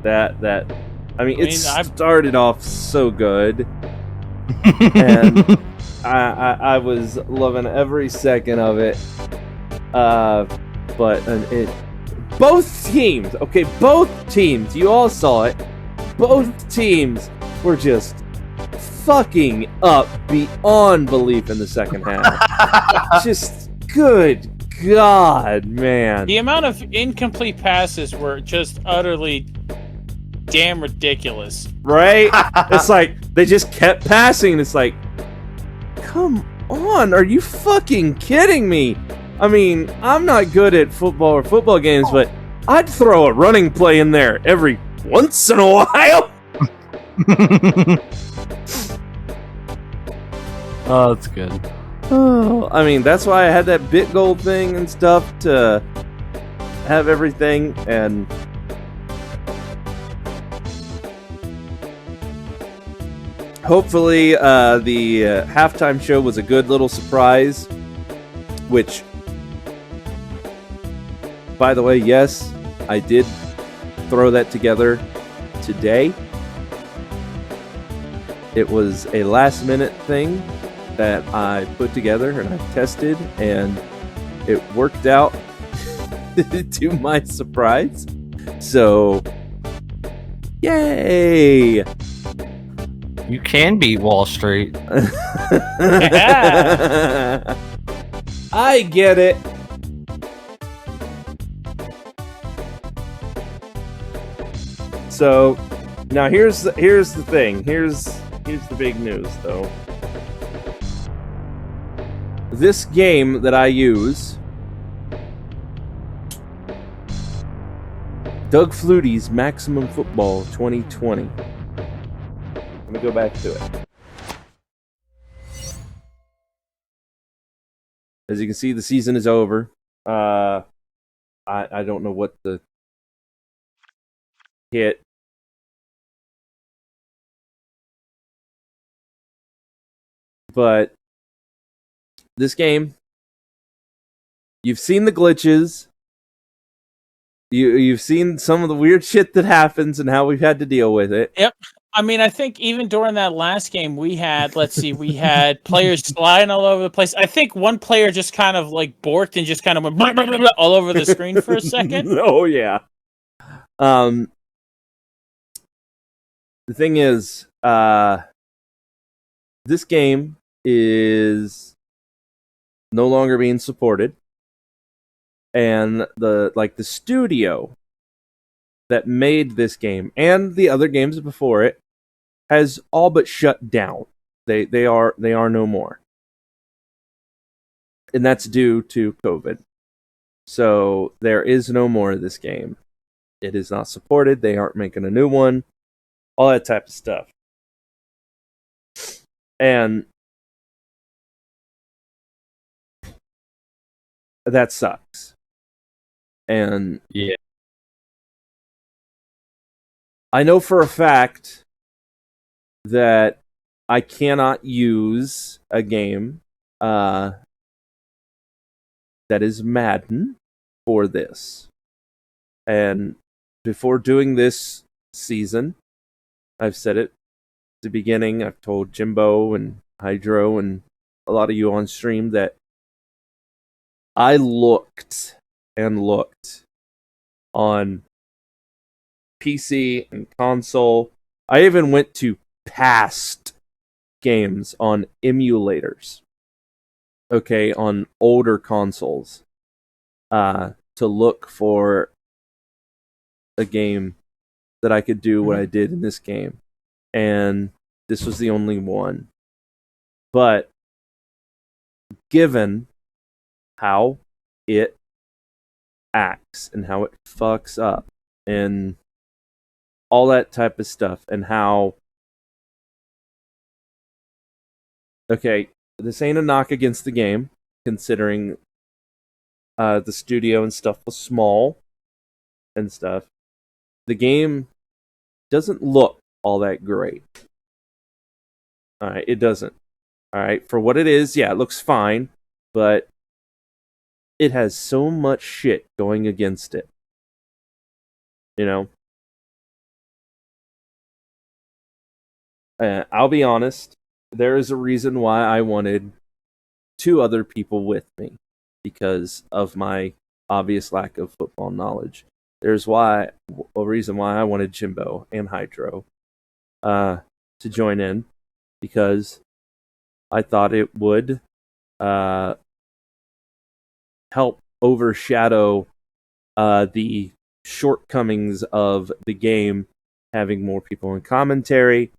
I mean, it started off so good, and I was loving every second of it. But both teams, you all saw it. Both teams were just fucking up beyond belief in the second half. Just good God, man. The amount of incomplete passes were just utterly damn ridiculous. Right? It's like they just kept passing. It's like, come on, are you fucking kidding me? I mean, I'm not good at football or football games, but I'd throw a running play in there every once in a while. Oh, that's good. Oh, I mean, that's why I had that bit gold thing and stuff to have everything, and hopefully the halftime show was a good little surprise, which, by the way, yes, I did throw that together today. It was a last minute thing that I put together and I tested, and it worked out to my surprise. So, yay! You can beat Wall Street. I get it. So, now here's the thing. Here's the big news, though. This game that I use, Doug Flutie's Maximum Football 2020. Let me go back to it. As you can see, the season is over. I don't know what the hit. But this game, you've seen the glitches. You've seen some of the weird shit that happens and how we've had to deal with it. Yep. I mean, I think even during that last game, we had players sliding all over the place. I think one player just kind of like borked and just kind of went blah, blah, blah, blah, all over the screen for a second. Oh, yeah. The thing is, this game is no longer being supported. And the studio that made this game and the other games before it has all but shut down. They are no more. And that's due to COVID. So there is no more of this game. It is not supported. They aren't making a new one. All that type of stuff. And that sucks. And yeah, I know for a fact that I cannot use a game that is Madden for this. And before doing this season, I've said it at the beginning, I've told Jimbo and Hydro and a lot of you on stream that I looked and looked on PC and console. I even went to past games on emulators. Okay, on older consoles. To look for a game that I could do what I did in this game. And this was the only one. But given how it acts and how it fucks up and all that type of stuff and how, okay, this ain't a knock against the game, considering the studio and stuff was small and stuff. The game doesn't look all that great. Alright, it doesn't. Alright, for what it is, yeah, it looks fine, but it has so much shit going against it. You know? I'll be honest, there is a reason why I wanted 2 other people with me, because of my obvious lack of football knowledge. There's a reason why I wanted Jimbo and Hydro to join in, because I thought it would help overshadow the shortcomings of the game, having more people in commentary.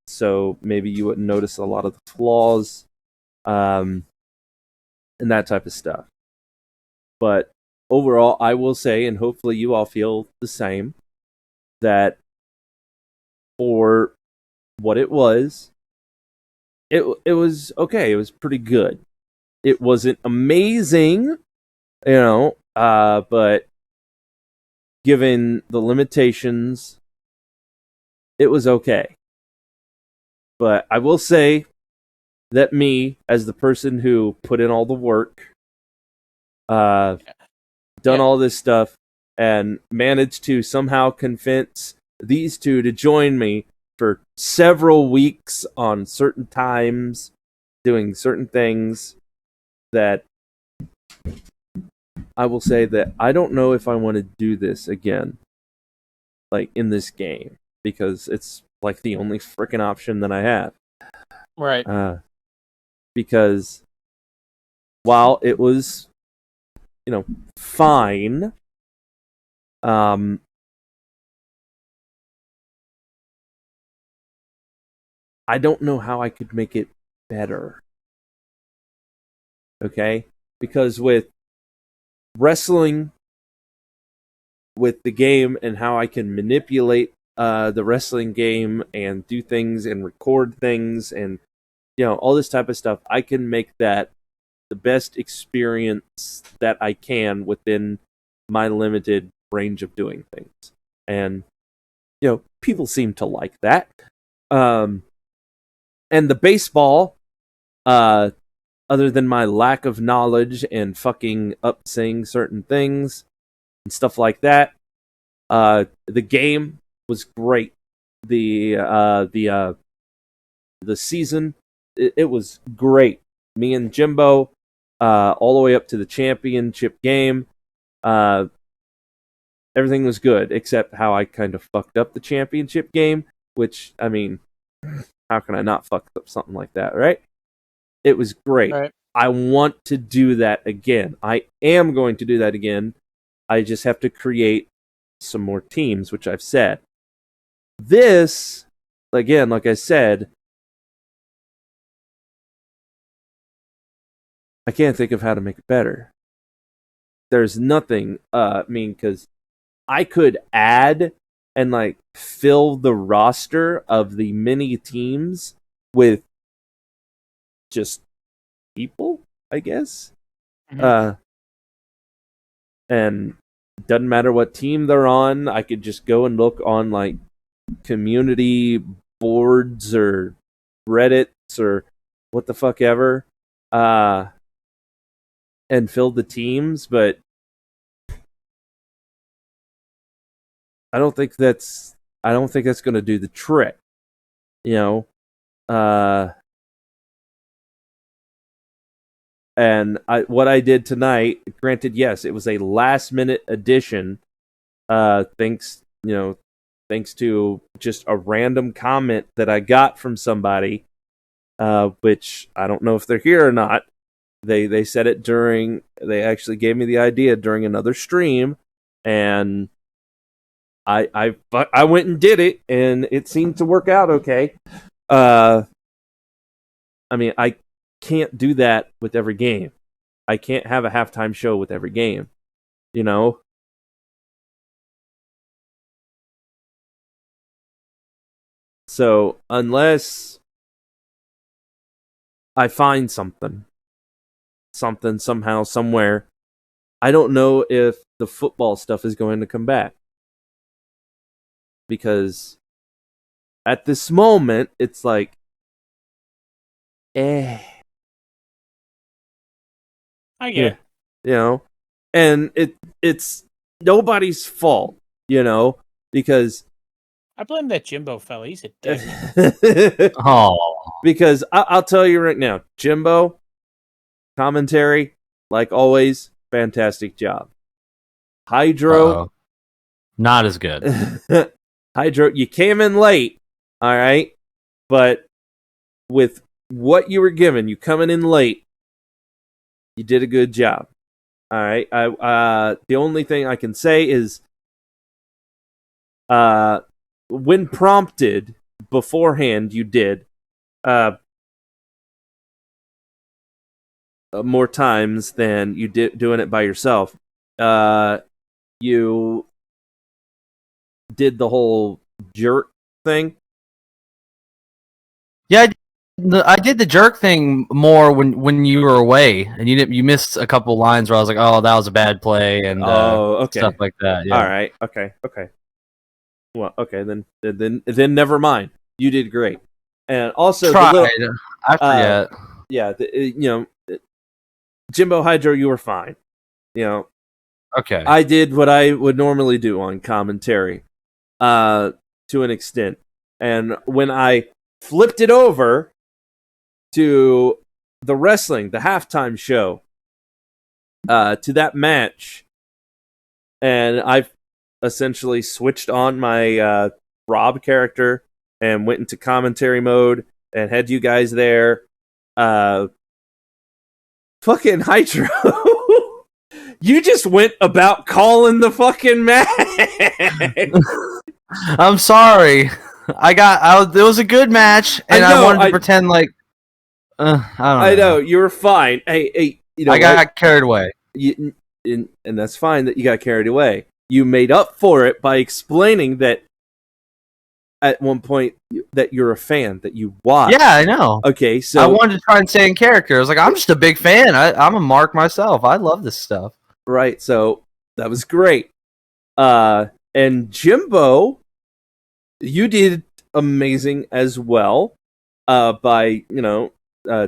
So maybe you wouldn't notice a lot of the flaws and that type of stuff. But overall, I will say, and hopefully you all feel the same, that for what it was okay. It was pretty good. It wasn't amazing, but given the limitations, it was okay. But I will say that me, as the person who put in all the work, done all this stuff, and managed to somehow convince these 2 to join me for several weeks on certain times, doing certain things that I will say that I don't know if I want to do this again, like in this game, because it's like the only freaking option that I have. Right. Because while it was, fine, I don't know how I could make it better. Okay? Because with wrestling, with the game and how I can manipulate the wrestling game and do things and record things and all this type of stuff, I can make that the best experience that I can within my limited range of doing things. And people seem to like that. And the baseball, other than my lack of knowledge and fucking up saying certain things and stuff like that, the game was great. The season, it was great. Me and Jimbo, all the way up to the championship game, everything was good except how I kind of fucked up the championship game. Which, I mean, how can I not fuck up something like that, right? It was great. Right. I want to do that again. I am going to do that again. I just have to create some more teams, which I've said. This, again, like I said, I can't think of how to make it better. There's nothing, because I could add and fill the roster of the mini teams with just people, I guess. Mhm. And it doesn't matter what team they're on. I could just go and look on community boards or Reddits or what the fuck ever, and fill the teams. But I don't think that's going to do the trick. And what I did tonight, granted, yes, it was a last minute addition. Thanks to just a random comment that I got from somebody, which I don't know if they're here or not. They said it they actually gave me the idea during another stream, and I went and did it, and it seemed to work out okay. I mean, I can't do that with every game. I can't have a halftime show with every game. So unless I find something somehow, somewhere, I don't know if the football stuff is going to come back. Because at this moment, it's like, I get it. And it's nobody's fault, because I blame that Jimbo fella. He's a dick. Oh, because I'll tell you right now, Jimbo, commentary, like always, fantastic job. Hydro, not as good. Hydro, you came in late, all right, but with what you were given, you coming in late, you did a good job. All right. The only thing I can say is, when prompted beforehand, you did more times than you did doing it by yourself. You did the whole jerk thing. Yeah, I did the jerk thing more when you were away, and you missed a couple lines where I was like, "Oh, that was a bad play," and okay, stuff like that. Yeah. All right, okay. Well, okay, then never mind. You did great, and also Tried. I forget. yeah, Jimbo Hydro, you were fine. Okay. I did what I would normally do on commentary, to an extent, and when I flipped it over to the wrestling, the halftime show, to that match, and I've essentially switched on my Rob character and went into commentary mode and had you guys there. Fucking Hydro. You just went about calling the fucking match. I'm sorry. It was a good match, and I wanted to pretend like. I don't know. You were fine. Hey, you know I got carried away. And that's fine that you got carried away. You made up for it by explaining that at one point that you're a fan, that you watch. Yeah, I know. Okay, so I wanted to try and stay in character. I was like, I'm just a big fan. I'm a mark myself. I love this stuff. Right, so that was great. And Jimbo, you did amazing as well. By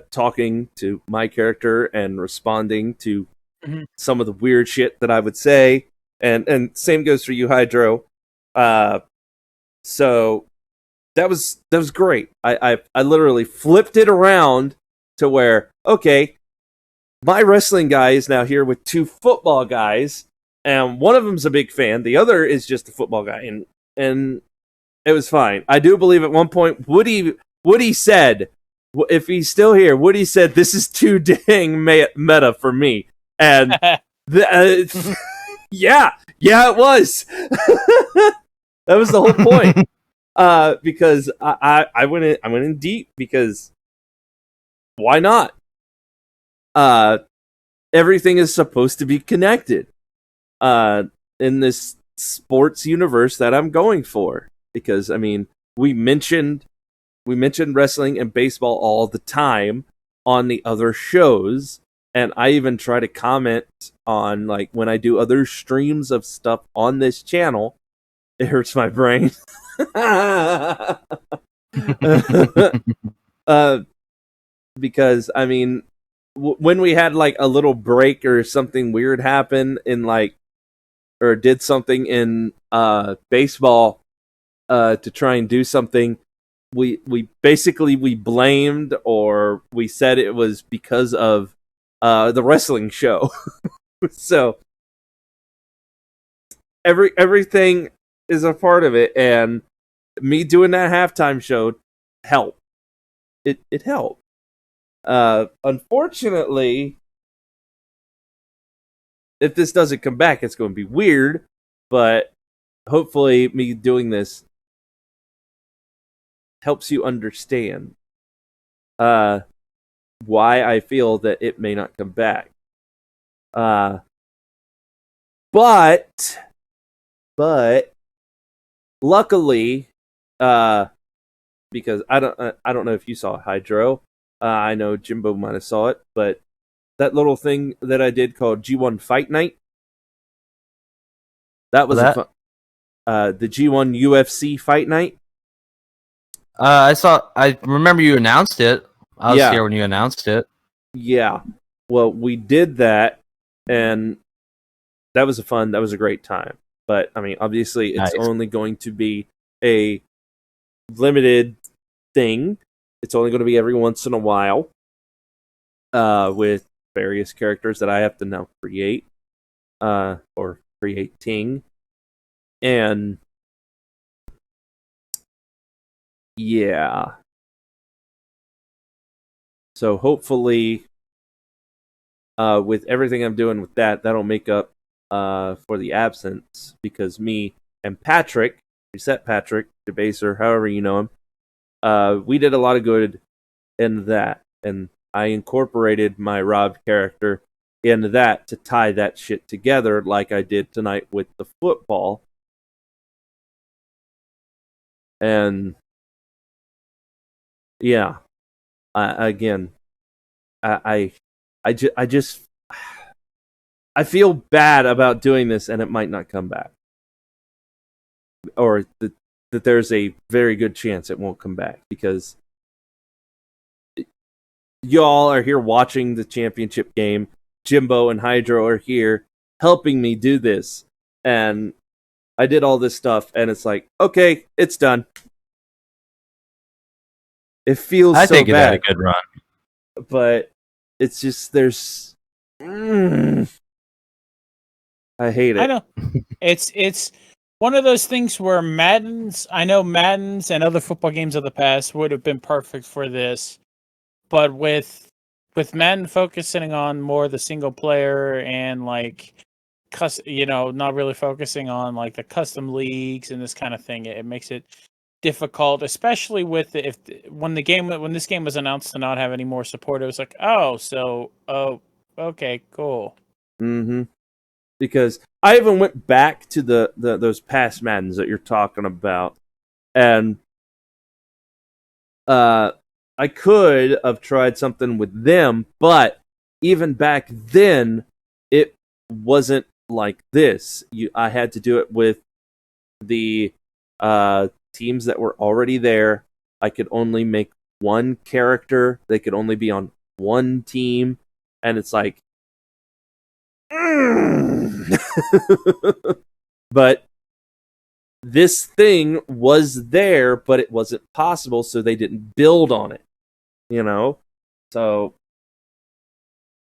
talking to my character and responding to some of the weird shit that I would say, and same goes for you, Hydro. So that was great. I literally flipped it around to where, okay, my wrestling guy is now here with two football guys, and one of them's a big fan, the other is just a football guy, and it was fine. I do believe at one point Woody said, if he's still here, Woody said, "This is too dang meta for me," and yeah, it was. That was the whole point. Because I went in deep, because why not? Everything is supposed to be connected in this sports universe that I'm going for, because I mean, we mentioned wrestling and baseball all the time on the other shows, and I even try to comment on, like, when I do other streams of stuff on this channel. It hurts my brain. Because I mean, when we had like a little break or something weird happen in or did something in baseball to try and do something, we basically blamed, or we said it was because of the wrestling show. So everything is a part of it, and me doing that halftime show helped. It helped. Unfortunately, if this doesn't come back, it's going to be weird, but hopefully me doing this helps you understand why I feel that it may not come back. But luckily, because I don't know if you saw Hydro. I know Jimbo might have saw it, but that little thing that I did called G1 Fight Night, that was the G1 UFC Fight Night. I remember you announced it. I was here when you announced it. Yeah. Well, we did that, and that was a great time. But I mean, obviously, it's only going to be a limited thing. It's only going to be every once in a while, with various characters that I have to now create, or creating, and yeah. So hopefully, with everything I'm doing with that'll make up for the absence, because me and Patrick, Reset Patrick, Debaser, however you know him, we did a lot of good in that, and I incorporated my Rob character into that to tie that shit together, like I did tonight with the football. And yeah, I just I feel bad about doing this, and it might not come back, or that there's a very good chance it won't come back, because y'all are here watching the championship game. Jimbo and Hydro are here helping me do this, and I did all this stuff, and it's like, okay, it's done. It feels so bad. I think it had a good run, but it's just there's I hate it. I know. It's one of those things where I know Madden's and other football games of the past would have been perfect for this, but with Madden focusing on more the single player and like not really focusing on like the custom leagues and this kind of thing, it makes it difficult, especially with when this game was announced to not have any more support. It was like, okay, cool. Mm-hmm. Because I even went back to the those past Maddens that you're talking about, and I could have tried something with them, but even back then, it wasn't like this. I had to do it with the teams that were already there. I could only make one character. They could only be on one team, and it's like, but this thing was there, but it wasn't possible, so they didn't build on it. So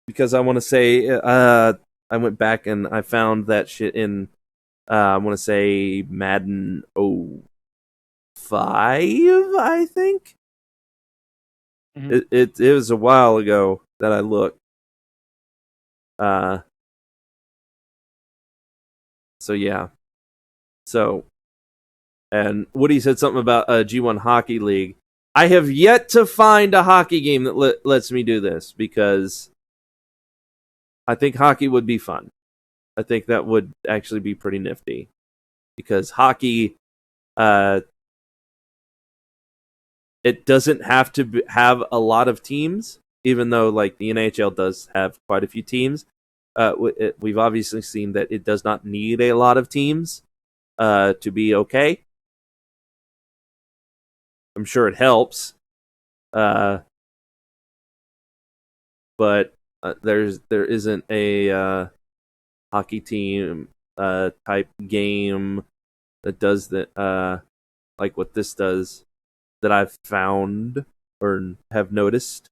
because I want to say, I went back and I found that shit in, I want to say Madden 05, I think. Mm-hmm. It was a while ago that I looked. So yeah. So, and Woody said something about a G1 Hockey League. I have yet to find a hockey game that lets me do this, because I think hockey would be fun. I think that would actually be pretty nifty, because hockey, it doesn't have to have a lot of teams, even though like the NHL does have quite a few teams. We've obviously seen that it does not need a lot of teams to be okay. I'm sure it helps, but there isn't a hockey team type game that does that, like what this does, that I've found or have noticed.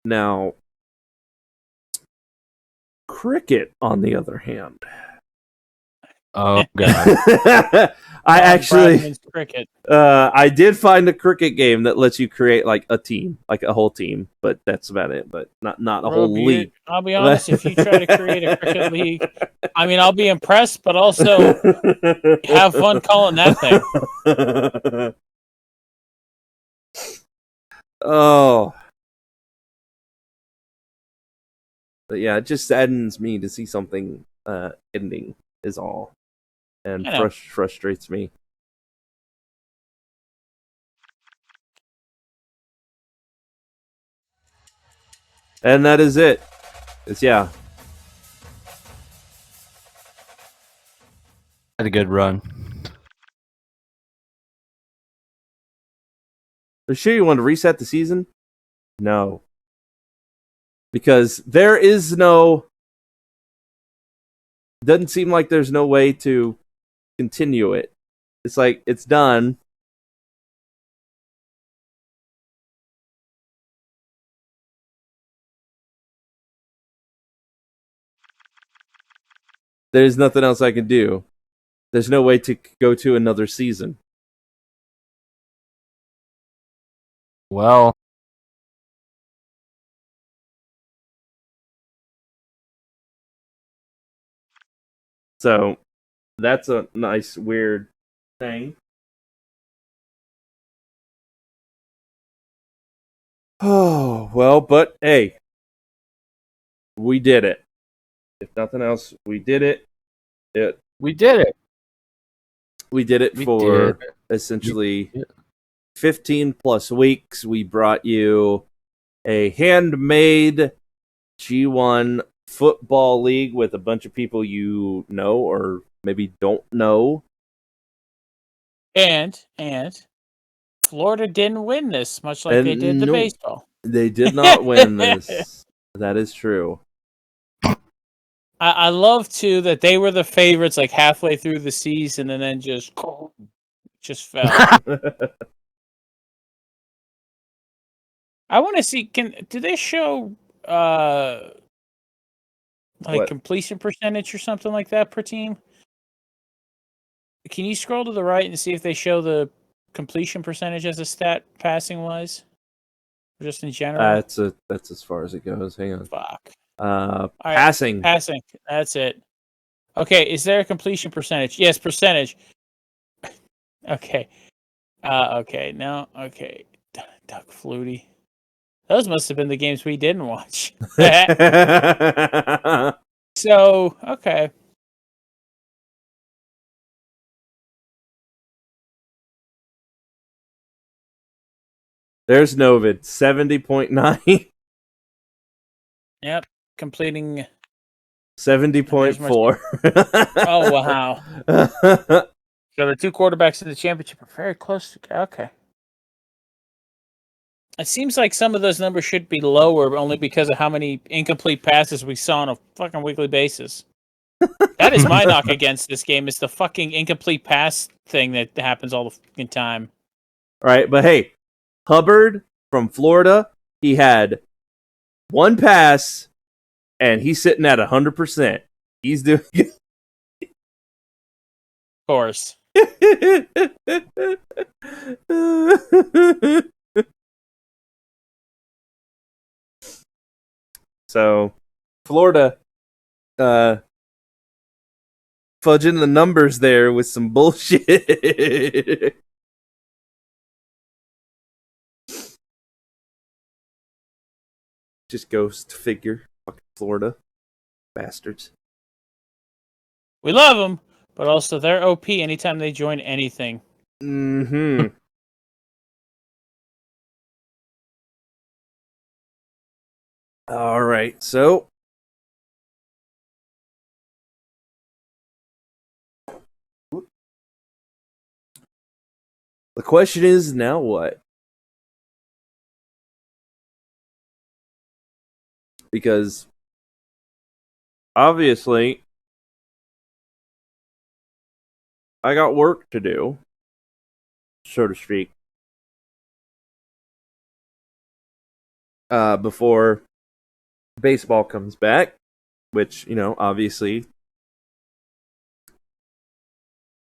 Now, cricket, on the other hand. Oh god. I actually Bradman's cricket. I did find a cricket game that lets you create like a team, like a whole team, but that's about it. But not a whole league. I'll be honest, if you try to create a cricket league, I mean, I'll be impressed, but also have fun calling that thing. Oh. But yeah, it just saddens me to see something ending, is all. And frustrates me. And that is it. Yeah. Had a good run. Are you sure you want to reset the season? No. Because there is no... Doesn't seem like there's no way to continue it. It's like, it's done. There's nothing else I can do. There's no way to go to another season. Well, so that's a nice, weird thing. Oh, well, but hey, we did it. If nothing else, we did it. we did it. We did it for essentially 15 plus weeks. We brought you a handmade G1 football league with a bunch of people you know or maybe don't know. And Florida didn't win this, much like they did the baseball. They did not win this. That is true. I love too that they were the favorites like halfway through the season and then just fell. I want to see. Do they show like What? completion percentage or something like that per team? Can you scroll to the right and see if they show the completion percentage as a stat passing wise, just in general? That's as far as it goes. Hang on. Fuck. All right, Passing. passing. That's it. Okay, is there a completion percentage? Yes, percentage. Okay. Okay. No. Okay. Duck Flutie. Those must have been the games we didn't watch. So, okay. There's Novid, 70.9. Yep. Completing. 70.4. Oh, wow. So the two quarterbacks in the championship are very close to. Okay. It seems like some of those numbers should be lower only because of how many incomplete passes we saw on a fucking weekly basis. That is my knock against this game, is the fucking incomplete pass thing that happens all the fucking time. Right, but hey, Hubbard from Florida, he had one pass, and he's sitting at 100%. He's doing good. Of course. So, Florida, fudging the numbers there with some bullshit. Just goes to figure. Fucking Florida. Bastards. We love them, but also they're OP anytime they join anything. Mm-hmm. All right, so the question is now what? Because obviously I got work to do, so to speak, before baseball comes back, which, obviously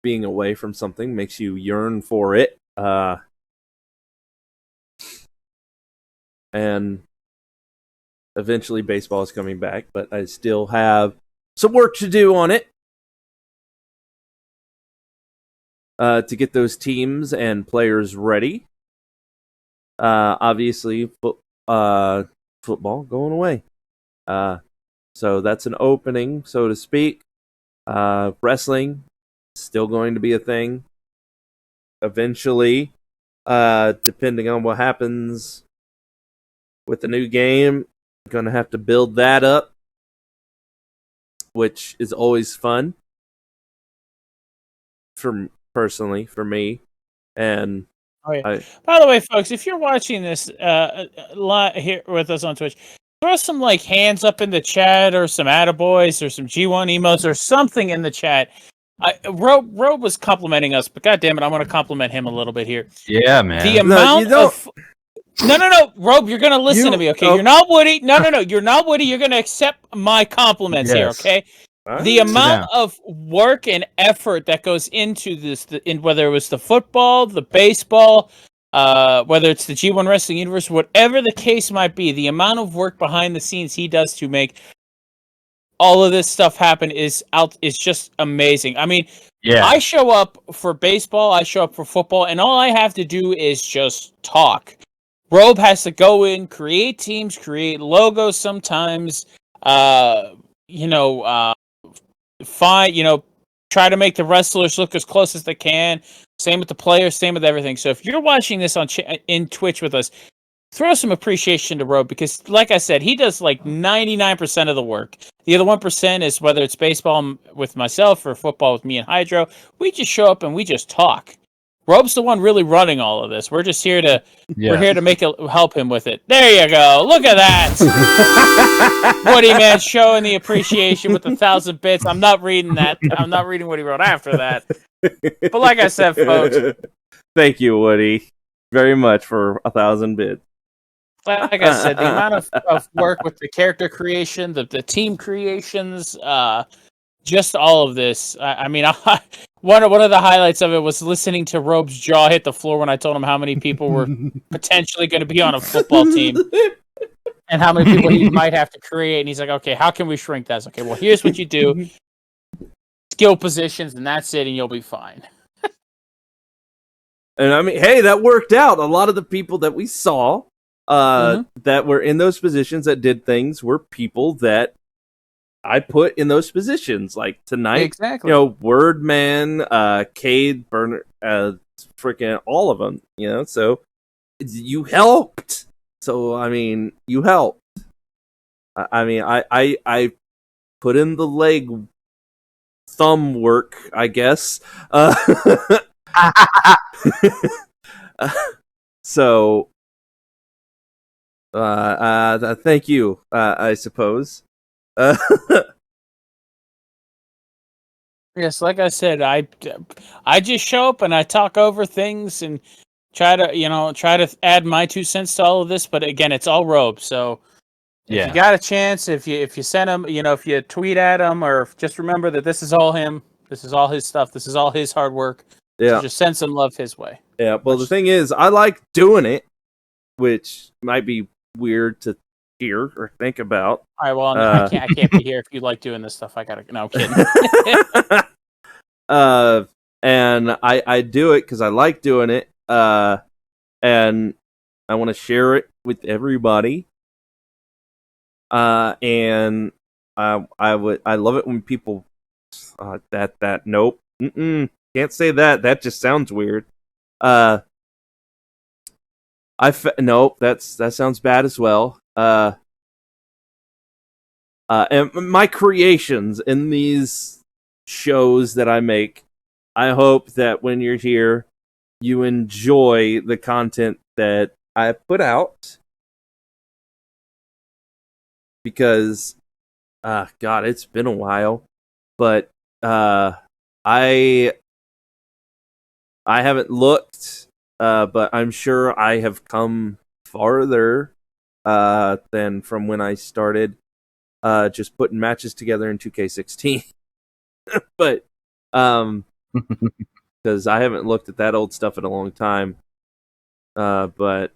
being away from something makes you yearn for it. And eventually baseball is coming back, but I still have some work to do on it. To get those teams and players ready. Obviously, football going away. So that's an opening, so to speak. Wrestling still going to be a thing. Eventually, depending on what happens with the new game, going to have to build that up, which is always fun. Personally, for me. And Oh, yeah. By the way, folks, if you're watching this here with us on Twitch, throw some hands up in the chat, or some attaboys, or some G1 emotes, or something in the chat. Robe was complimenting us, but goddamn it, I'm going to compliment him a little bit here. Yeah, man. The amount of no, Robe, you're going to listen to me, okay? You're not Woody. No, you're not Woody. You're going to accept my compliments here, okay? The amount of work and effort that goes into this, whether it was the football, the baseball, whether it's the G1 Wrestling Universe, whatever the case might be, the amount of work behind the scenes he does to make all of this stuff happen is just amazing. I mean, I show up for baseball, I show up for football, and all I have to do is just talk. Robe has to go in, create teams, create logos sometimes, try to make the wrestlers look as close as they can. Same with the players, same with everything. So if you're watching this in Twitch with us, throw some appreciation to Robe, because, like I said, he does 99% of the work. The other 1% is whether it's baseball with myself or football with me and Hydro. We just show up and we just talk. Robe's the one really running all of this. We're just here to help him with it. There you go. Look at that. Woody man showing the appreciation with 1,000 bits. I'm not reading that. I'm not reading what he wrote after that. But like I said, folks. Thank you, Woody, very much for 1,000 bits. like I said, the amount of work with the character creation, the team creations, just all of this. I mean, one of the highlights of it was listening to Robe's jaw hit the floor when I told him how many people were potentially going to be on a football team and how many people he might have to create. And he's like, okay, how can we shrink that? Okay, well, here's what you do. Skill positions, and that's it, and you'll be fine. And I mean, hey, that worked out. A lot of the people that we saw that were in those positions that did things were people that I put in those positions. Like tonight, Exactly. Wordman, Cade, Burner, freaking all of them. So you helped. So I mean, you helped. I mean, I put in the leg thumb work, I guess. So, thank you, I suppose. Yes, like I said, I just show up and I talk over things and try to add my 2 cents to all of this. But again, it's all Robe. So if you got a chance, if you send him, if you tweet at him, or just remember that this is all him. This is all his stuff. This is all his hard work. Yeah. So just send some love his way. Yeah. Well, the thing is, I like doing it, which might be weird to hear or think about. All right. Well, no, I can't be here if you like doing this stuff. I gotta. No, I'm kidding. And I do it because I like doing it. And I want to share it with everybody. And I love it when people nope. Can't say that. That just sounds weird. Nope, that sounds bad as well. And my creations in these shows that I make, I hope that when you're here, you enjoy the content that I put out. Because, God, it's been a while, but I haven't looked, but I'm sure I have come farther than from when I started just putting matches together in 2K16. But because I haven't looked at that old stuff in a long time, but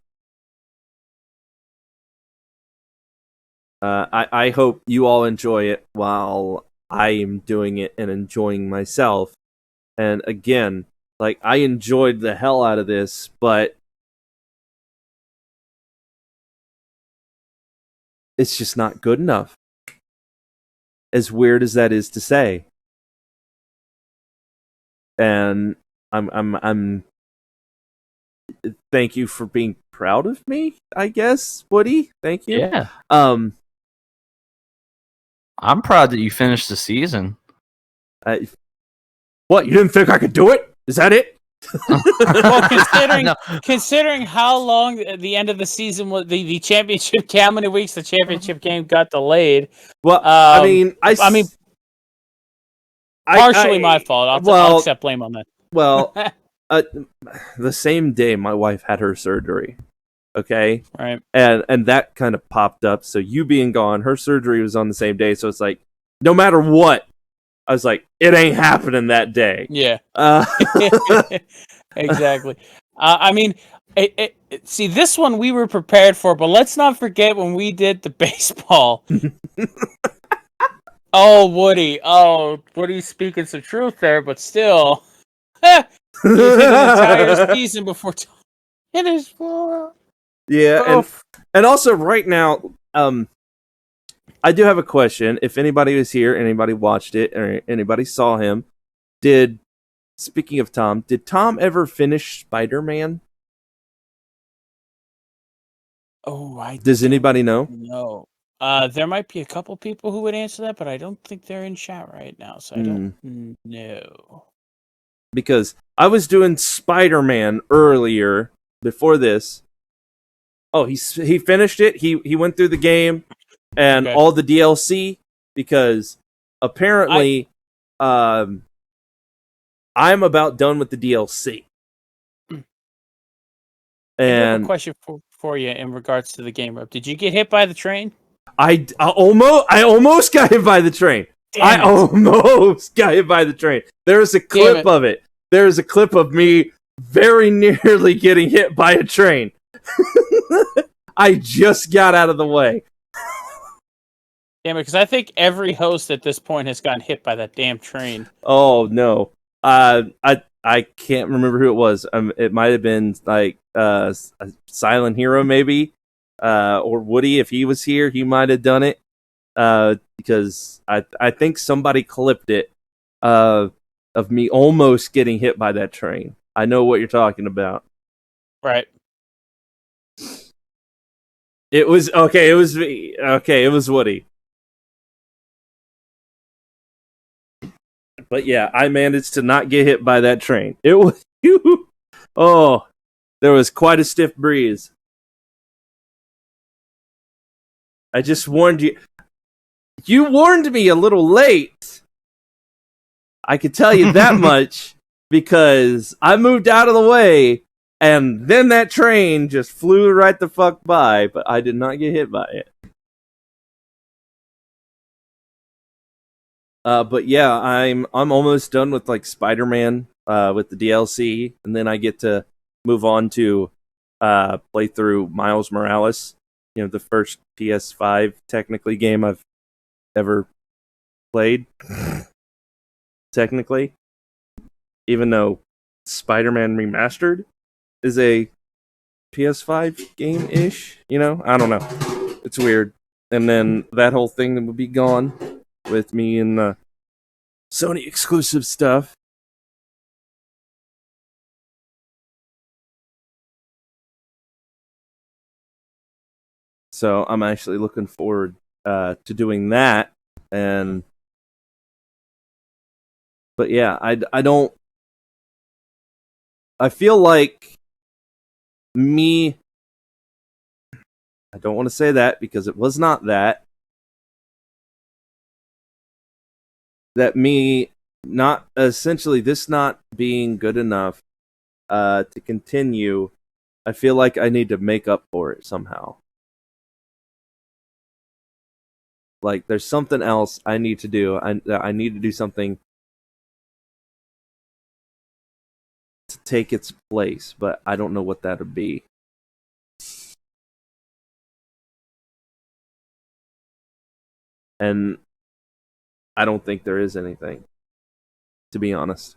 I hope you all enjoy it while I am doing it and enjoying myself. And again, like, I enjoyed the hell out of this, but it's just not good enough. As weird as that is to say. And I'm thank you for being proud of me, I guess, Woody. Thank you. Yeah. I'm proud that you finished the season. What, you didn't think I could do it? Is that it? Well, considering how long the end of the season was, the championship, how many weeks the championship game got delayed. Well, I mean, partially my fault. I'll accept blame on that. Well, the same day my wife had her surgery. Okay, right, and that kind of popped up. So you being gone, her surgery was on the same day. So it's like, no matter what, I was like, it ain't happening that day. Yeah, exactly. I mean, see, this one we were prepared for, but let's not forget when we did the baseball. Woody's speaking some truth there, but still, an entire season before it is. Yeah, and also right now, I do have a question. If anybody was here, anybody watched it, or anybody saw him, speaking of Tom, did Tom ever finish Spider-Man? Does anybody know? No. There might be a couple people who would answer that, but I don't think they're in chat right now, so I don't know. Because I was doing Spider-Man earlier, before this. Oh, he finished it. He went through the game and all the DLC, because apparently I'm about done with the DLC. And I have a question for you in regards to the game rope. Did you get hit by the train? I almost got hit by the train. Damn it. Almost got hit by the train. There's a clip of it. There's a clip of me very nearly getting hit by a train. I just got out of the way. Damn it, because I think every host at this point has gotten hit by that damn train. Oh no. I can't remember who it was. It might have been like a Silent Hero maybe. Or Woody, if he was here, he might have done it. Because I think somebody clipped it of me almost getting hit by that train. I know what you're talking about. Right. It was okay. It was okay. It was Woody. But yeah, I managed to not get hit by that train. It was oh, there was quite a stiff breeze. I just warned you. You warned me a little late. I could tell you that much because I moved out of the way and then that train just flew right the fuck by, but I did not get hit by it. But yeah, I'm almost done with like Spider-Man with the DLC, and then I get to move on to play through Miles Morales. You know, the first PS5 technically game I've ever played. Technically, even though Spider-Man Remastered is a PS5 game-ish, you know, I don't know. It's weird. And then that whole thing would be gone with me and the Sony exclusive stuff. So I'm actually looking forward to doing that. And but yeah, I don't. I feel like me. I don't want to say that because it was not that. That me not essentially this not being good enough to continue. I feel like I need to make up for it somehow. Like there's something else I need to do. I need to do something to take its place, but I don't know what that would be. And I don't think there is anything, to be honest.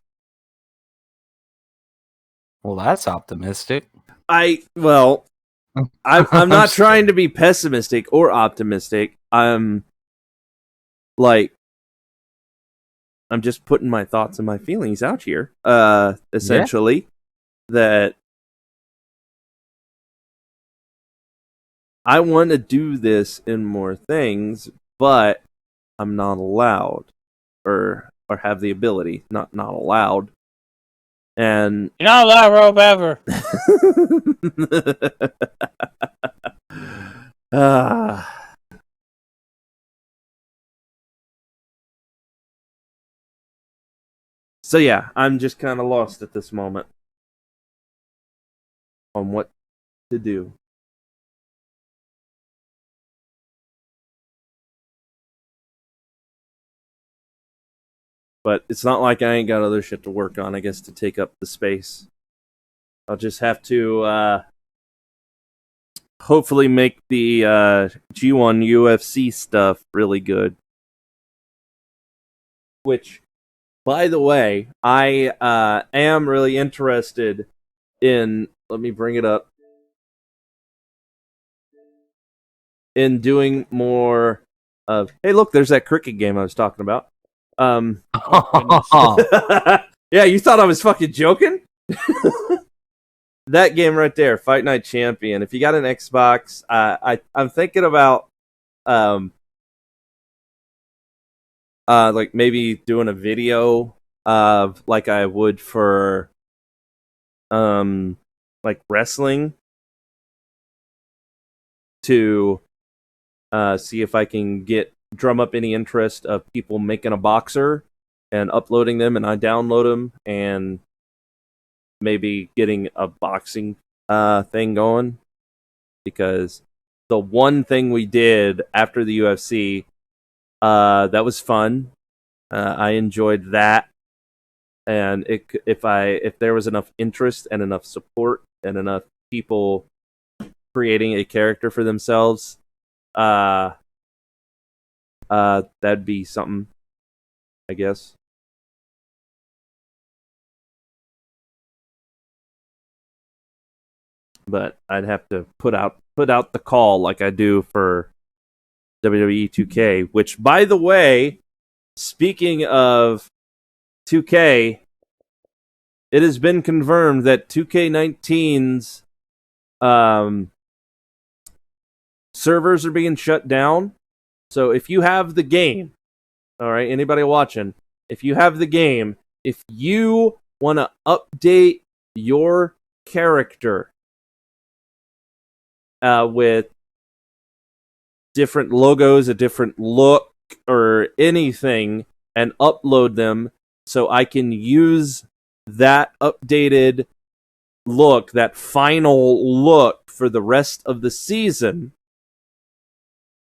Well, that's optimistic. I'm not trying to be pessimistic or optimistic. I'm just putting my thoughts and my feelings out here. Essentially, that I want to do this in more things, but I'm not allowed, or have the ability, not allowed. And you're not allowed rope ever. So yeah, I'm just kind of lost at this moment on what to do. But it's not like I ain't got other shit to work on, I guess, to take up the space. I'll just have to hopefully make the G1 UFC stuff really good. Which, by the way, I am really interested in, let me bring it up, in doing more of, hey look, there's that cricket game I was talking about. Yeah, you thought I was fucking joking? That game right there, Fight Night Champion. If you got an Xbox, I'm thinking about like maybe doing a video of like I would for like wrestling to see if I can drum up any interest of people making a boxer and uploading them, and I download them, and maybe getting a boxing thing going. because the one thing we did after the UFC, that was fun. I enjoyed that, and if there was enough interest and enough support and enough people creating a character for themselves, that'd be something, I guess. But I'd have to put out the call like I do for WWE 2K, which, by the way, speaking of 2K, it has been confirmed that 2K19's servers are being shut down. So if you have the game, all right, anybody watching, if you have the game, if you want to update your character with different logos, a different look, or anything, and upload them so I can use that updated look, that final look for the rest of the season,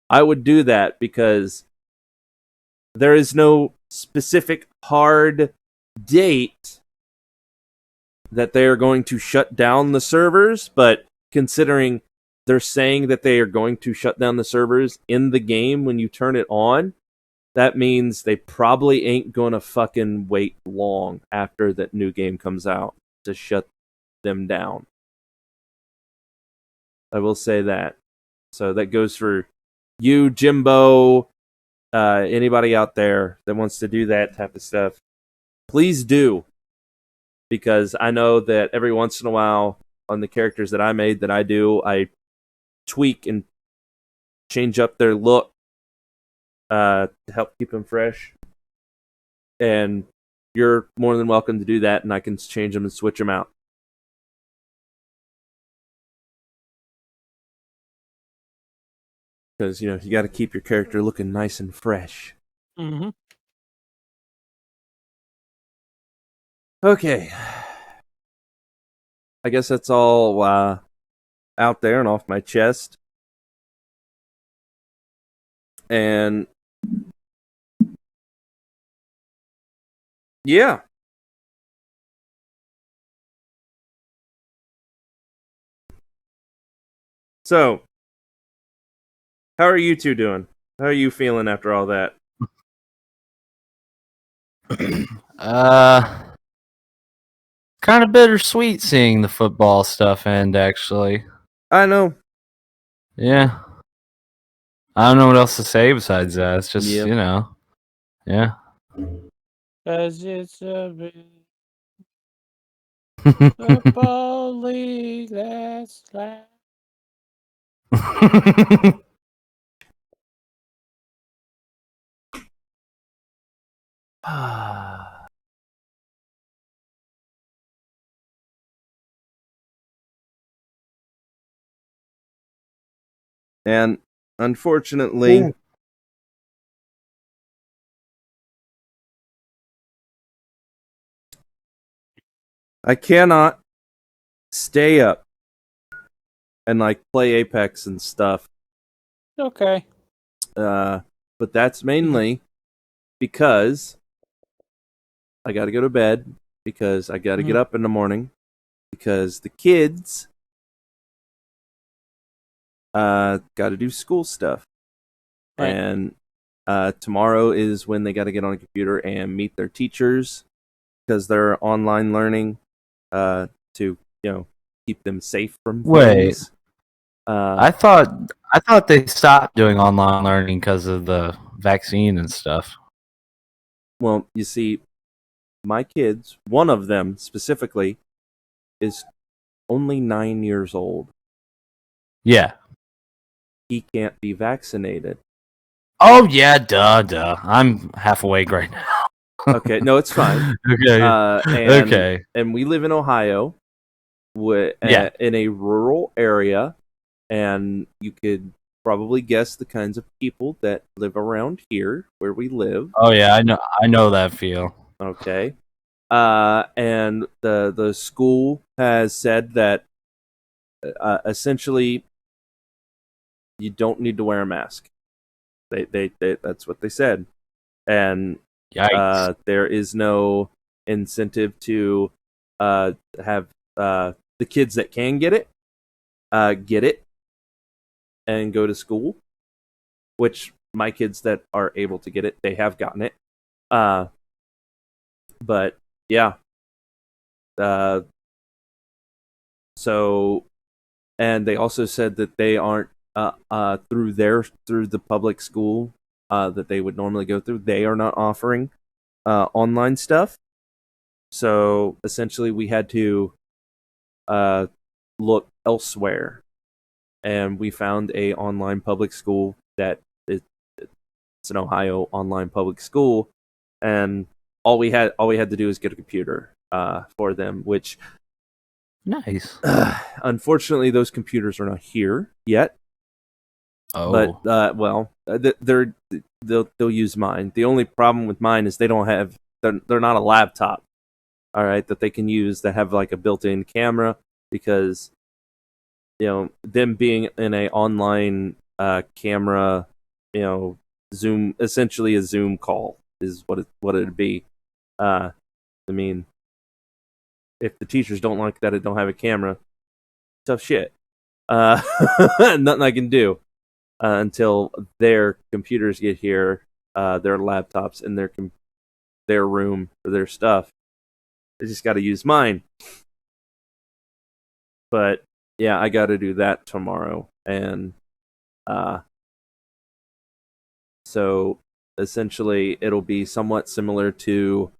I would do that, because there is no specific hard date that they are going to shut down the servers, but considering they're saying that they are going to shut down the servers in the game when you turn it on, that means they probably ain't gonna fucking wait long after that new game comes out to shut them down. I will say that. So that goes for you, Jimbo, anybody out there that wants to do that type of stuff. Please do. Because I know that every once in a while on the characters that I made that I do, I tweak and change up their look to help keep them fresh. And you're more than welcome to do that, and I can change them and switch them out. Because, you got to keep your character looking nice and fresh. Mm-hmm. Okay. I guess that's all out there and off my chest. And yeah. So, how are you two doing? How are you feeling after all that? Kind of bittersweet seeing the football stuff end, actually. I know. Yeah. I don't know what else to say besides that. It's just, Yep. Yeah. 'Cause it's a big football league that's like. And unfortunately, I cannot stay up and play Apex and stuff. Okay. But that's mainly because I got to go to bed, because I got to get up in the morning, because the kids got to do school stuff. Right. And tomorrow is when they got to get on a computer and meet their teachers, because they're online learning to keep them safe from things. I thought they stopped doing online learning because of the vaccine and stuff. Well, you see, my kids, one of them specifically, is only 9 years old. Yeah. He can't be vaccinated. Oh yeah, duh. I'm half awake right now. Okay, no, it's fine. Okay. And we live in Ohio, in a rural area, and you could probably guess the kinds of people that live around here where we live. Oh yeah, I know that feel. Okay. And the school has said that essentially you don't need to wear a mask. They that's what they said, and there is no incentive to have the kids that can get it and go to school. Which my kids that are able to get it, they have gotten it. But yeah. So, and they also said that they aren't through the public school that they would normally go through. They are not offering online stuff. So essentially, we had to look elsewhere, and we found a online public school that it's an Ohio online public school, and all we had to do is get a computer for them, which nice. Unfortunately, those computers are not here yet. Oh, but they'll use mine. The only problem with mine is they're not a laptop. All right, that they can use that have like a built-in camera, because them being in a online camera, Zoom, essentially a Zoom call is what it'd be. I mean, if the teachers don't like that it don't have a camera, tough shit. Nothing I can do until their computers get here, their laptops in their room for their stuff. I just got to use mine. But yeah, I got to do that tomorrow, and so essentially it'll be somewhat similar to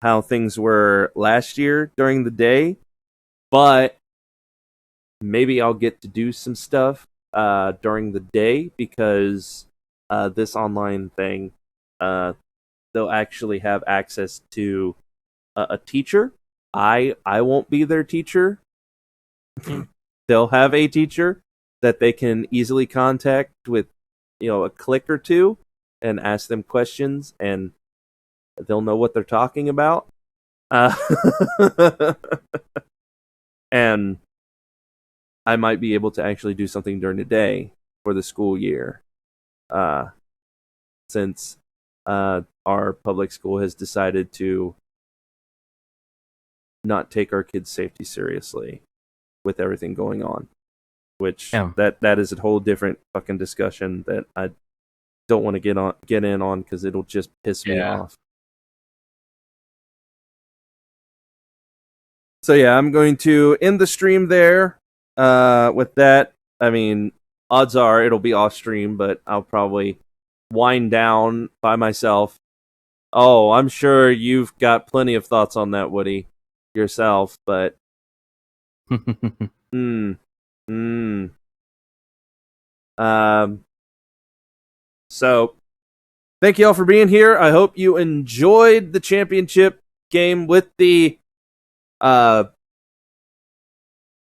how things were last year during the day, but maybe I'll get to do some stuff during the day, because this online thing, they'll actually have access to a teacher. I won't be their teacher. They'll have a teacher that they can easily contact with a click or two and ask them questions, and they'll know what they're talking about. And I might be able to actually do something during the day for the school year, since our public school has decided to not take our kids' safety seriously with everything going on, which that is a whole different fucking discussion that I don't want to get in on, because it'll just piss me off. So yeah, I'm going to end the stream there. With that, I mean, odds are it'll be off stream, but I'll probably wind down by myself. Oh, I'm sure you've got plenty of thoughts on that, Woody, yourself, but So thank you all for being here. I hope you enjoyed the championship game with the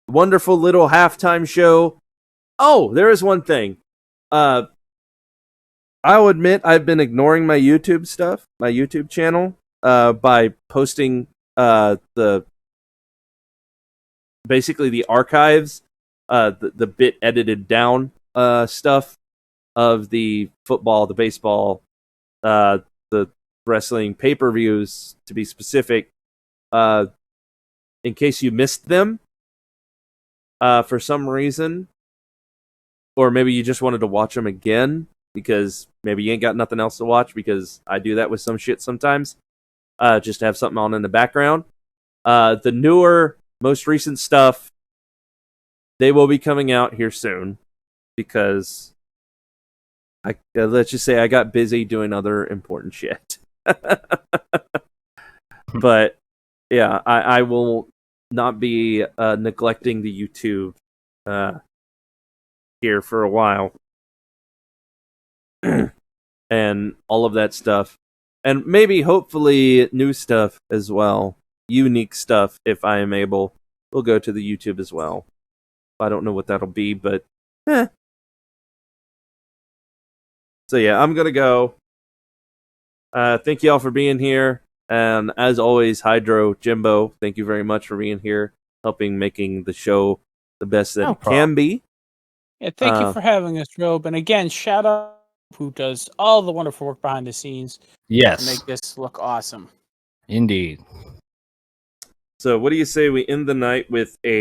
wonderful little halftime show. Oh, there is one thing. I'll admit I've been ignoring my YouTube stuff, my YouTube channel, by posting basically the archives, the bit edited down stuff of the football, the baseball, the wrestling pay-per-views, to be specific, in case you missed them for some reason, or maybe you just wanted to watch them again because maybe you ain't got nothing else to watch, because I do that with some shit sometimes, just to have something on in the background. The newer, most recent stuff, they will be coming out here soon, because let's just say I got busy doing other important shit. But yeah, I will not be neglecting the YouTube here for a while. And all of that stuff. And maybe, hopefully, new stuff as well. Unique stuff, if I am able, will go to the YouTube as well. I don't know what that'll be, but So yeah, I'm gonna go. Thank you all for being here. And as always, Hydro, Jimbo, thank you very much for being here, helping making the show the best that it can be. Yeah, thank you for having us, Robe. And again, shout out who does all the wonderful work behind the scenes to Yes, make this look awesome. indeed. So what do you say we end the night with a